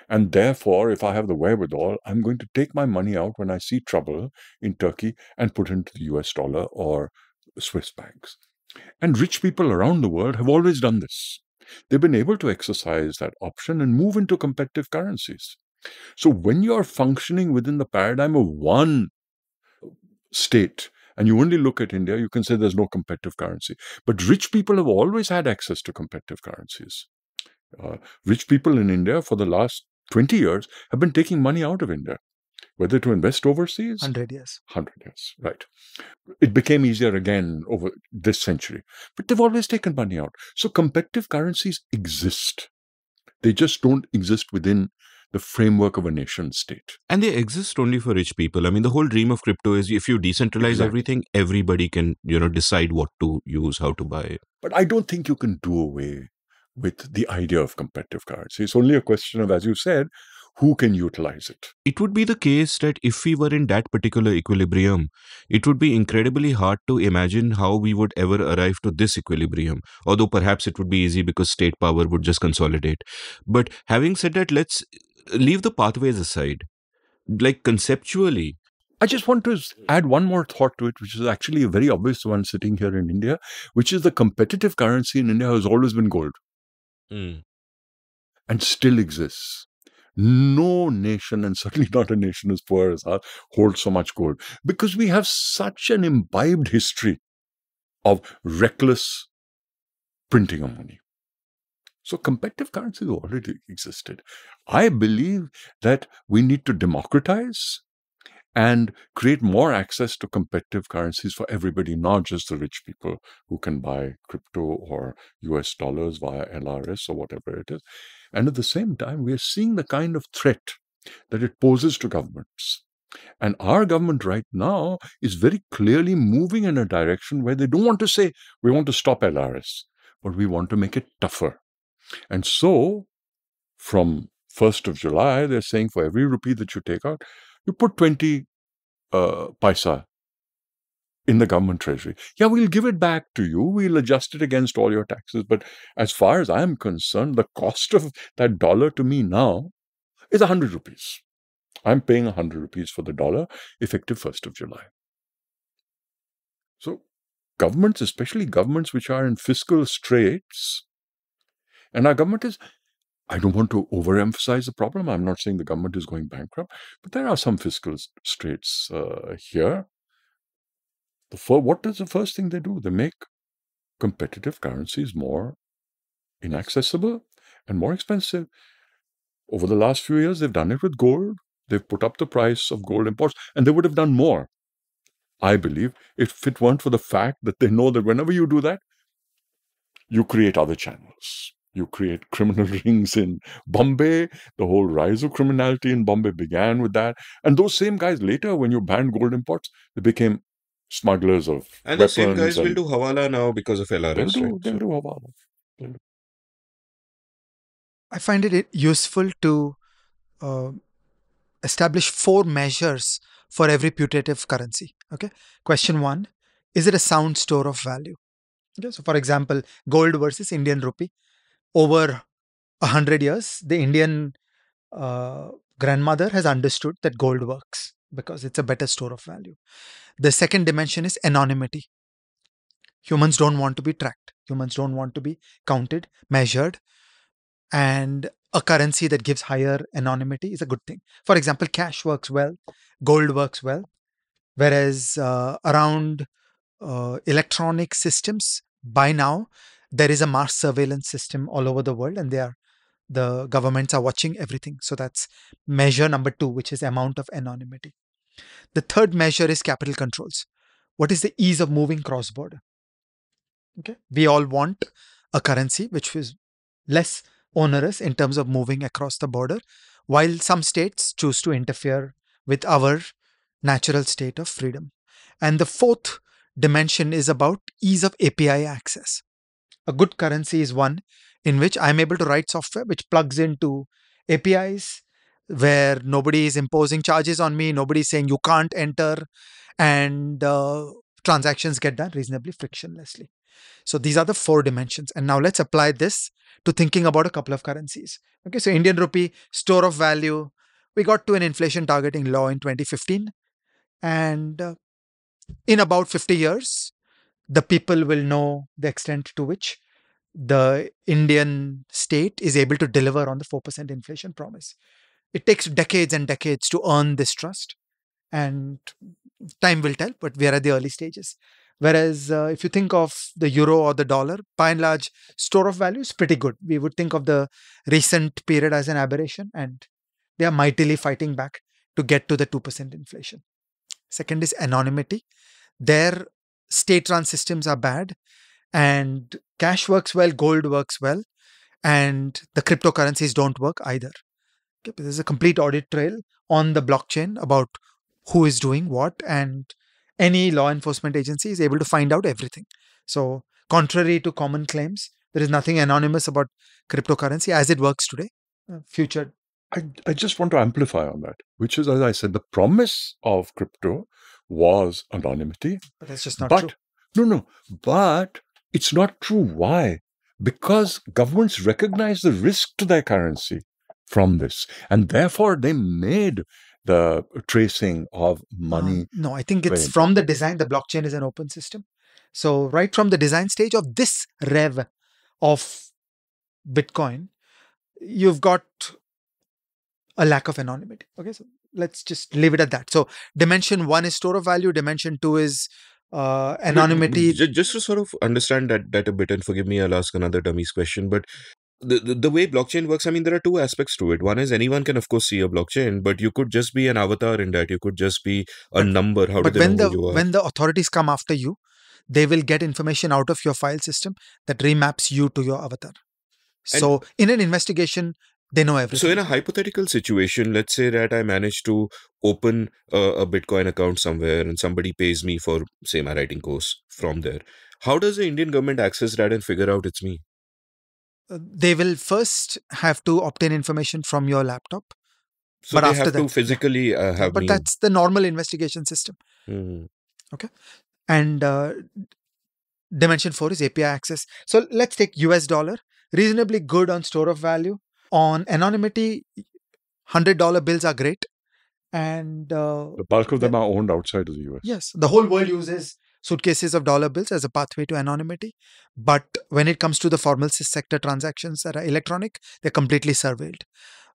Speaker 3: And therefore, if I have the wherewithal, I'm going to take my money out when I see trouble in Turkey and put it into the US dollar or Swiss banks. And rich people around the world have always done this. They've been able to exercise that option and move into competitive currencies. So when you're functioning within the paradigm of one state, and you only look at India, you can say there's no competitive currency. But rich people have always had access to competitive currencies. Rich people in India for the last 20 years have been taking money out of India, whether to invest overseas.
Speaker 4: 100 years.
Speaker 3: 100 years, right. It became easier again over this century. But they've always taken money out. So competitive currencies exist. They just don't exist within the framework of a nation state.
Speaker 1: And they exist only for rich people. I mean, the whole dream of crypto is if you decentralize everything, everybody can, decide what to use, how to buy.
Speaker 3: But I don't think you can do away with the idea of competitive currency. It's only a question of, as you said, who can utilize it.
Speaker 1: It would be the case that if we were in that particular equilibrium, it would be incredibly hard to imagine how we would ever arrive to this equilibrium. Although perhaps it would be easy because state power would just consolidate. But having said that, let's leave the pathways aside. Like conceptually,
Speaker 3: I just want to add one more thought to it, which is actually a very obvious one sitting here in India, which is the competitive currency in India has always been gold and still exists. No nation, and certainly not a nation as poor as ours, holds so much gold because we have such an imbibed history of reckless printing of money. So competitive currencies already existed. I believe that we need to democratize and create more access to competitive currencies for everybody, not just the rich people who can buy crypto or US dollars via LRS or whatever it is. And at the same time, we are seeing the kind of threat that it poses to governments. And our government right now is very clearly moving in a direction where they don't want to say, we want to stop LRS, but we want to make it tougher. And so, from 1st of July, they're saying for every rupee that you take out, you put 20 paisa in the government treasury. Yeah, we'll give it back to you. We'll adjust it against all your taxes. But as far as I'm concerned, the cost of that dollar to me now is 100 rupees. I'm paying 100 rupees for the dollar effective 1st of July. So governments, especially governments which are in fiscal straits, and our government is, I don't want to overemphasize the problem. I'm not saying the government is going bankrupt, but there are some fiscal straits here. What is the first thing they do? They make competitive currencies more inaccessible and more expensive. Over the last few years, they've done it with gold. They've put up the price of gold imports, and they would have done more, I believe, if it weren't for the fact that they know that whenever you do that, you create other channels. You create criminal rings in Bombay. The whole rise of criminality in Bombay began with that. And those same guys later, when you banned gold imports, they became smugglers of
Speaker 1: And
Speaker 3: weapons.
Speaker 1: the same guys will do Hawala now because of LRS,
Speaker 3: They'll
Speaker 1: right?
Speaker 3: do Hawala.
Speaker 4: I find it useful to establish 4 measures for every putative currency. Okay. Question 1, is it a sound store of value? Okay. So for example, gold versus Indian rupee. Over 100 years, the Indian grandmother has understood that gold works because it's a better store of value. The second dimension is anonymity. Humans don't want to be tracked. Humans don't want to be counted, measured. And a currency that gives higher anonymity is a good thing. For example, cash works well, gold works well, whereas around electronic systems, by now, there is a mass surveillance system all over the world, and the governments are watching everything. So that's measure number 2, which is amount of anonymity. The third measure is capital controls. What is the ease of moving cross-border? Okay, we all want a currency which is less onerous in terms of moving across the border, while some states choose to interfere with our natural state of freedom. And the fourth dimension is about ease of API access. A good currency is one in which I'm able to write software which plugs into APIs where nobody is imposing charges on me, nobody is saying you can't enter, and transactions get done reasonably frictionlessly. So these are the 4 dimensions. And now let's apply this to thinking about a couple of currencies. Okay, so Indian rupee, store of value. We got to an inflation targeting law in 2015. And in about 50 years, the people will know the extent to which the Indian state is able to deliver on the 4% inflation promise. It takes decades and decades to earn this trust. And time will tell, but we are at the early stages. Whereas if you think of the euro or the dollar, by and large, store of value is pretty good. We would think of the recent period as an aberration, and they are mightily fighting back to get to the 2% inflation. Second is anonymity. Their state-run systems are bad, and cash works well, gold works well, and the cryptocurrencies don't work either. Okay, there's a complete audit trail on the blockchain about who is doing what, and any law enforcement agency is able to find out everything. So contrary to common claims, there is nothing anonymous about cryptocurrency as it works today. Future.
Speaker 3: I just want to amplify on that, which is, as I said, the promise of crypto was anonymity.
Speaker 4: But that's just not true.
Speaker 3: No, but it's not true. Why? Because governments recognize the risk to their currency from this. And therefore, they made the tracing of money.
Speaker 4: No, I think it's
Speaker 3: Very
Speaker 4: from the design. The blockchain is an open system. So right from the design stage of this rev of Bitcoin, you've got a lack of anonymity. Okay, so let's just leave it at that. So dimension one is store of value. Dimension two is anonymity.
Speaker 1: Just to sort of understand that a bit, and forgive me, I'll ask another dummy's question, but the way blockchain works, I mean, there are two aspects to it. One is anyone can, of course, see a blockchain, but you could just be an avatar in that. You could just be a number. How do
Speaker 4: But
Speaker 1: they know who you are?
Speaker 4: when the authorities come after you, they will get information out of your file system that remaps you to your avatar. So in an investigation, they know everything.
Speaker 1: So in a hypothetical situation, let's say that I manage to open a Bitcoin account somewhere and somebody pays me for, say, my writing course from there. How does the Indian government access that and figure out it's me?
Speaker 4: They will first have to obtain information from your laptop.
Speaker 1: So
Speaker 4: But
Speaker 1: they
Speaker 4: after
Speaker 1: have to
Speaker 4: that-
Speaker 1: physically have
Speaker 4: But
Speaker 1: me.
Speaker 4: that's the normal investigation system.
Speaker 1: Mhm.
Speaker 4: And dimension 4 is API access. So let's take US dollar, reasonably good on store of value. On anonymity, $100 bills are great. And
Speaker 3: The bulk of them are owned outside of the US.
Speaker 4: yes, the whole world uses suitcases of dollar bills as a pathway to anonymity. But when it comes to the formal sector transactions that are electronic, they're completely surveilled.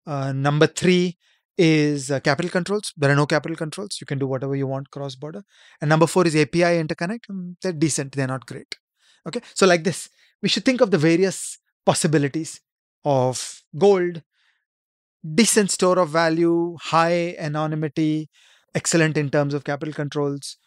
Speaker 4: Number 3 is capital controls. There are no capital controls. You can do whatever you want cross border. And number 4 is API interconnect. They're decent. They're not great. Okay. So like this, we should think of the various possibilities of gold, decent store of value, high anonymity, excellent in terms of capital controls,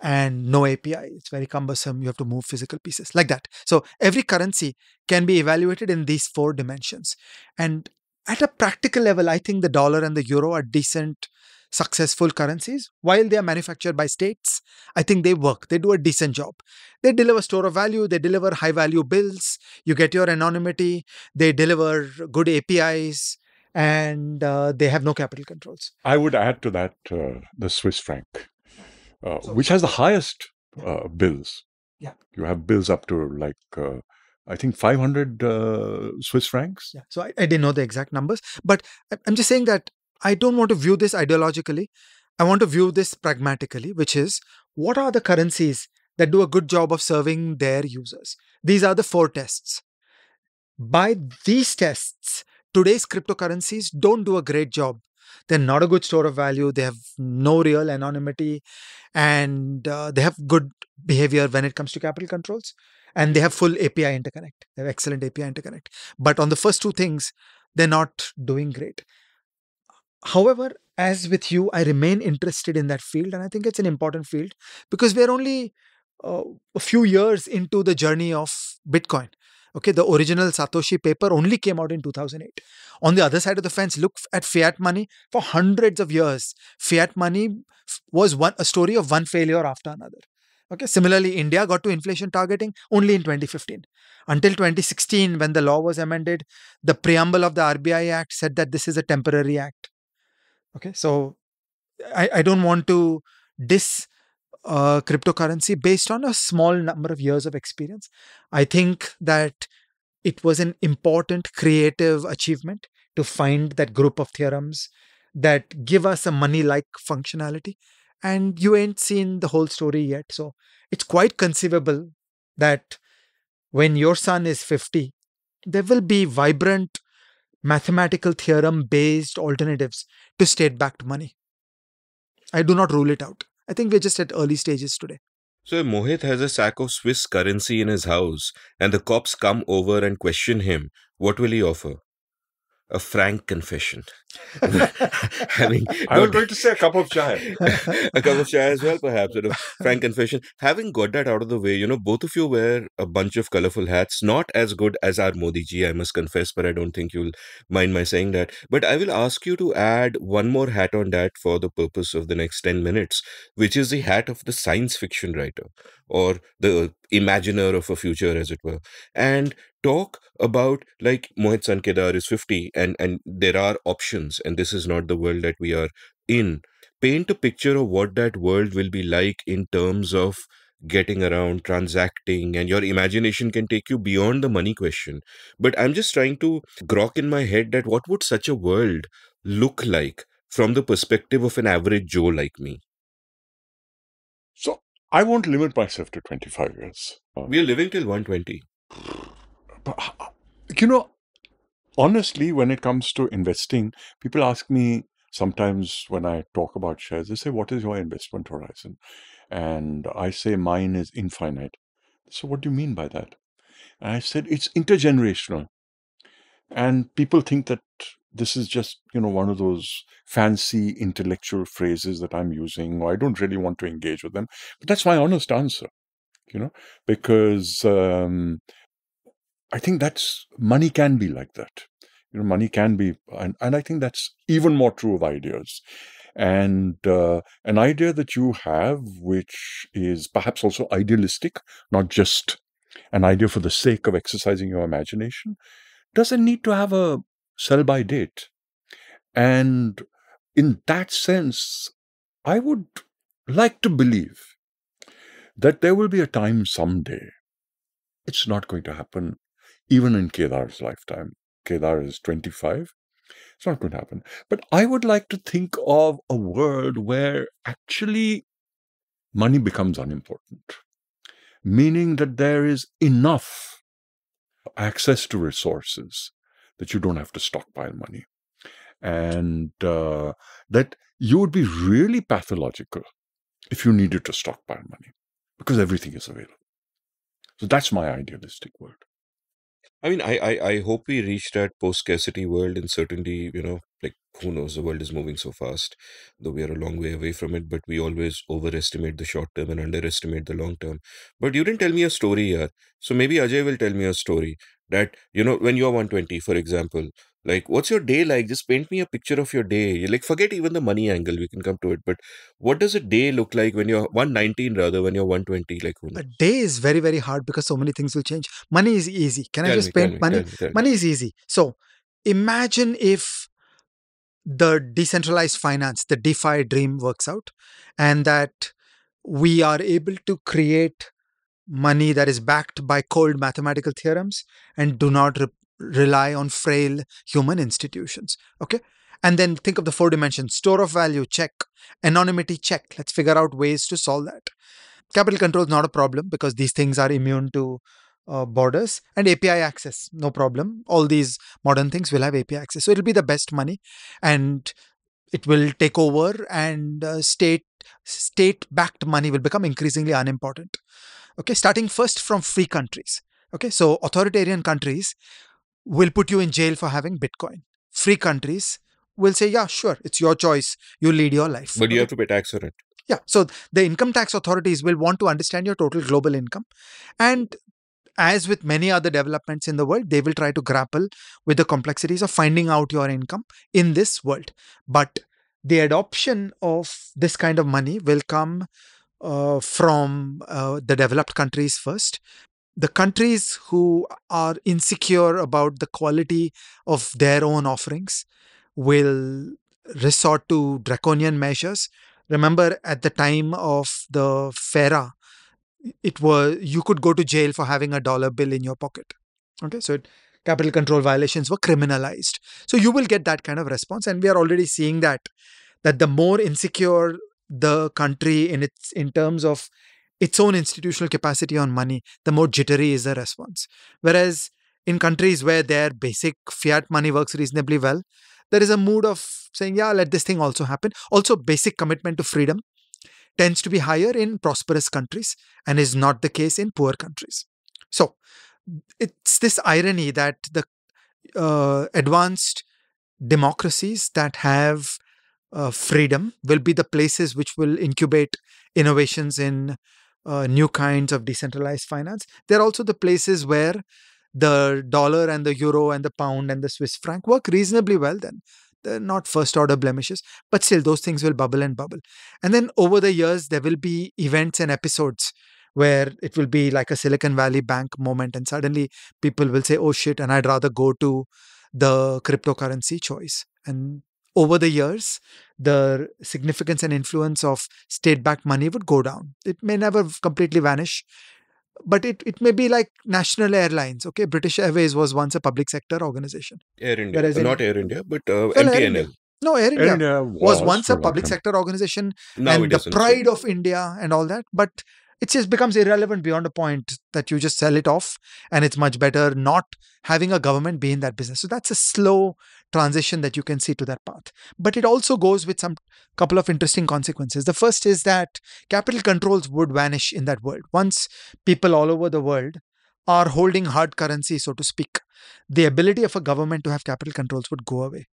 Speaker 4: and no API. It's very cumbersome. You have to move physical pieces like that. So every currency can be evaluated in these 4 dimensions. And at a practical level, I think the dollar and the euro are decent, successful currencies. While they are manufactured by states, I think they work. They do a decent job. They deliver store of value. They deliver high value bills. You get your anonymity. They deliver good APIs. And they have no capital controls.
Speaker 3: I would add to that the Swiss franc, which has the highest bills.
Speaker 4: Yeah.
Speaker 3: You have bills up to like, I think 500 Swiss francs.
Speaker 4: Yeah. So I didn't know the exact numbers, but I'm just saying that I don't want to view this ideologically. I want to view this pragmatically, which is what are the currencies that do a good job of serving their users? These are the 4 tests. By these tests, today's cryptocurrencies don't do a great job. They're not a good store of value. They have no real anonymity, and they have good behavior when it comes to capital controls, and they have full API interconnect. They have excellent API interconnect. But on the first 2 things, they're not doing great. However, as with you, I remain interested in that field, and I think it's an important field because we're only a few years into the journey of Bitcoin. Okay, the original Satoshi paper only came out in 2008. On the other side of the fence, look at fiat money. For hundreds of years, fiat money was a story of one failure after another. Okay, similarly, India got to inflation targeting only in 2015. Until 2016, when the law was amended, the preamble of the RBI Act said that this is a temporary act. Okay, so I don't want to diss cryptocurrency based on a small number of years of experience. I think that it was an important creative achievement to find that group of theorems that give us a money-like functionality. And you ain't seen the whole story yet. So it's quite conceivable that when your son is 50, there will be vibrant mathematical theorem-based alternatives to state-backed money. I do not rule it out. I think we're just at early stages today.
Speaker 1: So if Mohit has a sack of Swiss currency in his house and the cops come over and question him, what will he offer? A frank confession. Having
Speaker 3: I was going to say a cup of chai.
Speaker 1: a cup of chai as well, perhaps, and a frank confession. Having got that out of the way, both of you wear a bunch of colorful hats, not as good as our Modi ji, I must confess, but I don't think you'll mind my saying that. But I will ask you to add one more hat on that for the purpose of the next 10 minutes, which is the hat of the science fiction writer or the imaginer of a future, as it were. And talk about, like, Mohit Sankedar is 50 and there are options, and this is not the world that we are in. Paint a picture of what that world will be like in terms of getting around, transacting, and your imagination can take you beyond the money question. But I'm just trying to grok in my head that what would such a world look like from the perspective of an average Joe like me?
Speaker 3: So I won't limit myself to 25 years.
Speaker 1: We are living till 120.
Speaker 3: But, you know, honestly, when it comes to investing, people ask me sometimes when I talk about shares, they say, what is your investment horizon? And I say, mine is infinite. So what do you mean by that? And I said, it's intergenerational. And people think that this is just, one of those fancy intellectual phrases that I'm using, or I don't really want to engage with them. But that's my honest answer, because I think money can be like that. Money can be, and I think that's even more true of ideas. And an idea that you have, which is perhaps also idealistic, not just an idea for the sake of exercising your imagination, doesn't need to have a sell-by date. And in that sense, I would like to believe that there will be a time someday. It's not going to happen even in Kedar's lifetime. Kedar is 25. It's not going to happen. But I would like to think of a world where actually money becomes unimportant, meaning that there is enough access to resources that you don't have to stockpile money. And that you would be really pathological if you needed to stockpile money, because everything is available. So that's my idealistic world.
Speaker 1: I mean, I hope we reach that post-scarcity world, and certainly, like, who knows, the world is moving so fast, though we are a long way away from it, but we always overestimate the short term and underestimate the long term. But you didn't tell me a story here. So maybe Ajay will tell me a story that, when you're 120, for example, like, what's your day like? Just paint me a picture of your day. Like, forget even the money angle, we can come to it. But what does a day look like when you're 119, rather, when you're 120? Like, who
Speaker 4: A
Speaker 1: knows?
Speaker 4: day is very, very hard because so many things will change. Money is easy. Can I
Speaker 1: Tell
Speaker 4: just
Speaker 1: me, tell
Speaker 4: paint
Speaker 1: me,
Speaker 4: money?
Speaker 1: tell me, tell me.
Speaker 4: Money is easy. So imagine if the decentralized finance, the DeFi dream works out, and that we are able to create money that is backed by cold mathematical theorems and do not rely on frail human institutions. Okay. And then think of the four dimensions: store of value, check; anonymity, check. Let's figure out ways to solve that. Capital control is not a problem because these things are immune to borders, and API access, no problem. All these modern things will have API access. So it'll be the best money, and it will take over, and state backed money will become increasingly unimportant. Okay, starting first from free countries. Okay, so authoritarian countries will put you in jail for having Bitcoin. Free countries will say, yeah, sure, it's your choice. You lead your life.
Speaker 1: But you
Speaker 4: Okay?
Speaker 1: have to pay tax on it.
Speaker 4: Yeah, so the income tax authorities will want to understand your total global income. And as with many other developments in the world, they will try to grapple with the complexities of finding out your income in this world. But the adoption of this kind of money will come from the developed countries first. The countries who are insecure about the quality of their own offerings will resort to draconian measures. Remember, at the time of the FERA, you could go to jail for having a dollar bill in your pocket. Okay, so capital control violations were criminalized. So you will get that kind of response, and we are already seeing that the more insecure the country in terms of its own institutional capacity on money, the more jittery is the response. Whereas in countries where their basic fiat money works reasonably well, there is a mood of saying, yeah, let this thing also happen. Also, basic commitment to freedom tends to be higher in prosperous countries and is not the case in poor countries. So it's this irony that the advanced democracies that have freedom will be the places which will incubate innovations in new kinds of decentralized finance. They're also the places where the dollar and the euro and the pound and the Swiss franc work reasonably well. Then they're not first order blemishes, but still those things will bubble and bubble. And then over the years, there will be events and episodes where it will be like a Silicon Valley Bank moment, and suddenly people will say, oh shit, and I'd rather go to the cryptocurrency choice. And over the years, the significance and influence of state-backed money would go down. It may never completely vanish, but it may be like national airlines. Okay, British Airways was once a public sector organization.
Speaker 1: Air India.
Speaker 4: Whereas
Speaker 1: Not Air India, but
Speaker 4: Air India.
Speaker 1: MTNL.
Speaker 4: No, Air
Speaker 3: Air
Speaker 4: India
Speaker 3: India
Speaker 4: was
Speaker 3: was
Speaker 4: once
Speaker 3: for
Speaker 4: a
Speaker 3: a long
Speaker 4: public
Speaker 3: time.
Speaker 4: sector organization
Speaker 1: Now
Speaker 4: and
Speaker 1: it
Speaker 4: the
Speaker 1: isn't. So
Speaker 4: pride of India and all that. But it just becomes irrelevant beyond a point that you just sell it off, and it's much better not having a government be in that business. So that's a slow transition that you can see to that path. But it also goes with some couple of interesting consequences. The first is that capital controls would vanish in that world. Once people all over the world are holding hard currency, so to speak, the ability of a government to have capital controls would go away,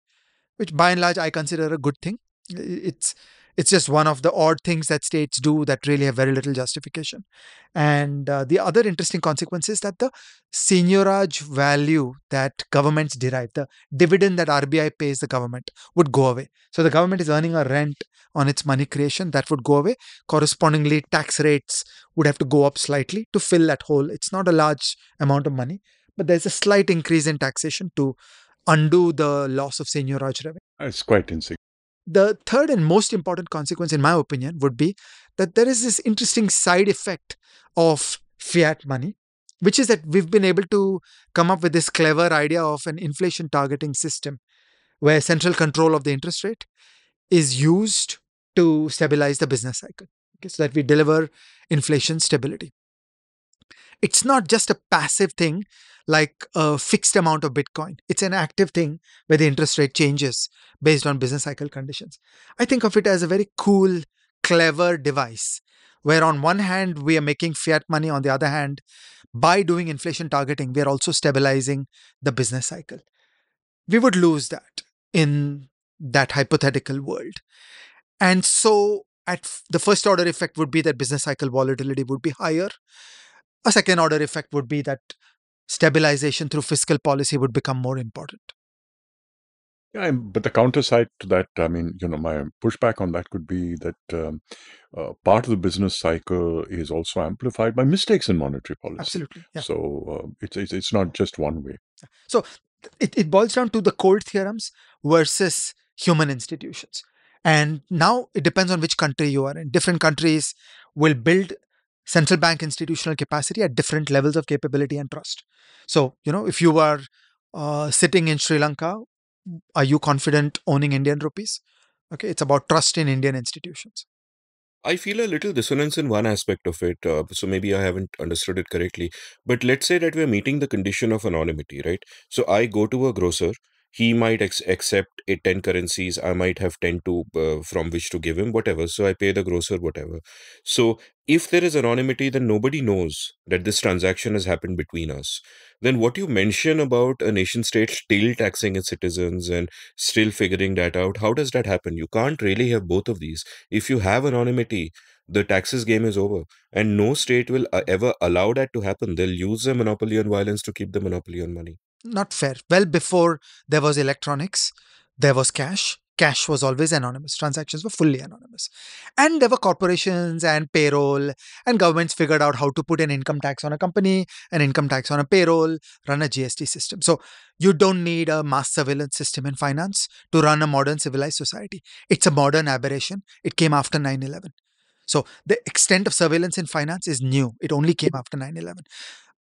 Speaker 4: which by and large I consider a good thing. It's it's just one of the odd things that states do that really have very little justification. And the other interesting consequence is that the seniorage value that governments derive, the dividend that RBI pays the government, would go away. So the government is earning a rent on its money creation that would go away. Correspondingly, tax rates would have to go up slightly to fill that hole. It's not a large amount of money, but there's a slight increase in taxation to undo the loss of seniorage revenue.
Speaker 3: It's quite insignificant.
Speaker 4: The third and most important consequence, in my opinion, would be that there is this interesting side effect of fiat money, which is that we've been able to come up with this clever idea of an inflation targeting system where central control of the interest rate is used to stabilize the business cycle, okay, so that we deliver inflation stability. It's not just a passive thing like a fixed amount of Bitcoin. It's an active thing where the interest rate changes based on business cycle conditions. I think of it as a very cool, clever device where on one hand we are making fiat money, on the other hand, by doing inflation targeting, we are also stabilizing the business cycle. We would lose that in that hypothetical world. And so the first order effect would be that business cycle volatility would be higher. A second order effect would be that stabilization through fiscal policy would become more important.
Speaker 3: Yeah, but the counter side to that, I mean, my pushback on that could be that part of the business cycle is also amplified by mistakes in monetary policy.
Speaker 4: Absolutely. Yeah.
Speaker 3: So it's not just one way.
Speaker 4: So it boils down to the cold theorems versus human institutions. And now it depends on which country you are in. Different countries will build central bank institutional capacity at different levels of capability and trust. So, if you are sitting in Sri Lanka, are you confident owning Indian rupees? Okay, it's about trust in Indian institutions.
Speaker 1: I feel a little dissonance in one aspect of it, so maybe I haven't understood it correctly. But let's say that we're meeting the condition of anonymity, right? So I go to a grocer. He might accept 10 currencies. I might have 10 to from which to give him, whatever. So I pay the grocer, whatever. So if there is anonymity, then nobody knows that this transaction has happened between us. Then what you mention about a nation state still taxing its citizens and still figuring that out, how does that happen? You can't really have both of these. If you have anonymity, the taxes game is over, and no state will ever allow that to happen. They'll use the monopoly on violence to keep the monopoly on money.
Speaker 4: Not fair. Well, before there was electronics, there was cash. Cash was always anonymous. Transactions were fully anonymous. And there were corporations and payroll, and governments figured out how to put an income tax on a company, an income tax on a payroll, run a GST system. So you don't need a mass surveillance system in finance to run a modern civilized society. It's a modern aberration. It came after 9/11. So the extent of surveillance in finance is new. It only came after 9/11.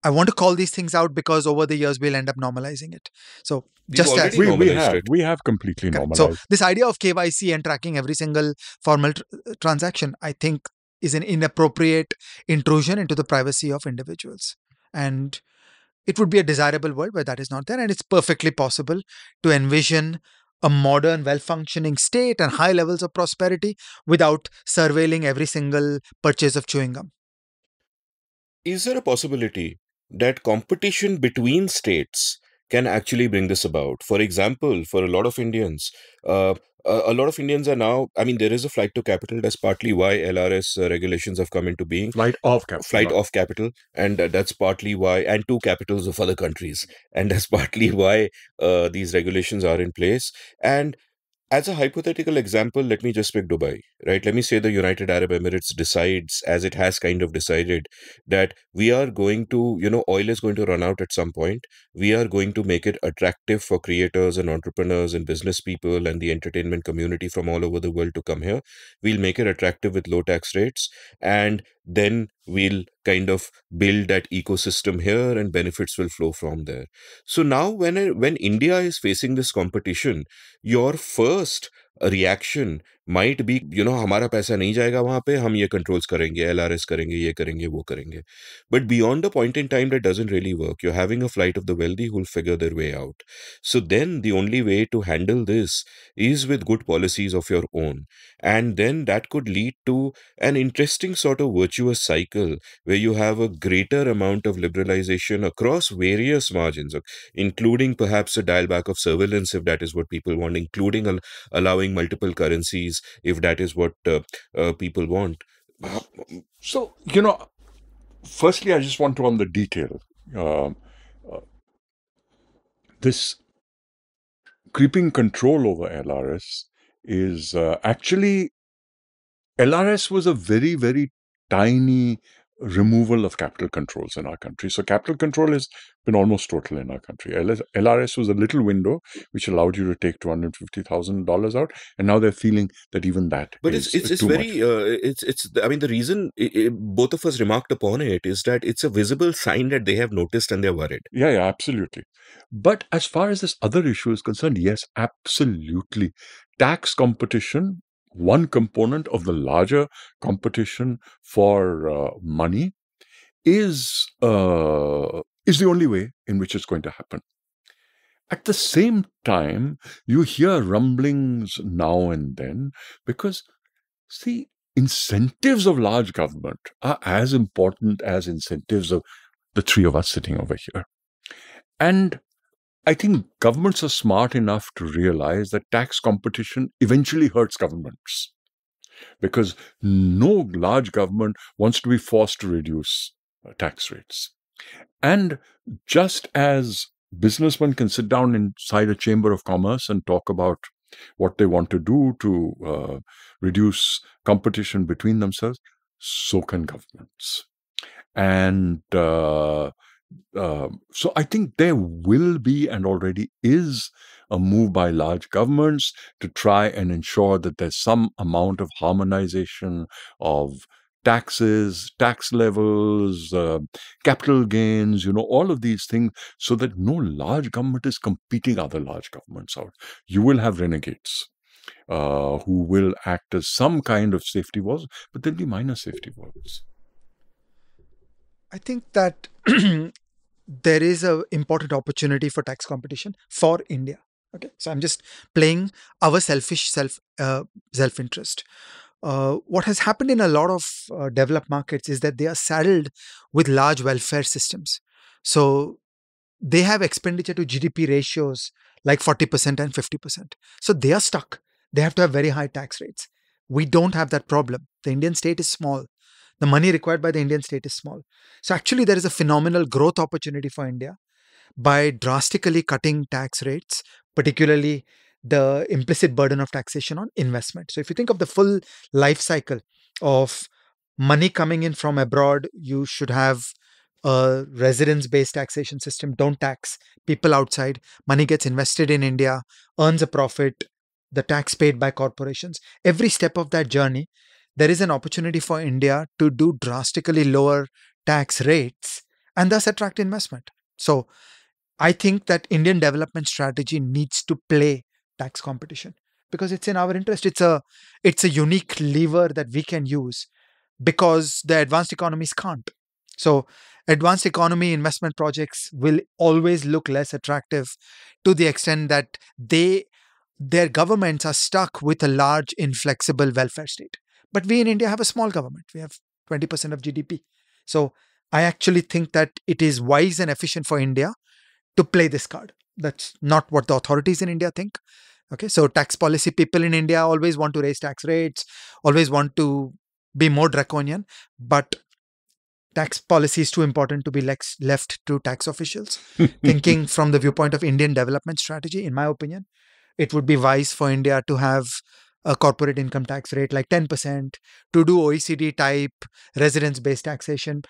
Speaker 4: I want to call these things out because over the years we'll end up normalizing it. So just as
Speaker 3: we have completely
Speaker 4: correct.
Speaker 3: normalized.
Speaker 4: So this idea of KYC and tracking every single formal transaction, I think, is an inappropriate intrusion into the privacy of individuals. And it would be a desirable world where that is not there. And it's perfectly possible to envision a modern, well-functioning state and high levels of prosperity without surveilling every single purchase of chewing gum.
Speaker 1: Is there a possibility that competition between states can actually bring this about? For example, for a lot of Indians, a lot of Indians are now, I mean, there is a flight to capital. That's partly why LRS regulations have come into being.
Speaker 3: Flight of capital.
Speaker 1: And that's partly why, and to capitals of other countries. And that's partly why these regulations are in place. And as a hypothetical example, let me just pick Dubai, right? Let me say the United Arab Emirates decides, as it has kind of decided, that we are going to, oil is going to run out at some point. We are going to make it attractive for creators and entrepreneurs and business people and the entertainment community from all over the world to come here. We'll make it attractive with low tax rates. And then we'll kind of build that ecosystem here and benefits will flow from there. So now when India is facing this competition, your first reaction might be, हमारा पैसा नहीं जाएगा वहां पे, हम ये controls करेंगे, LRS करेंगे, ये करेंगे, वो करेंगे. But beyond a point in time, that doesn't really work. You're having a flight of the wealthy who'll figure their way out. So then the only way to handle this is with good policies of your own. And then that could lead to an interesting sort of virtuous cycle where you have a greater amount of liberalization across various margins, including perhaps a dial back of surveillance if that is what people want, including allowing multiple currencies if that is what people want.
Speaker 3: So, firstly, I just want to on the detail. This creeping control over LRS is actually, LRS was a very, very tiny removal of capital controls in our country. So capital control has been almost total in our country. LRS was a little window which allowed you to take $250,000 out, and now they're feeling that even that
Speaker 1: But
Speaker 3: is
Speaker 1: it's
Speaker 3: too
Speaker 1: very
Speaker 3: much.
Speaker 1: I mean the reason both of us remarked upon it is that it's a visible sign that they have noticed and they're worried.
Speaker 3: Yeah, absolutely. But as far as this other issue is concerned, yes, absolutely. Tax competition, one component of the larger competition for money, is the only way in which it's going to happen. At the same time, you hear rumblings now and then because, see, incentives of large government are as important as incentives of the three of us sitting over here. And I think governments are smart enough to realize that tax competition eventually hurts governments, because no large government wants to be forced to reduce tax rates. And just as businessmen can sit down inside a chamber of commerce and talk about what they want to do to reduce competition between themselves, so can governments. And so I think there will be, and already is, a move by large governments to try and ensure that there's some amount of harmonization of taxes, tax levels, capital gains, all of these things, so that no large government is competing other large governments out. You will have renegades who will act as some kind of safety walls, but there'll be minor safety walls.
Speaker 4: I think that there is an important opportunity for tax competition for India. Okay, so I'm just playing our selfish self-interest. What has happened in a lot of developed markets is that they are saddled with large welfare systems. So they have expenditure to GDP ratios like 40% and 50%. So they are stuck. They have to have very high tax rates. We don't have that problem. The Indian state is small. The money required by the Indian state is small. So actually there is a phenomenal growth opportunity for India by drastically cutting tax rates, particularly the implicit burden of taxation on investment. So if you think of the full life cycle of money coming in from abroad, you should have a residence-based taxation system. Don't tax people outside. Money gets invested in India, earns a profit, the tax paid by corporations. Every step of that journey, there is an opportunity for India to do drastically lower tax rates and thus attract investment. So I think that Indian development strategy needs to play tax competition because it's in our interest. It's a unique lever that we can use because the advanced economies can't. So advanced economy investment projects will always look less attractive to the extent that their governments are stuck with a large inflexible welfare state. But we in India have a small government. We have 20% of GDP. So I actually think that it is wise and efficient for India to play this card. That's not what the authorities in India think. Okay, so tax policy people in India always want to raise tax rates, always want to be more draconian, but tax policy is too important to be left to tax officials. Thinking from the viewpoint of Indian development strategy, in my opinion, it would be wise for India to have a corporate income tax rate like 10%, to do OECD type residence-based taxation.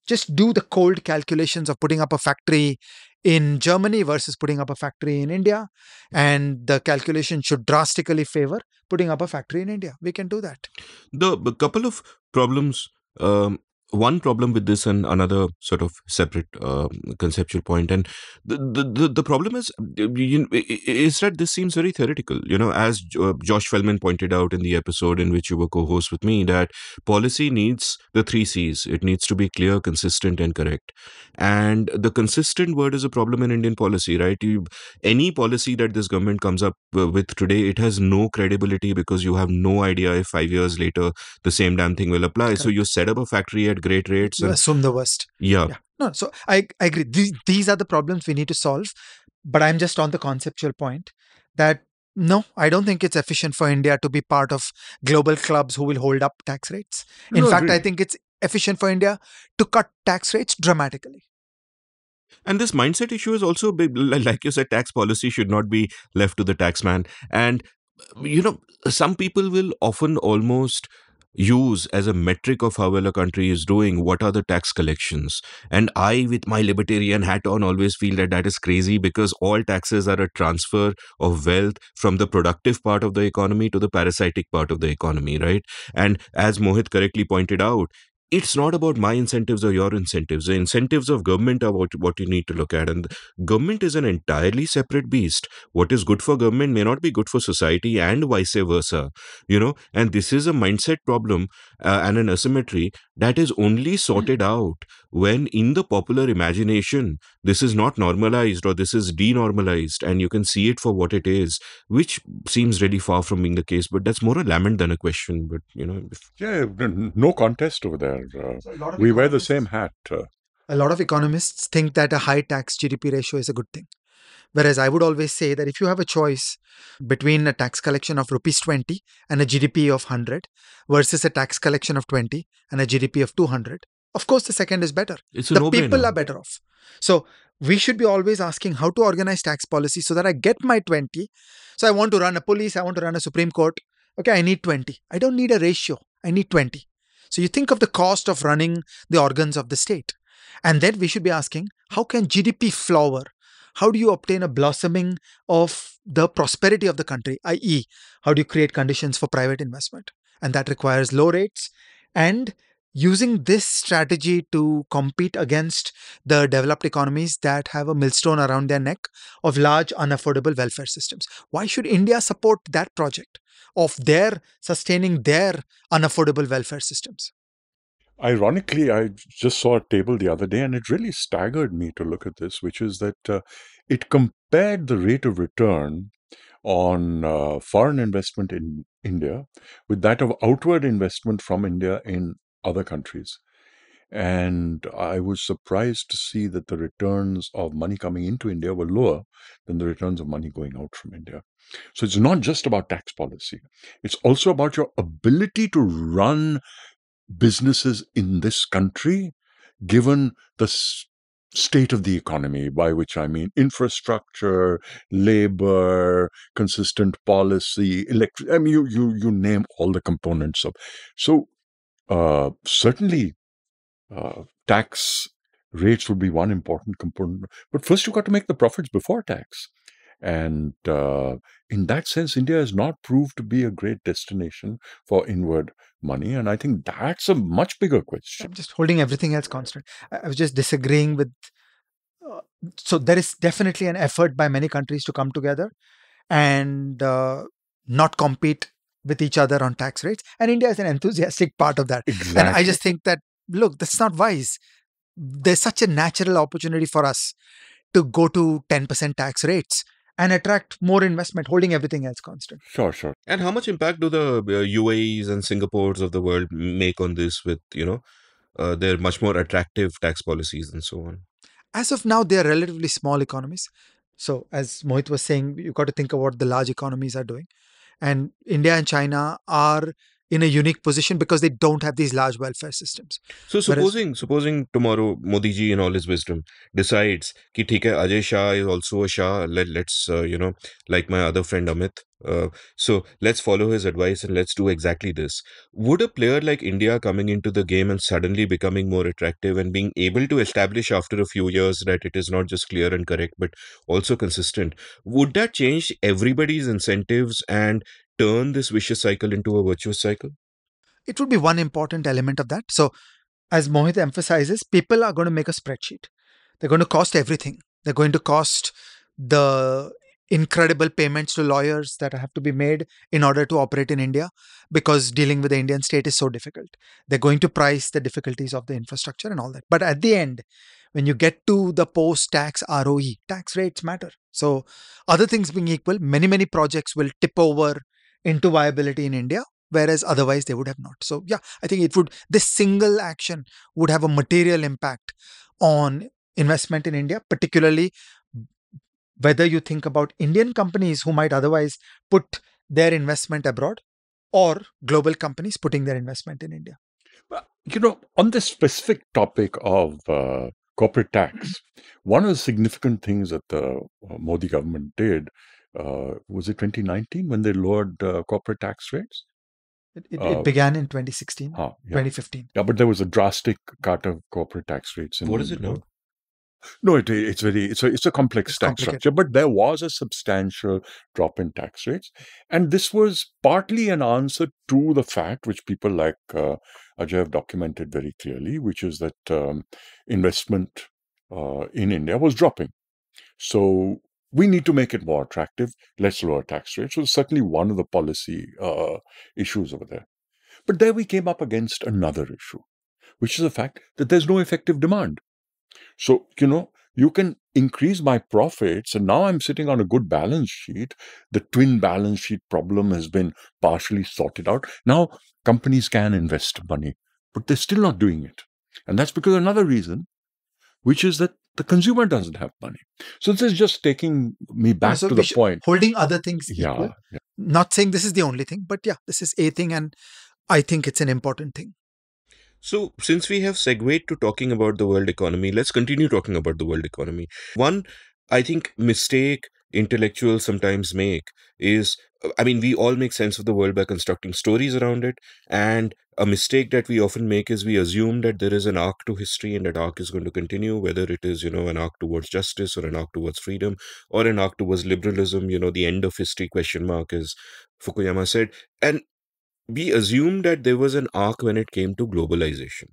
Speaker 4: Just do the cold calculations of putting up a factory in Germany versus putting up a factory in India. And the calculation should drastically favor putting up a factory in India. We can do that.
Speaker 1: The couple of problems um, one problem with this and another sort of separate conceptual point. And the problem is that this seems very theoretical. As Josh Feldman pointed out in the episode in which you were co-host with me, that policy needs the three C's. It needs to be clear, consistent, and correct. And the consistent word is a problem in Indian policy, right? Any policy that this government comes up with today, it has no credibility because you have no idea if 5 years later the same damn thing will apply. So
Speaker 4: Correct.
Speaker 1: you set up a factory at great rates
Speaker 4: You
Speaker 1: and
Speaker 4: assume the worst.
Speaker 1: yeah.
Speaker 4: Yeah. No, so I agree. These are the problems we need to solve. But I'm just on the conceptual point that no, I don't think it's efficient for India to be part of global clubs who will hold up tax rates. In
Speaker 3: No,
Speaker 4: fact, I
Speaker 3: agreed.
Speaker 4: think it's efficient for India to cut tax rates dramatically.
Speaker 1: And this mindset issue is also big. Like you said, tax policy should not be left to the taxman. And, you know, some people will often almost use as a metric of how well a country is doing what are the tax collections. And I, with my libertarian hat on, always feel that that is crazy because all taxes are a transfer of wealth from the productive part of the economy to the parasitic part of the economy, right? And as Mohit correctly pointed out, it's not about my incentives or your incentives. The incentives of government are what you need to look at. And government is an entirely separate beast. What is good for government may not be good for society and vice versa. And this is a mindset problem and an asymmetry that is only sorted out when in the popular imagination, this is not normalized or this is denormalized and you can see it for what it is, which seems really far from being the case. But that's more a lament than a question. But,
Speaker 3: Yeah, no contest over there.
Speaker 4: So a lot of
Speaker 3: We wear the
Speaker 4: economists-
Speaker 3: same hat.
Speaker 4: A lot of economists think that a high tax GDP ratio is a good thing. Whereas I would always say that if you have a choice between a tax collection of rupees 20 and a GDP of 100 versus a tax collection of 20 and a GDP of 200, of course the second is better.
Speaker 1: it's a
Speaker 4: The
Speaker 1: no-brainer.
Speaker 4: people are better off. So we should be always asking how to organize tax policy so that I get my 20. So I want to run a police, I want to run a Supreme Court. Okay, I need 20. I don't need a ratio. I need 20. So you think of the cost of running the organs of the state. And then we should be asking, how can GDP flower? How do you obtain a blossoming of the prosperity of the country, i.e., how do you create conditions for private investment? And that requires low rates and using this strategy to compete against the developed economies that have a millstone around their neck of large unaffordable welfare systems. Why should India support that project of their sustaining their unaffordable welfare systems?
Speaker 3: Ironically, I just saw a table the other day and it really staggered me to look at this, which is that it compared the rate of return on foreign investment in India with that of outward investment from India in other countries. And I was surprised to see that the returns of money coming into India were lower than the returns of money going out from India. So it's not just about tax policy. It's also about your ability to run businesses in this country, given the state of the economy, by which I mean infrastructure, labor, consistent policy, I mean, you name all the components of. So certainly tax rates would be one important component. But first, you've got to make the profits before tax. And in that sense, India has not proved to be a great destination for inward money. And I think that's a much bigger question.
Speaker 4: I'm just holding everything else constant. I was just disagreeing with. So there is definitely an effort by many countries to come together and not compete with each other on tax rates. And India is an enthusiastic part of that.
Speaker 3: Exactly.
Speaker 4: And I just think that, look, that's not wise. There's such a natural opportunity for us to go to 10% tax rates and attract more investment, holding everything else constant.
Speaker 3: Sure.
Speaker 1: And how much impact do the UAEs and Singapores of the world make on this with, their much more attractive tax policies and so on?
Speaker 4: As of now, they are relatively small economies. So as Mohit was saying, you've got to think of what the large economies are doing. And India and China are in a unique position because they don't have these large welfare systems.
Speaker 1: So
Speaker 4: Whereas-
Speaker 1: supposing tomorrow Modi ji in all his wisdom decides ki theek hai, Ajay Shah is also a Shah. Let's like my other friend Amit. So let's follow his advice and let's do exactly this. Would a player like India coming into the game and suddenly becoming more attractive and being able to establish after a few years that it is not just clear and correct but also consistent, would that change everybody's incentives and turn this vicious cycle into a virtuous cycle?
Speaker 4: it would be one important element of that. So, as Mohit emphasizes, people are going to make a spreadsheet. They're going to cost everything. They're going to cost the incredible payments to lawyers that have to be made in order to operate in India, because dealing with the Indian state is so difficult. They're going to price the difficulties of the infrastructure and all that. But at the end, when you get to the post-tax ROE, tax rates matter. So other things being equal, many projects will tip over into viability in India, whereas otherwise they would have not. So yeah, I think this single action would have a material impact on investment in India, particularly whether you think about Indian companies who might otherwise put their investment abroad, or global companies putting their investment in India.
Speaker 3: On this specific topic of corporate tax, one of the significant things that the Modi government did, was it 2019 when they lowered corporate tax rates?
Speaker 4: It began in 2016, 2015.
Speaker 3: Yeah, but there was a drastic cut of corporate tax rates.
Speaker 1: What is it now?
Speaker 3: No, it's a complex tax structure, but there was a substantial drop in tax rates, and this was partly an answer to the fact, which people like Ajay have documented very clearly, which is that investment in India was dropping. So we need to make it more attractive. Let's lower tax rates. So it's certainly one of the policy issues over there. But there we came up against another issue, which is the fact that there's no effective demand. So, you can increase my profits, and now I'm sitting on a good balance sheet. The twin balance sheet problem has been partially sorted out. Now, companies can invest money, but they're still not doing it. And that's because of another reason, which is that the consumer doesn't have money. So this is just taking me back to the point.
Speaker 4: Holding other things equal. Yeah. Not saying this is the only thing, but yeah, this is a thing, and I think it's an important thing.
Speaker 1: So, since we have segued to talking about the world economy, let's continue talking about the world economy. One, I think, mistake intellectuals sometimes make is, we all make sense of the world by constructing stories around it. And a mistake that we often make is we assume that there is an arc to history and that arc is going to continue, whether it is, an arc towards justice or an arc towards freedom or an arc towards liberalism, the end of history question mark, as Fukuyama said. And we assumed that there was an arc when it came to globalization.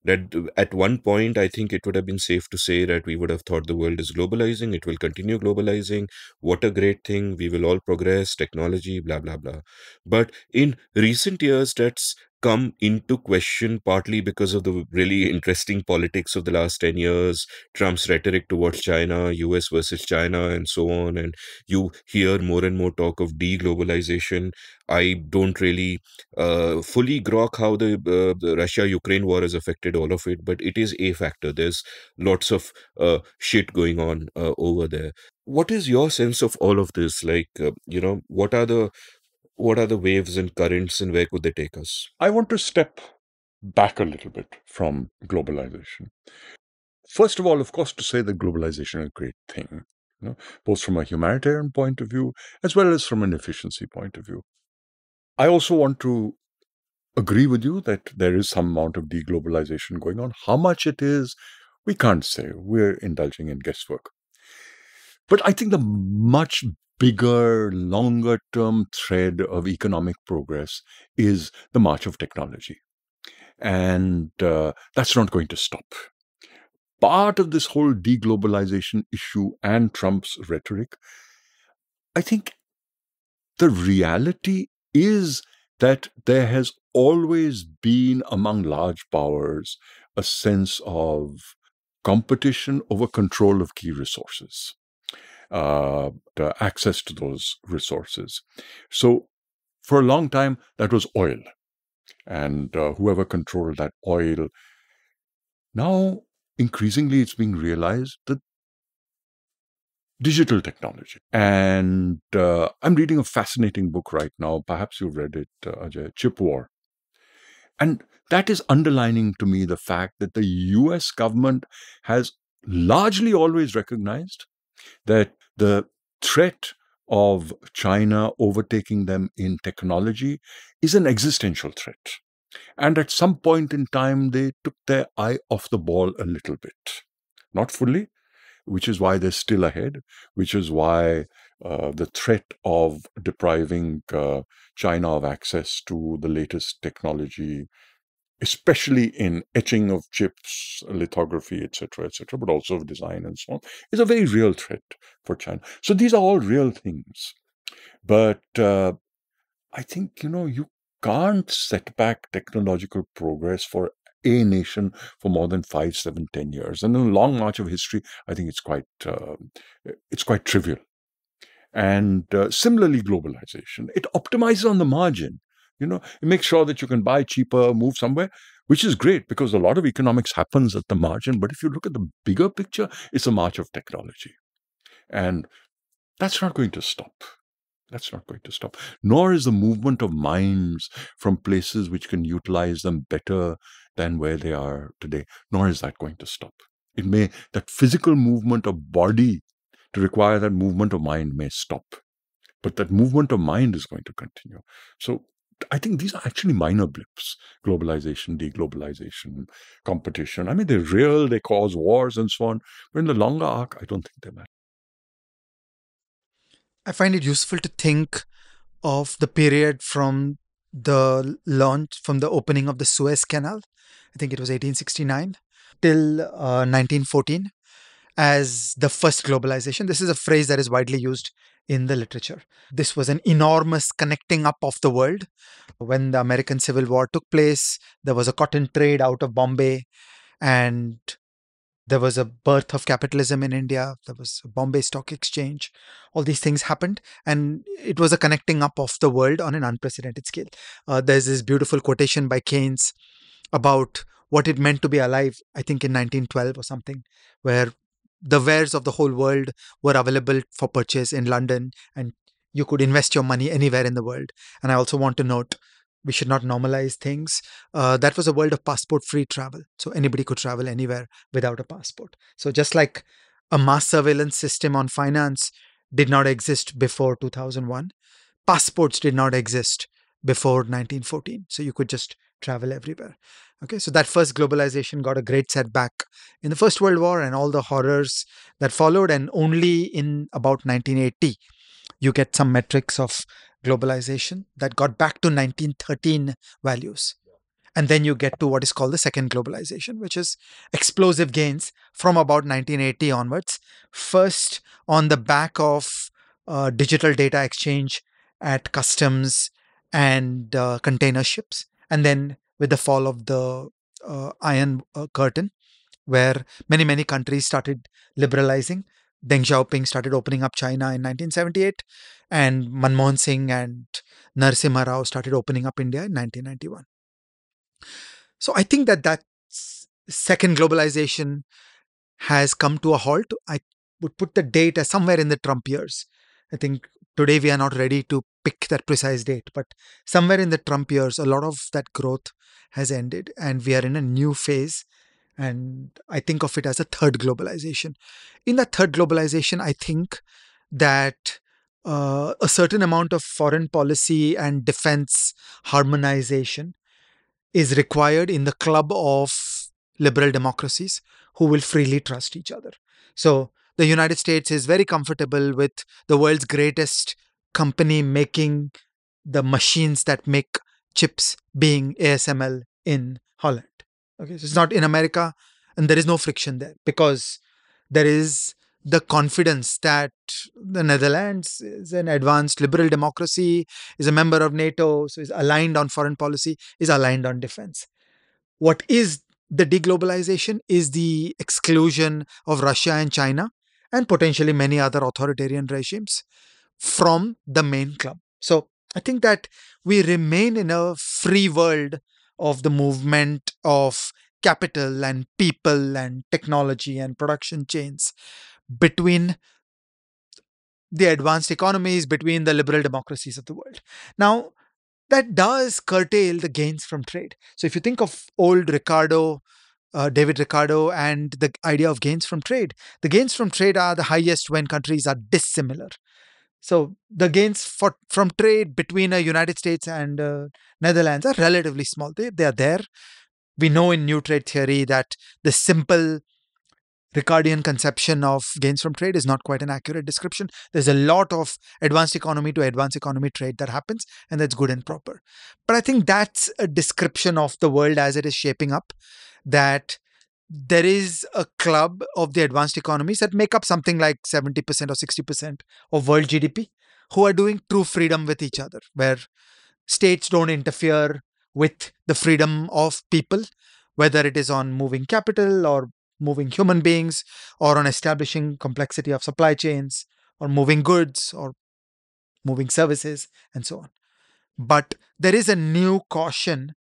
Speaker 1: That at one point, I think it would have been safe to say that we would have thought the world is globalizing, it will continue globalizing, what a great thing, we will all progress, technology, blah, blah, blah. But in recent years, that's come into question partly because of the really interesting politics of the last 10 years, Trump's rhetoric towards China, US versus China, and so on. And you hear more and more talk of deglobalization. I don't really fully grok how the Russia-Ukraine war has affected all of it, but it is a factor. There's lots of shit going on over there. What is your sense of all of this? What are the waves and currents, and where could they take us?
Speaker 3: I want to step back a little bit from globalization. First of all, of course, to say that globalization is a great thing, both from a humanitarian point of view as well as from an efficiency point of view. I also want to agree with you that there is some amount of deglobalization going on. How much it is, we can't say. We're indulging in guesswork. But I think the much bigger, longer-term thread of economic progress is the march of technology. And that's not going to stop. Part of this whole deglobalization issue and Trump's rhetoric, I think the reality is that there has always been among large powers a sense of competition over control of key resources, the access to those resources. So for a long time, that was oil. And whoever controlled that oil, now increasingly it's being realized that digital technology. And I'm reading a fascinating book right now. Perhaps you've read it, Ajay, Chip War. And that is underlining to me the fact that the US government has largely always recognized that the threat of China overtaking them in technology is an existential threat. And at some point in time, they took their eye off the ball a little bit. Not fully, which is why they're still ahead, which is why the threat of depriving China of access to the latest technology, especially in etching of chips, lithography, etc., but also of design and so on, is a very real threat for China. So these are all real things. But I think, you can't set back technological progress for a nation for more than 5, 7, 10 years. And in the long march of history, I think it's quite trivial. And similarly, globalization, it optimizes on the margin. It makes sure that you can buy cheaper, move somewhere, which is great because a lot of economics happens at the margin. But if you look at the bigger picture, it's a march of technology. And that's not going to stop. That's not going to stop. Nor is the movement of minds from places which can utilize them better than where they are today, nor is that going to stop. That physical movement of body to require that movement of mind may stop, but that movement of mind is going to continue. So I think these are actually minor blips: globalization, deglobalization, competition. I mean, they're real, they cause wars and so on, but in the longer arc, I don't think they matter.
Speaker 4: I find it useful to think of the period from the opening of the Suez Canal, I think it was 1869, till 1914, as the first globalization. This is a phrase that is widely used in the literature. This was an enormous connecting up of the world. When the American Civil War took place, there was a cotton trade out of Bombay, and there was a birth of capitalism in India. There was a Bombay Stock Exchange. All these things happened, and it was a connecting up of the world on an unprecedented scale. There's this beautiful quotation by Keynes about what it meant to be alive, I think in 1912 or something, where the wares of the whole world were available for purchase in London, and you could invest your money anywhere in the world. And I also want to note, we should not normalize things. That was a world of passport-free travel. So anybody could travel anywhere without a passport. So just like a mass surveillance system on finance did not exist before 2001, passports did not exist before 1914. So you could just travel everywhere. Okay, so that first globalization got a great setback in the First World War and all the horrors that followed. And only in about 1980, you get some metrics of globalization that got back to 1913 values. And then you get to what is called the second globalization, which is explosive gains from about 1980 onwards. First, on the back of digital data exchange at customs and container ships. And then with the fall of the Iron Curtain, where many countries started liberalizing. Deng Xiaoping started opening up China in 1978, and Manmohan Singh and Narasimha Rao started opening up India in 1991. So I think that second globalization has come to a halt. I would put the date as somewhere in the Trump years. I think today we are not ready to pick that precise date, but somewhere in the Trump years, a lot of that growth has ended, and we are in a new phase. And I think of it as a third globalization. In that third globalization, I think that a certain amount of foreign policy and defense harmonization is required in the club of liberal democracies who will freely trust each other. So the United States is very comfortable with the world's greatest company making the machines that make chips being ASML in Holland. Okay, so it's not in America, and there is no friction there because there is the confidence that the Netherlands is an advanced liberal democracy, is a member of NATO, so is aligned on foreign policy, is aligned on defense. What is the deglobalization is the exclusion of Russia and China and potentially many other authoritarian regimes from the main club. So I think that we remain in a free world of the movement of capital and people and technology and production chains between the advanced economies, between the liberal democracies of the world. Now, that does curtail the gains from trade. So if you think of old David Ricardo, and the idea of gains from trade, the gains from trade are the highest when countries are dissimilar. So the gains from trade between the United States and Netherlands are relatively small. They are there. We know in new trade theory that the simple Ricardian conception of gains from trade is not quite an accurate description. There's a lot of advanced economy to advanced economy trade that happens, and that's good and proper. But I think that's a description of the world as it is shaping up, that there is a club of the advanced economies that make up something like 70% or 60% of world GDP, who are doing true freedom with each other, where states don't interfere with the freedom of people, whether it is on moving capital or moving human beings, or on establishing complexity of supply chains, or moving goods, or moving services, and so on. But there is a new caution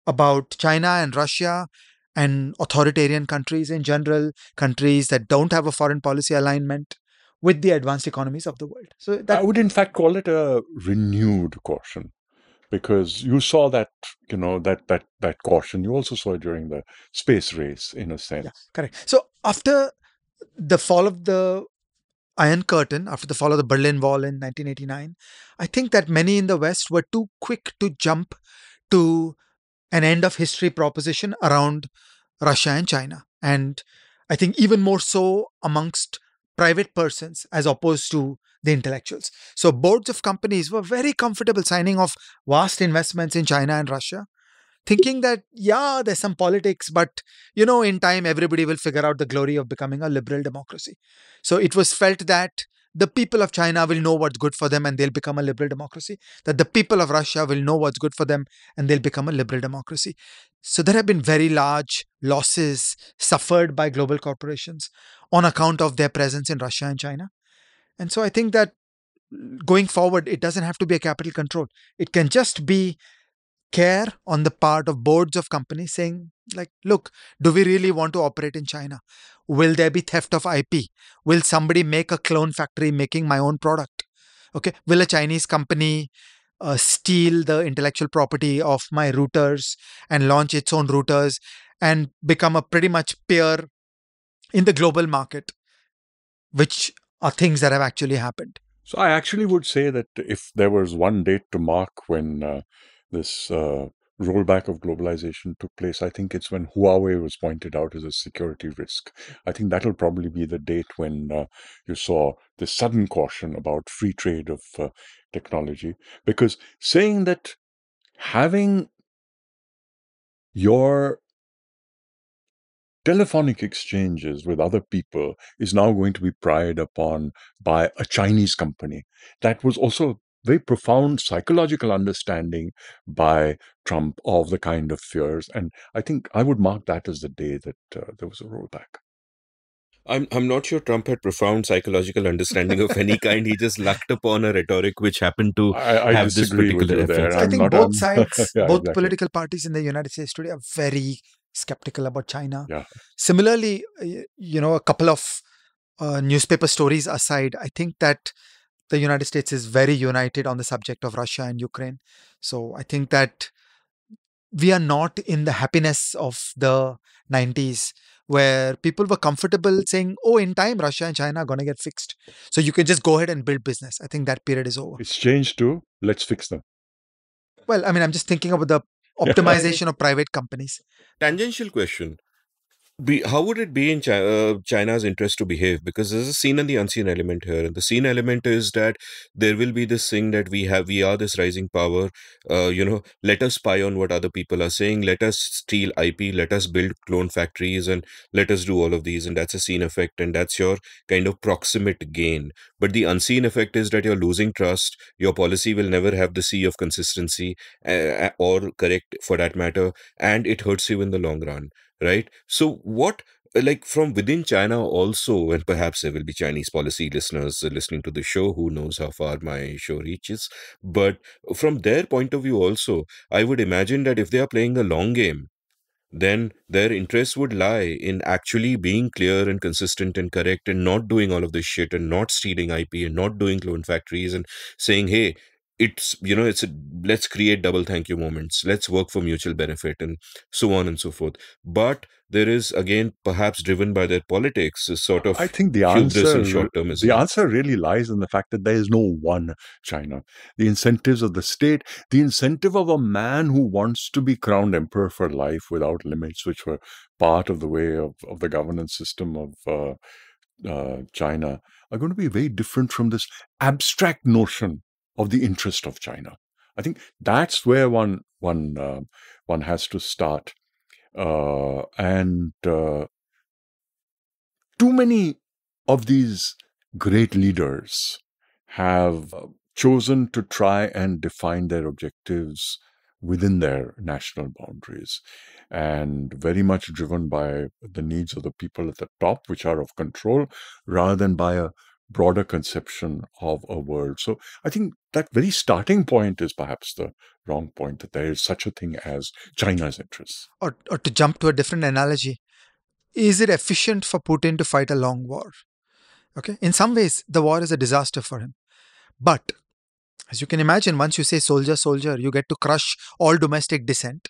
Speaker 4: about China and Russia and authoritarian countries in general, countries that don't have a foreign policy alignment with the advanced economies of the world. So
Speaker 3: I
Speaker 4: that
Speaker 3: would, in fact, call it a renewed caution, because you saw that, that caution. You also saw it during the space race, in a
Speaker 4: yeah,
Speaker 3: sense.
Speaker 4: correct. So after the fall of the Iron Curtain, after the fall of the Berlin Wall in 1989, I think that many in the West were too quick to jump to an end of history proposition around Russia and China. And I think even more so amongst private persons as opposed to the intellectuals. So boards of companies were very comfortable signing off vast investments in China and Russia, thinking that, yeah, there's some politics, but in time, everybody will figure out the glory of becoming a liberal democracy. So it was felt that the people of China will know what's good for them and they'll become a liberal democracy, that the people of Russia will know what's good for them and they'll become a liberal democracy. So there have been very large losses suffered by global corporations on account of their presence in Russia and China. And so I think that going forward, it doesn't have to be a capital control. It can just be care on the part of boards of companies saying, like, look, do we really want to operate in China? Will there be theft of IP? Will somebody make a clone factory making my own product? Okay. Will a Chinese company steal the intellectual property of my routers and launch its own routers and become a pretty much peer in the global market, which are things that have actually happened?
Speaker 3: So I actually would say that if there was one date to mark when this rollback of globalization took place, I think it's when Huawei was pointed out as a security risk. I think that'll probably be the date when you saw this sudden caution about free trade of technology. Because saying that having your telephonic exchanges with other people is now going to be pried upon by a Chinese company. That was also a very profound psychological understanding by Trump of the kind of fears. And I think I would mark that as the day that there was a rollback.
Speaker 1: I'm not sure Trump had profound psychological understanding of any kind. He just lucked upon a rhetoric which happened to
Speaker 3: I
Speaker 1: have this
Speaker 3: disagree with
Speaker 1: particular
Speaker 3: you there.
Speaker 1: reference.
Speaker 4: I
Speaker 3: I'm
Speaker 4: think
Speaker 3: not,
Speaker 4: both sides,
Speaker 3: yeah,
Speaker 4: both
Speaker 3: exactly.
Speaker 4: political parties in the United States today are very skeptical about China.
Speaker 3: Yeah.
Speaker 4: Similarly, a couple of newspaper stories aside, I think that the United States is very united on the subject of Russia and Ukraine. So I think that we are not in the happiness of the 90s where people were comfortable saying, oh, in time, Russia and China are going to get fixed. So you can just go ahead and build business. I think that period is over.
Speaker 3: It's changed to let's fix them.
Speaker 4: Well, I mean, I'm just thinking about the optimization of private companies.
Speaker 1: Tangential question. How would it be in China's interest to behave? Because there's a seen and the unseen element here. And the seen element is that there will be this thing that we are this rising power. Let us spy on what other people are saying. Let us steal IP. Let us build clone factories and let us do all of these. And that's a seen effect. And that's your kind of proximate gain. But the unseen effect is that you're losing trust. Your policy will never have the C of consistency or correct for that matter. And it hurts you in the long run. Right. So what, like from within China also, and perhaps there will be Chinese policy listeners listening to the show, who knows how far my show reaches. But from their point of view also, I would imagine that if they are playing the long game, then their interest would lie in actually being clear and consistent and correct and not doing all of this shit and not stealing IP and not doing clone factories and saying, hey, it's it's let's create double thank you moments, let's work for mutual benefit, and so on and so forth. But there is, again, perhaps driven by their politics, a sort
Speaker 3: I
Speaker 1: of
Speaker 3: think
Speaker 1: hubris and short-termism.
Speaker 3: the answer really lies in the fact that there is no one China. The incentives of the state, the incentive of a man who wants to be crowned emperor for life without limits, which were part of the way of the governance system of China, are going to be very different from this abstract notion of the interest of China. I think that's where one has to start, and too many of these great leaders have chosen to try and define their objectives within their national boundaries, and very much driven by the needs of the people at the top, which are of control, rather than by a broader conception of a world. So I think that very starting point is perhaps the wrong point, that there is such a thing as China's interests.
Speaker 4: Or to jump to a different analogy, is it efficient for Putin to fight a long war? Okay. In some ways, the war is a disaster for him. But as you can imagine, once you say soldier, soldier, you get to crush all domestic dissent.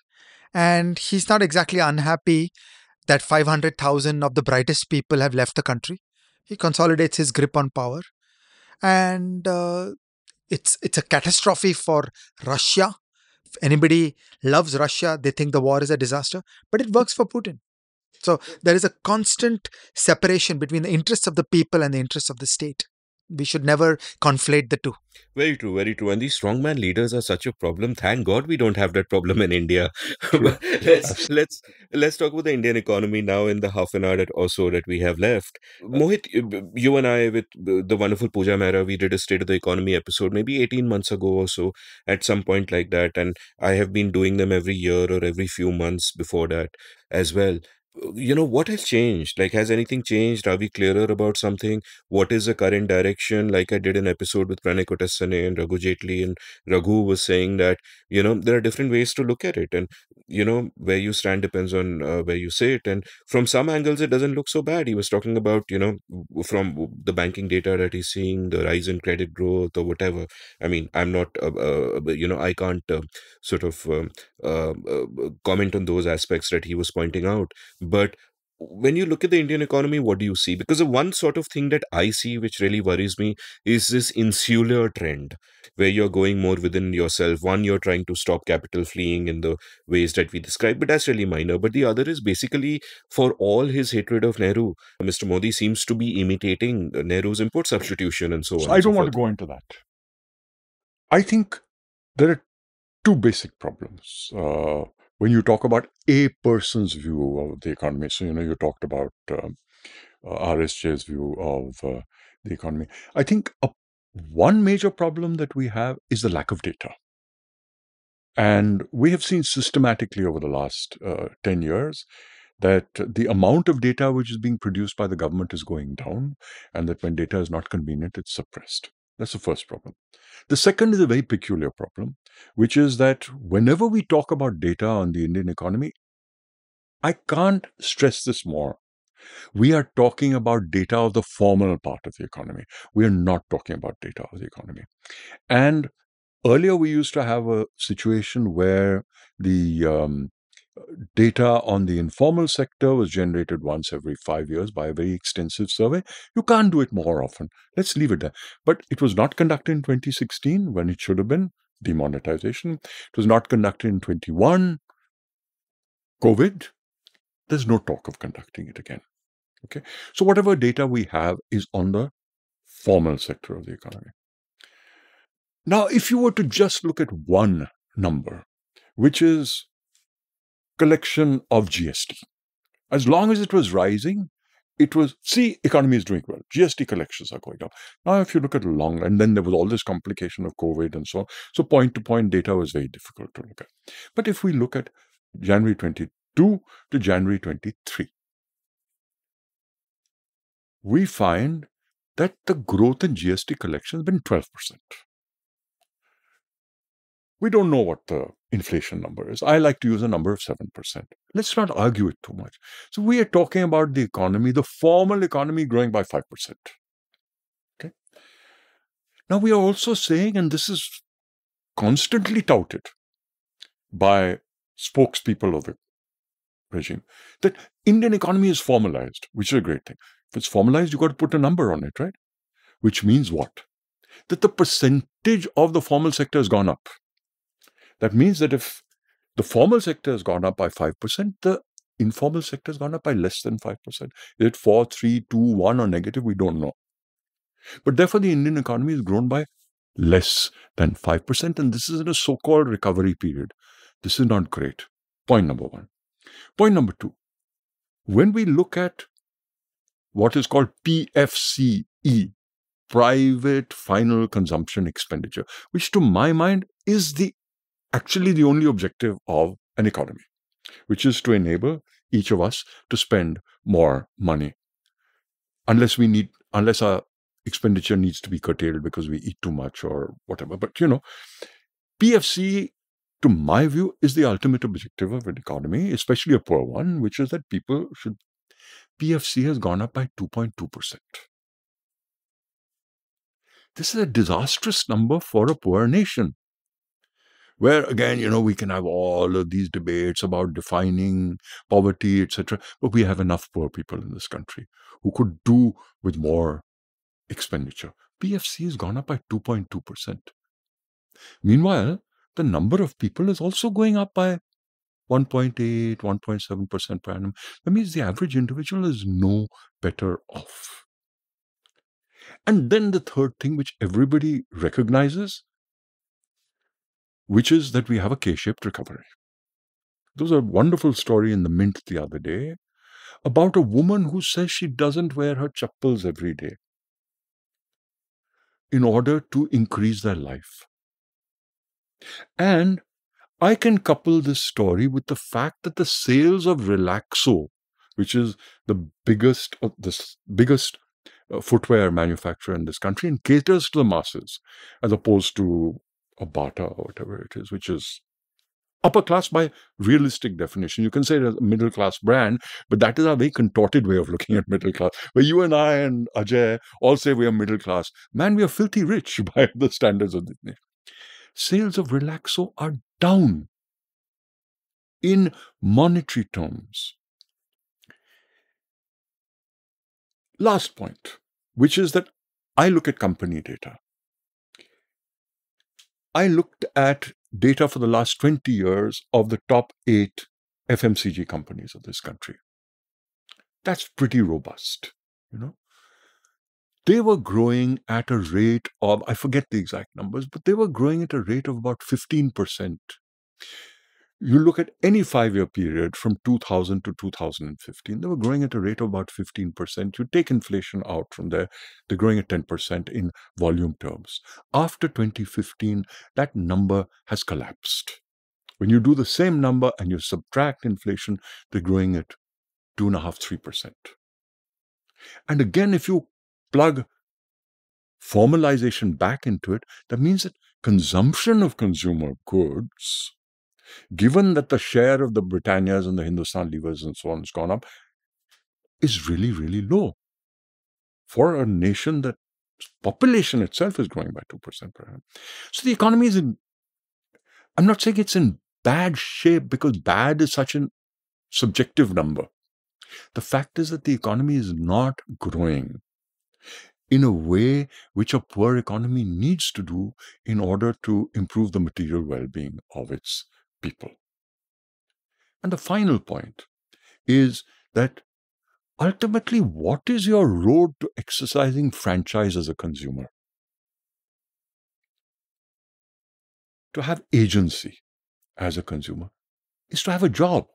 Speaker 4: And he's not exactly unhappy that 500,000 of the brightest people have left the country. He consolidates his grip on power. And it's a catastrophe for Russia. If anybody loves Russia, they think the war is a disaster. But it works for Putin. So there is a constant separation between the interests of the people and the interests of the state. We should never conflate the two.
Speaker 1: Very true, very true. And these strongman leaders are such a problem. Thank God we don't have that problem in India. But let's talk about the Indian economy now in the half an hour that also that we have left. Mohit, you and I, with the wonderful Pooja Mehra, we did a State of the Economy episode maybe 18 months ago or so, at some point like that. And I have been doing them every year or every few months before that as well. What has changed? Like, has anything changed? Are we clearer about something? What is the current direction? Like I did an episode with Pranay Kotasane and Raghu Jaitley, and Raghu was saying that, there are different ways to look at it. And, where you stand depends on where you sit. And from some angles, it doesn't look so bad. He was talking about, from the banking data that he's seeing, the rise in credit growth or whatever. I mean, I'm not, I can't sort of comment on those aspects that he was pointing out. But when you look at the Indian economy, what do you see? Because the one sort of thing that I see which really worries me is this insular trend where you're going more within yourself. One, you're trying to stop capital fleeing in the ways that we describe, but that's really minor. But the other is basically, for all his hatred of Nehru, Mr. Modi seems to be imitating Nehru's import substitution and so on.
Speaker 3: So I don't want to go into that. I think there are two basic problems. When you talk about a person's view of the economy, so you talked about RSJ's view of the economy. I think one major problem that we have is the lack of data. And we have seen systematically over the last 10 years that the amount of data which is being produced by the government is going down, and that when data is not convenient, it's suppressed. That's the first problem. The second is a very peculiar problem, which is that whenever we talk about data on the Indian economy, I can't stress this more. We are talking about data of the formal part of the economy. We are not talking about data of the economy. And earlier, we used to have a situation where the data on the informal sector was generated once every 5 years by a very extensive survey. You can't do it more often. Let's leave it there. But it was not conducted in 2016 when it should have been, demonetization. It was not conducted in 21, COVID. There's no talk of conducting it again. Okay. So whatever data we have is on the formal sector of the economy. Now, if you were to just look at one number, which is collection of GST, as long as it was rising, it was, economy is doing well. GST collections are going up. Now, if you look at long, and then there was all this complication of COVID and so on. So point-to-point data was very difficult to look at. But if we look at January 22 to January 23, we find that the growth in GST collection has been 12%. We don't know what the inflation number is. I like to use a number of 7%. Let's not argue it too much. So we are talking about the economy, the formal economy growing by 5%. Okay. Now we are also saying, and this is constantly touted by spokespeople of the regime, that Indian economy is formalized, which is a great thing. If it's formalized, you've got to put a number on it, right? Which means what? That the percentage of the formal sector has gone up. That means that if the formal sector has gone up by 5%, the informal sector has gone up by less than 5%. Is it 4, 3, 2, 1 or negative? We don't know. But therefore, the Indian economy has grown by less than 5%, and this is in a so-called recovery period. This is not great. Point number one. Point number two, when we look at what is called PFCE, private final consumption expenditure, which to my mind is actually the only objective of an economy, which is to enable each of us to spend more money, unless our expenditure needs to be curtailed because we eat too much or whatever. But PFC, to my view, is the ultimate objective of an economy, especially a poor one, which is that PFC has gone up by 2.2%. This is a disastrous number for a poor nation, where, again, we can have all of these debates about defining poverty, etc., but we have enough poor people in this country who could do with more expenditure. PFC has gone up by 2.2%. Meanwhile, the number of people is also going up by 1.8, 1.7% per annum. That means the average individual is no better off. And then the third thing, which everybody recognizes, which is that we have a K-shaped recovery. There was a wonderful story in the Mint the other day about a woman who says she doesn't wear her chappals every day in order to increase their life. And I can couple this story with the fact that the sales of Relaxo, which is the biggest footwear manufacturer in this country and caters to the masses, as opposed to a Bata or whatever it is, which is upper class by realistic definition. You can say it's a middle class brand, but that is a very contorted way of looking at middle class. Where you and I and Ajay all say we are middle class. Man, we are filthy rich by the standards of this nation. Sales of Relaxo are down in monetary terms. Last point, which is that I look at company data. I looked at data for the last 20 years of the top 8 FMCG companies of this country. That's pretty robust, They were growing at a rate of, I forget the exact numbers, but they were growing at a rate of about 15%. You look at any 5-year period from 2000 to 2015, they were growing at a rate of about 15%. You take inflation out from there, they're growing at 10% in volume terms. After 2015, that number has collapsed. When you do the same number and you subtract inflation, they're growing at 2.5%, 3%. And again, if you plug formalization back into it, that means that consumption of consumer goods, given that the share of the Britannias and the Hindustan Levers and so on has gone up, is really, really low for a nation that population itself is growing by 2% per annum. So the economy is I'm not saying it's in bad shape, because bad is such a subjective number. The fact is that the economy is not growing in a way which a poor economy needs to do in order to improve the material well-being of its people. And the final point is that ultimately, what is your road to exercising franchise as a consumer? To have agency as a consumer is to have a job.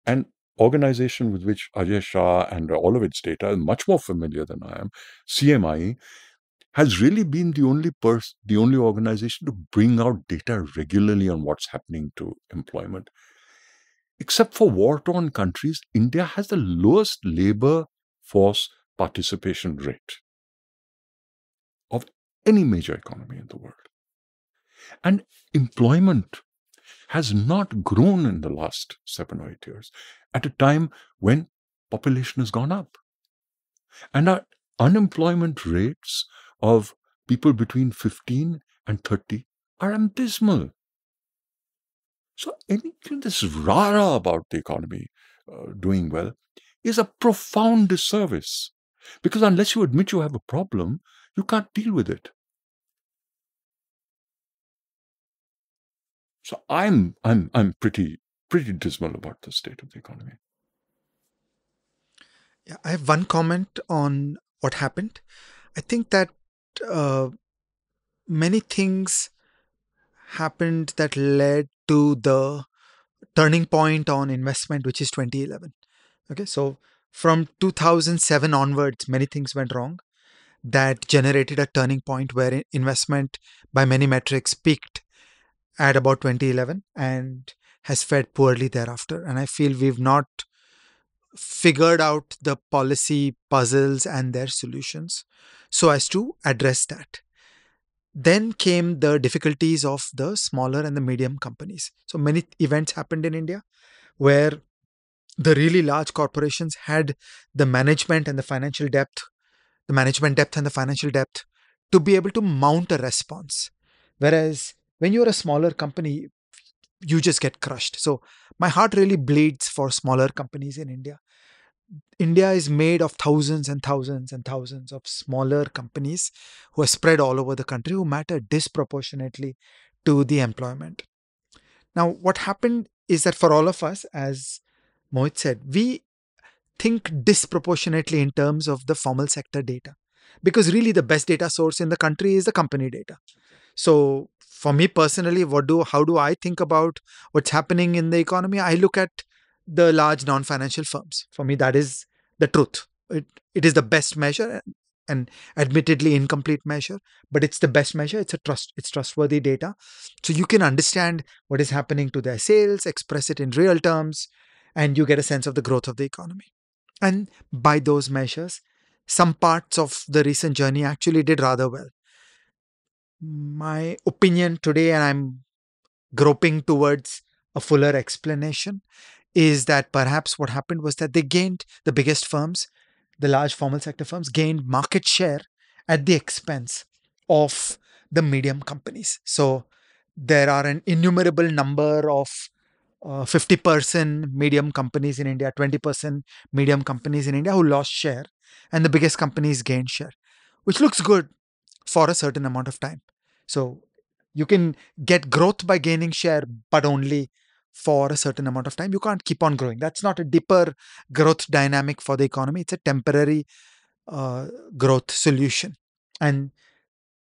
Speaker 3: And organization with which Ajay Shah and all of its data is much more familiar than I am, CMIE, has really been the only organization to bring out data regularly on what's happening to employment. Except for war-torn countries, India has the lowest labor force participation rate of any major economy in the world. And employment has not grown in the last 7 or 8 years, at a time when population has gone up. And our unemployment rates of people between 15 and 30 are abysmal. So anything that's rara about the economy doing well is a profound disservice, because unless you admit you have a problem, you can't deal with it. So I'm pretty dismal about the state of the economy.
Speaker 4: Yeah, I have one comment on what happened. I think that uh, many things happened that led to the turning point on investment, which is 2011. Okay, so from 2007 onwards, many things went wrong. That generated a turning point where investment, by many metrics, peaked at about 2011 and has fared poorly thereafter. And I feel we've not figured out the policy puzzles and their solutions so as to address that. Then came the difficulties of the smaller and the medium companies. So many events happened in India where the really large corporations had the management and the financial depth, the management depth and the financial depth to be able to mount a response. Whereas when you're a smaller company, you just get crushed. So my heart really bleeds for smaller companies in India. India is made of thousands and thousands and thousands of smaller companies who are spread all over the country who matter disproportionately to the employment. Now, what happened is that for all of us, as Mohit said, we think disproportionately in terms of the formal sector data, because really the best data source in the country is the company data. So for me personally, how do I think about what's happening in the economy? I look at the large non-financial firms. For me, that is the truth. It is the best measure, and admittedly incomplete measure, but it's the best measure. It's trustworthy data. So you can understand what is happening to their sales, express it in real terms, and you get a sense of the growth of the economy. And by those measures, some parts of the recent journey actually did rather well. My opinion today, and I'm groping towards a fuller explanation, is that perhaps what happened was that the biggest firms, the large formal sector firms, gained market share at the expense of the medium companies. So there are an innumerable number of 50% medium companies in India, 20% medium companies in India who lost share, and the biggest companies gained share, which looks good for a certain amount of time. So you can get growth by gaining share, but only for a certain amount of time. You can't keep on growing. That's not a deeper growth dynamic for the economy. It's a temporary growth solution. And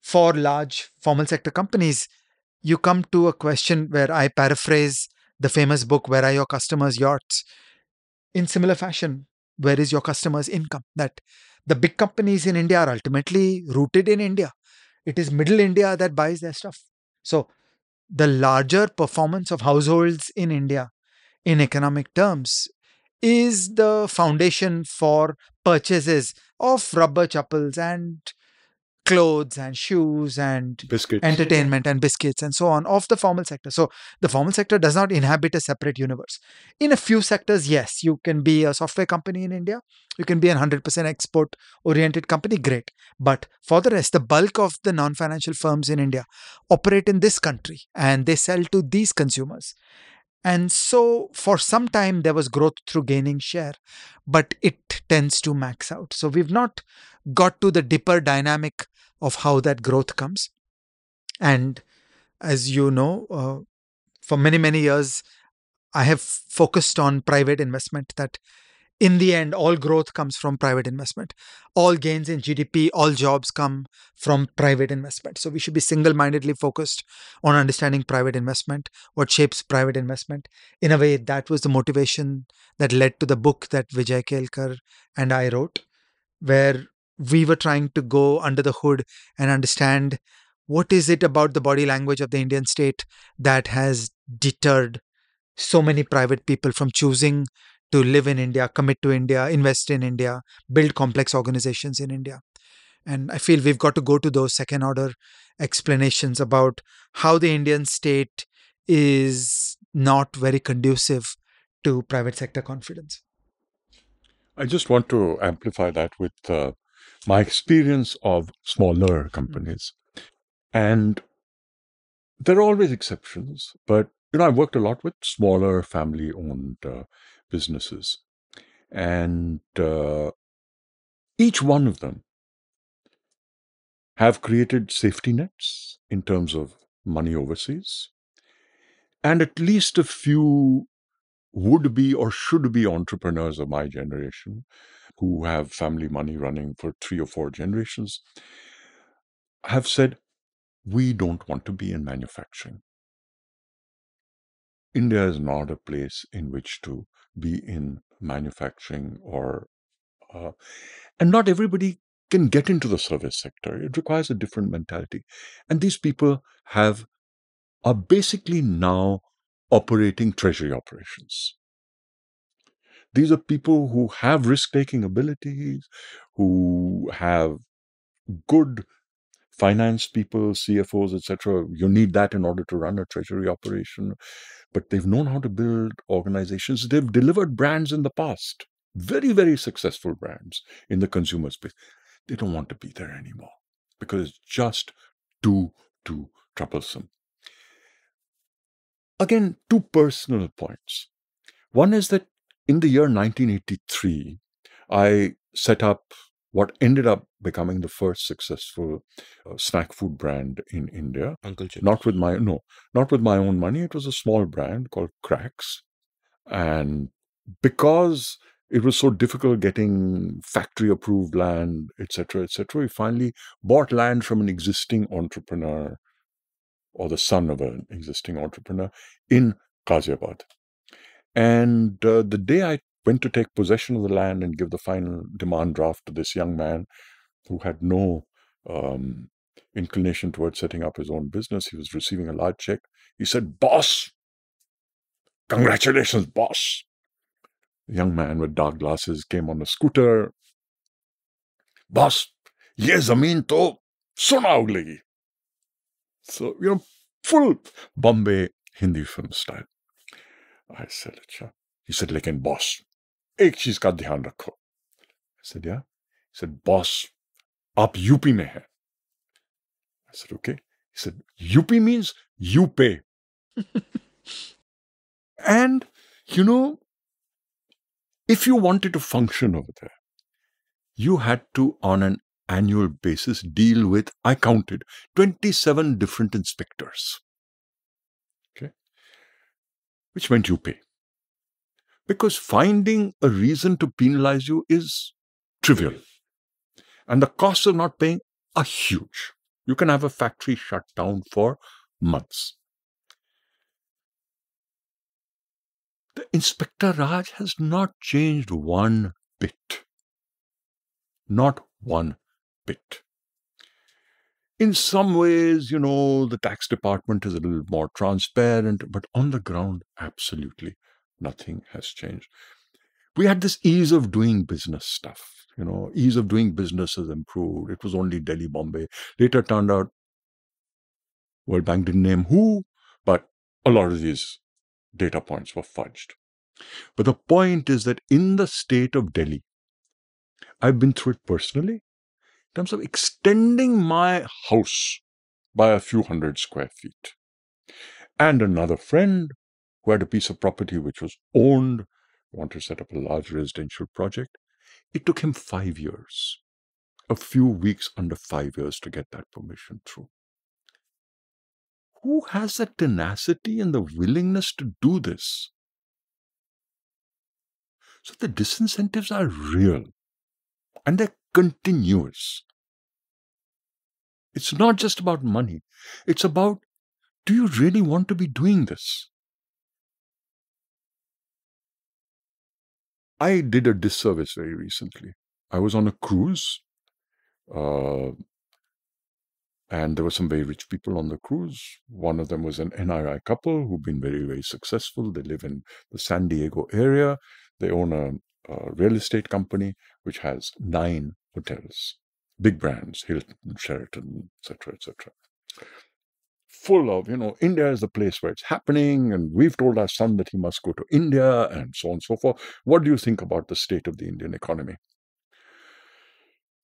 Speaker 4: for large formal sector companies, you come to a question where I paraphrase the famous book, Where Are Your Customers' Yachts? In similar fashion, where is your customers' income? That the big companies in India are ultimately rooted in India. It is middle India that buys their stuff. So the larger performance of households in India in economic terms is the foundation for purchases of rubber chappals and clothes and shoes and
Speaker 3: Biscuits.
Speaker 4: entertainment and biscuits and so on of the formal sector. So the formal sector does not inhabit a separate universe. In a few sectors, yes, you can be a software company in India. You can be a 100% export oriented company. Great. But for the rest, the bulk of the non-financial firms in India operate in this country and they sell to these consumers. And so for some time, there was growth through gaining share, but it tends to max out. So we've not got to the deeper dynamic of how that growth comes. And as you know, for many, many years, I have focused on private investment, that in the end, all growth comes from private investment. All gains in GDP, all jobs come from private investment. So we should be single-mindedly focused on understanding private investment, what shapes private investment. In a way, that was the motivation that led to the book that Vijay Kelkar and I wrote, where we were trying to go under the hood and understand what is it about the body language of the Indian state that has deterred so many private people from choosing to live in India, commit to India, invest in India, build complex organizations in India. And I feel we've got to go to those second order explanations about how the Indian state is not very conducive to private sector confidence.
Speaker 3: I just want to amplify that with my experience of smaller companies. And There are always exceptions, but I've worked a lot with smaller family-owned businesses, and each one of them have created safety nets in terms of money overseas, and at least a few would be or should be entrepreneurs of my generation who have family money running for 3 or 4 generations have said, we don't want to be in manufacturing. India is not a place in which to be in manufacturing and not everybody can get into the service sector. It requires a different mentality. And these people are basically now operating treasury operations. These are people who have risk-taking abilities, who have good finance people, CFOs, etc. You need that in order to run a treasury operation. But they've known how to build organizations. They've delivered brands in the past, very, very successful brands in the consumer space. They don't want to be there anymore because it's just too troublesome. Again, 2 personal points. One is that in the year 1983, I set up what ended up becoming the first successful snack food brand in India.
Speaker 1: Uncle Chips.
Speaker 3: Not with my own money. It was a small brand called Cracks. And because it was so difficult getting factory approved land, etc., we finally bought land from an existing entrepreneur or the son of an existing entrepreneur in Ghaziabad. And the day I went to take possession of the land and give the final demand draft to this young man who had no inclination towards setting up his own business, he was receiving a large check. He said, "Boss, congratulations, boss." The young man with dark glasses came on a scooter. "Boss, ye zameen to sona uglegi." So, full Bombay Hindi film style. I said, "Acha." He said, "Lekin boss, ek cheez ka dhyan rakho." I said, "Yeah." He said, "Boss, aap UP mein hai." I said, "Okay." He said, "UP means you pay." And, if you wanted to function over there, you had to, on an annual basis, deal with, I counted, 27 different inspectors. Okay? Which meant you pay. Because finding a reason to penalize you is trivial. And the costs of not paying are huge. You can have a factory shut down for months. The Inspector Raj has not changed one bit. Not one bit. In some ways, the tax department is a little more transparent, but on the ground, absolutely nothing has changed. We had this ease of doing business stuff. Ease of doing business has improved. It was only Delhi, Bombay. Later turned out World Bank didn't name who, but a lot of these data points were fudged. But the point is that in the state of Delhi, I've been through it personally, in terms of extending my house by a few hundred square feet. And another friend who had a piece of property which was owned, wanted to set up a large residential project. It took him 5 years, a few weeks under 5 years to get that permission through. Who has the tenacity and the willingness to do this? So the disincentives are real and they're continuous. It's not just about money. It's about, do you really want to be doing this? I did a disservice very recently. I was on a cruise, and there were some very rich people on the cruise. One of them was an NRI couple who've been very, very successful. They live in the San Diego area. They own a real estate company which has 9 hotels, big brands, Hilton, Sheraton, etc., etc. Full of, India is the place where it's happening, and we've told our son that he must go to India, and so on and so forth. What do you think about the state of the Indian economy?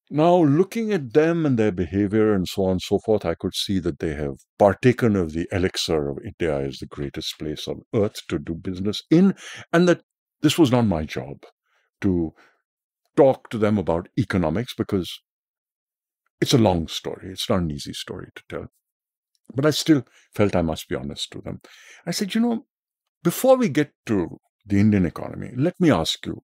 Speaker 3: Now, looking at them and their behavior and so on and so forth, I could see that they have partaken of the elixir of India as the greatest place on earth to do business in, and that this was not my job to talk to them about economics because it's a long story. It's not an easy story to tell. But I still felt I must be honest to them. I said, before we get to the Indian economy, let me ask you.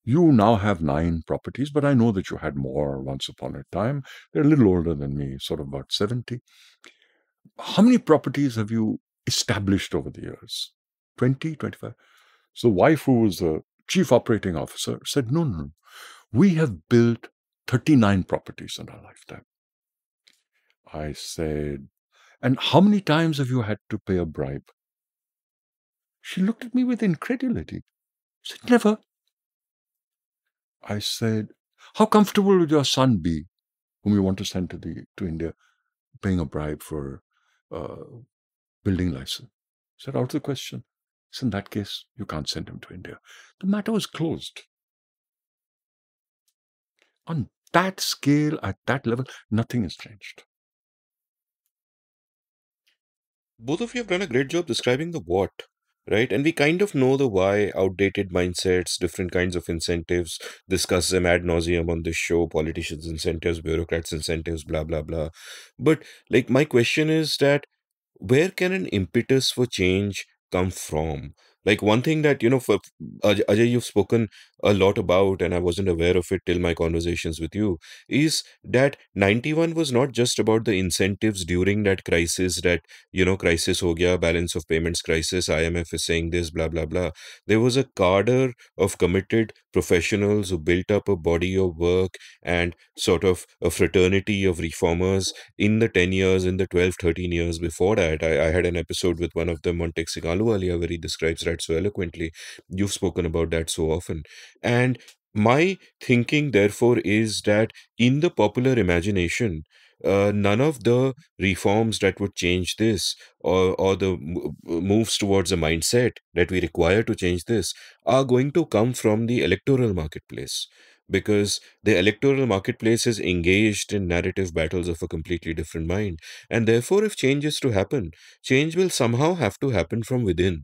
Speaker 3: You now have 9 properties, but I know that you had more once upon a time. They're a little older than me, sort of about 70. How many properties have you established over the years? 20, 25? So the wife, who was the chief operating officer, said, no, no, no. We have built 39 properties in our lifetime. I said, and how many times have you had to pay a bribe? She looked at me with incredulity. She said, never. I said, how comfortable would your son be, whom you want to send to India, paying a bribe for building license? I said, out of the question. So in that case, you can't send him to India. The matter was closed. On that scale, at that level, nothing has changed.
Speaker 1: Both of you have done a great job describing the what, right? And we kind of know the why, outdated mindsets, different kinds of incentives, discuss them ad nauseum on this show, politicians' incentives, bureaucrats' incentives, blah, blah, blah. But like my question is that where can an impetus for change come from? Like one thing that, for Ajay, you've spoken a lot about, and I wasn't aware of it till my conversations with you, is that 91 was not just about the incentives during that crisis, that, crisis ho gaya, balance of payments crisis, IMF is saying this, blah, blah, blah. There was a cadre of committed professionals who built up a body of work and sort of a fraternity of reformers in the 10 years, in the 12, 13 years before that. I had an episode with one of them on Texigalu earlier where he describes that so eloquently. You've spoken about that so often. And my thinking, therefore, is that in the popular imagination, none of the reforms that would change this or the moves towards a mindset that we require to change this are going to come from the electoral marketplace, because the electoral marketplace is engaged in narrative battles of a completely different mind. And therefore, if change is to happen, change will somehow have to happen from within.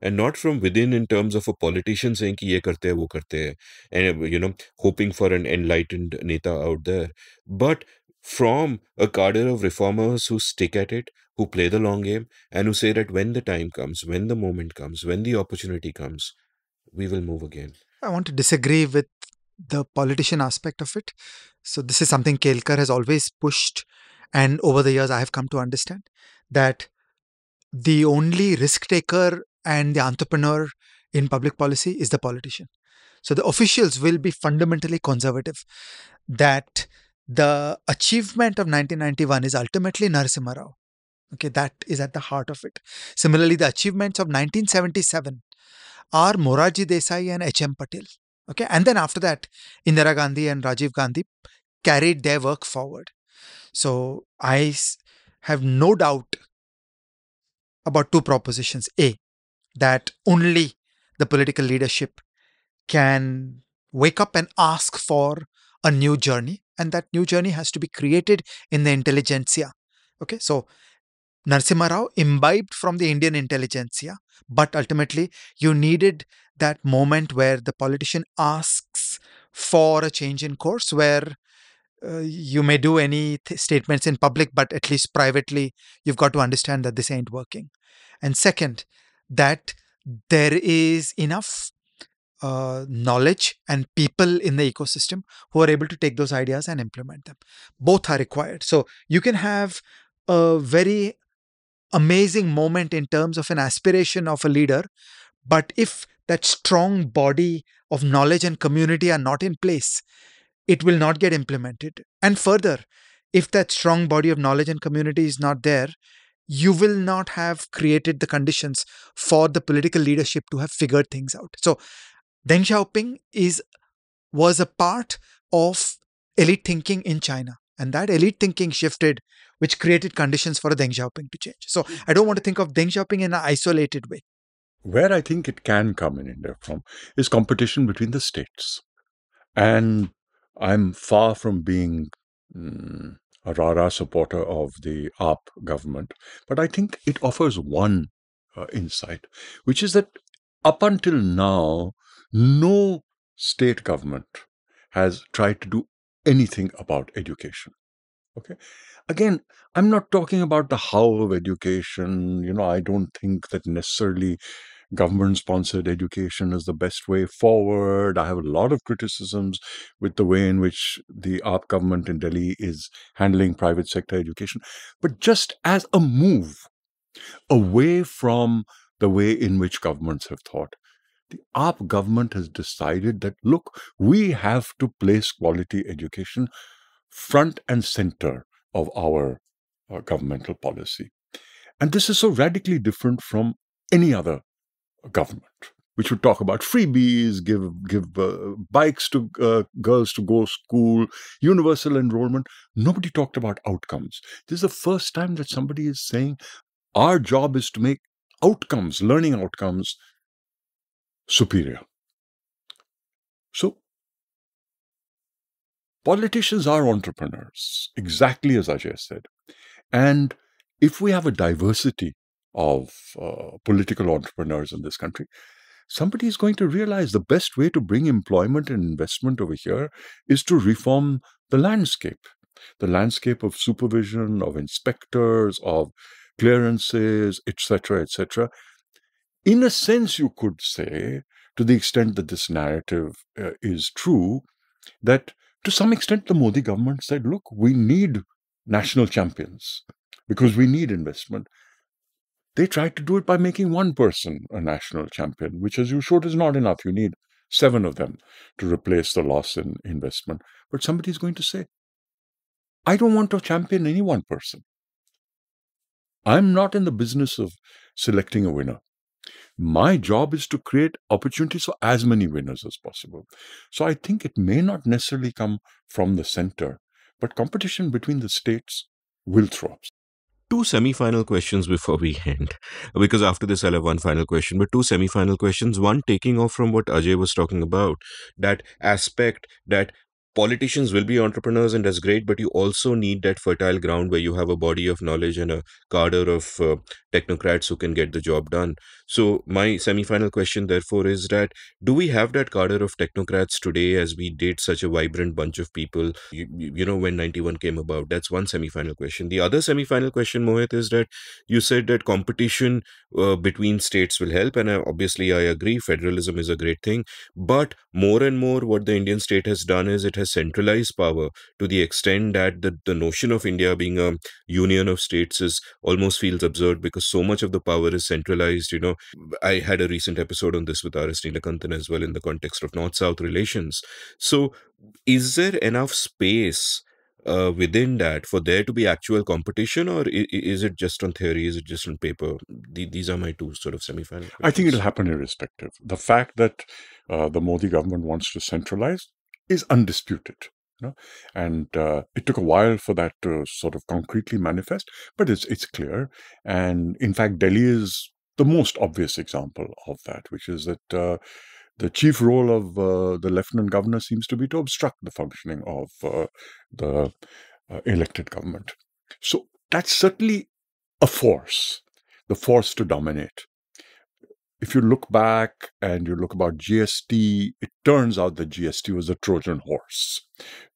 Speaker 1: And not from within in terms of a politician saying ki ye karte hai, wo karte hai, and hoping for an enlightened neta out there, but from a cadre of reformers who stick at it, who play the long game, and who say that when the time comes, when the moment comes, when the opportunity comes, we will move again.
Speaker 4: I want to disagree with the politician aspect of it. So this is something Kelkar has always pushed, and over the years I have come to understand that the only risk taker and the entrepreneur in public policy is the politician. So the officials will be fundamentally conservative. That the achievement of 1991 is ultimately Narasimha Rao. Okay, that is at the heart of it. Similarly, the achievements of 1977 are Morarji Desai and H.M. Patel. Okay, and then after that, Indira Gandhi and Rajiv Gandhi carried their work forward. So I have no doubt about two propositions. A, that only the political leadership can wake up and ask for a new journey, and that new journey has to be created in the intelligentsia. Okay, so Narasimha Rao imbibed from the Indian intelligentsia, but ultimately you needed that moment where the politician asks for a change in course, where you may do any statements in public, but at least privately, you've got to understand that this ain't working. And second, that there is enough knowledge and people in the ecosystem who are able to take those ideas and implement them. Both are required. So you can have a very amazing moment in terms of an aspiration of a leader, but if that strong body of knowledge and community are not in place, it will not get implemented. And further, if that strong body of knowledge and community is not there, you will not have created the conditions for the political leadership to have figured things out. So Deng Xiaoping was a part of elite thinking in China. And that elite thinking shifted, which created conditions for Deng Xiaoping to change. So I don't want to think of Deng Xiaoping in an isolated way.
Speaker 3: Where I think it can come in India from is competition between the states. And I'm far from being a rah-rah supporter of the AAP government, but I think it offers one insight, which is that up until now, no state government has tried to do anything about education. Okay. Again, I'm not talking about the how of education. I don't think that necessarily government sponsored education is the best way forward. I have a lot of criticisms with the way in which the AAP government in Delhi is handling private sector education. But just as a move away from the way in which governments have thought, the AAP government has decided that, look, we have to place quality education front and center of our governmental policy. And this is so radically different from any other government, which would talk about freebies, give bikes to girls to go school, universal enrollment. Nobody talked about outcomes. This is the first time that somebody is saying our job is to make outcomes, learning outcomes, superior. So politicians are entrepreneurs, exactly as Ajay said. And if we have a diversity of political entrepreneurs in this country, somebody is going to realize the best way to bring employment and investment over here is to reform the landscape of supervision, of inspectors, of clearances, etc., etc. In a sense, you could say, to the extent that this narrative is true, that to some extent the Modi government said, look, we need national champions because we need investment. They tried to do it by making one person a national champion, which, as you showed, is not enough. You need 7 of them to replace the loss in investment. But somebody is going to say, I don't want to champion any one person. I'm not in the business of selecting a winner. My job is to create opportunities for as many winners as possible. So I think it may not necessarily come from the center, but competition between the states will throw up.
Speaker 1: Two semi-final questions before we end, because after this I'll have one final question, but two semi-final questions. One, taking off from what Ajay was talking about, that aspect that politicians will be entrepreneurs, and that's great, but you also need that fertile ground where you have a body of knowledge and a cadre of technocrats who can get the job done. So my semi-final question therefore is that, do we have that cadre of technocrats today, as we did such a vibrant bunch of people, when 91 came about? That's one semi-final question. The other semi-final question, Mohit, is that you said that competition between states will help, and obviously I agree, federalism is a great thing, but more and more what the Indian state has done is it has centralized power to the extent that the notion of India being a union of states is almost feels absurd, because so much of the power is centralized. I had a recent episode on this with R.S. Neelakantan as well, in the context of North-South relations. So is there enough space within that for there to be actual competition, or is it just on theory? Is it just on paper? These are my two sort of semi-final questions.
Speaker 3: I think it'll happen irrespective. The fact that the Modi government wants to centralize is undisputed. And it took a while for that to sort of concretely manifest, but it's clear. And in fact, Delhi is the most obvious example of that, which is that the chief role of the lieutenant governor seems to be to obstruct the functioning of the elected government. So that's certainly a force, the force to dominate. If you look back and you look about GST, it turns out that GST was a Trojan horse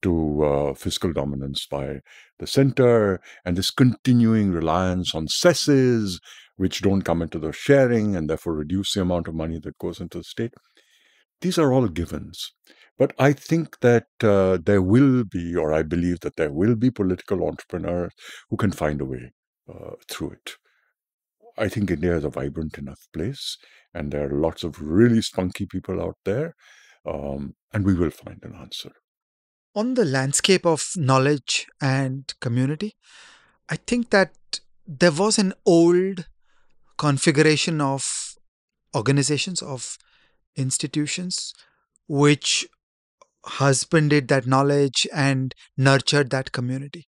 Speaker 3: to fiscal dominance by the center, and this continuing reliance on cesses, which don't come into the sharing and therefore reduce the amount of money that goes into the state. These are all givens. But I think that there will be, or I believe that there will be, political entrepreneurs who can find a way through it. I think India is a vibrant enough place, and there are lots of really spunky people out there, and we will find an answer.
Speaker 4: On the landscape of knowledge and community, I think that there was an old configuration of organizations, of institutions, which husbanded that knowledge and nurtured that community.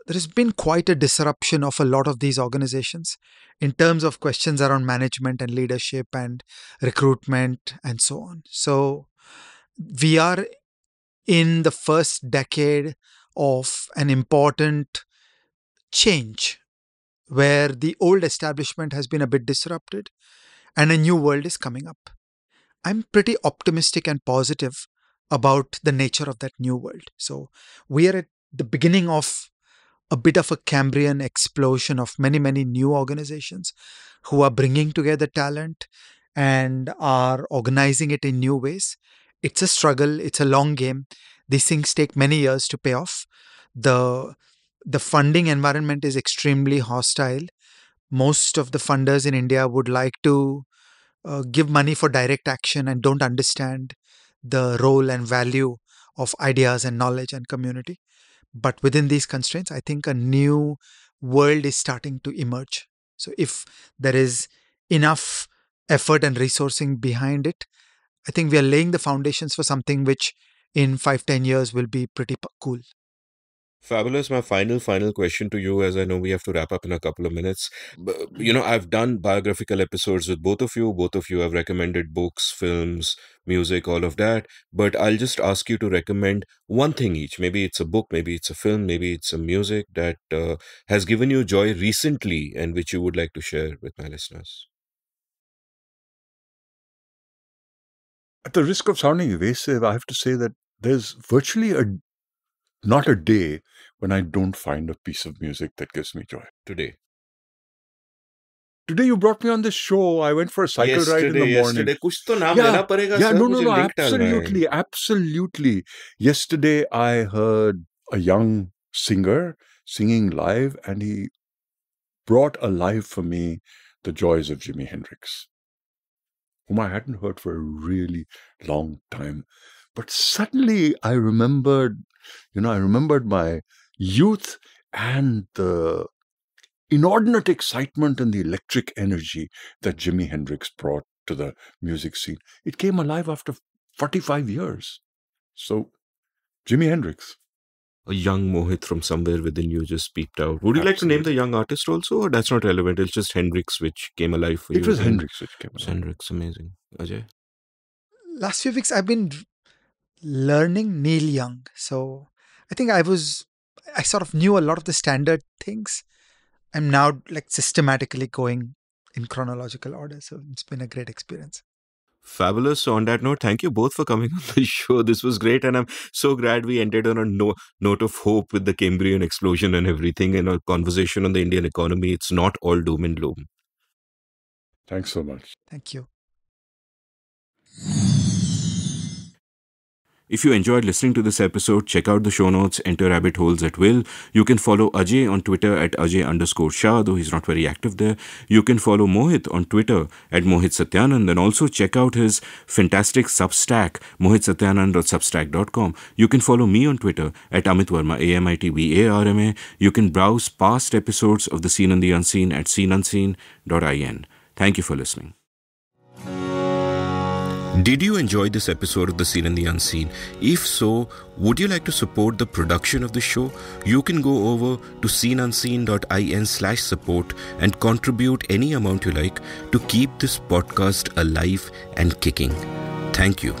Speaker 4: There has been quite a disruption of a lot of these organizations in terms of questions around management and leadership and recruitment and so on. So we are in the first decade of an important change where the old establishment has been a bit disrupted and a new world is coming up. I'm pretty optimistic and positive about the nature of that new world. So we are at the beginning of a bit of a Cambrian explosion of many, many new organizations who are bringing together talent and are organizing it in new ways. It's a struggle. It's a long game. These things take many years to pay off. The funding environment is extremely hostile. Most of the funders in India would like to give money for direct action and don't understand the role and value of ideas and knowledge and community. But within these constraints, I think a new world is starting to emerge. So if there is enough effort and resourcing behind it, I think we are laying the foundations for something which in 5-10 years will be pretty cool.
Speaker 1: Fabulous. My final question to you, as I know we have to wrap up in a couple of minutes. I've done biographical episodes with both of you. Both of you have recommended books, films, music, all of that. But I'll just ask you to recommend one thing each. Maybe it's a book, maybe it's a film, maybe it's some music that has given you joy recently and which you would like to share with my listeners.
Speaker 3: At the risk of sounding evasive, I have to say that there's virtually not a day when I don't find a piece of music that gives me joy.
Speaker 1: Today
Speaker 3: you brought me on this show. I went for a cycle ride in the morning.
Speaker 1: कुछ तो नाम लेना पड़ेगा, sir.
Speaker 3: No, absolutely. Yesterday I heard a young singer singing live, and he brought alive for me the joys of Jimi Hendrix, whom I hadn't heard for a really long time. But suddenly I remembered my youth and the inordinate excitement and the electric energy that Jimi Hendrix brought to the music scene. It came alive after 45 years. So, Jimi Hendrix.
Speaker 1: A young Mohit from somewhere within you just peeped out. Would you like to name the young artist also, or that's not relevant? It's just Hendrix which came alive for you.
Speaker 3: It was Hendrix which came alive.
Speaker 1: Hendrix, amazing. Ajay?
Speaker 4: Last few weeks I've been learning Neil Young. So I think I sort of knew a lot of the standard things. I'm now systematically going in chronological order. So it's been a great experience.
Speaker 1: Fabulous. So on that note, thank you both for coming on the show. This was great. And I'm so glad we ended on a note of hope with the Cambrian explosion and everything, and a conversation on the Indian economy. It's not all doom and gloom.
Speaker 3: Thanks so much.
Speaker 4: Thank you.
Speaker 1: If you enjoyed listening to this episode, check out the show notes, enter rabbit holes at will. You can follow Ajay on Twitter at Ajay_Shah, though he's not very active there. You can follow Mohit on Twitter at Mohit Satyanand, and also check out his fantastic Substack, mohitsatyanand.substack.com. You can follow me on Twitter at Amit Varma, AMITVARMA. You can browse past episodes of The Seen and the Unseen at seenunseen.in. Thank you for listening. Did you enjoy this episode of The Seen and the Unseen? If so, would you like to support the production of the show? You can go over to seenunseen.in/support and contribute any amount you like to keep this podcast alive and kicking. Thank you.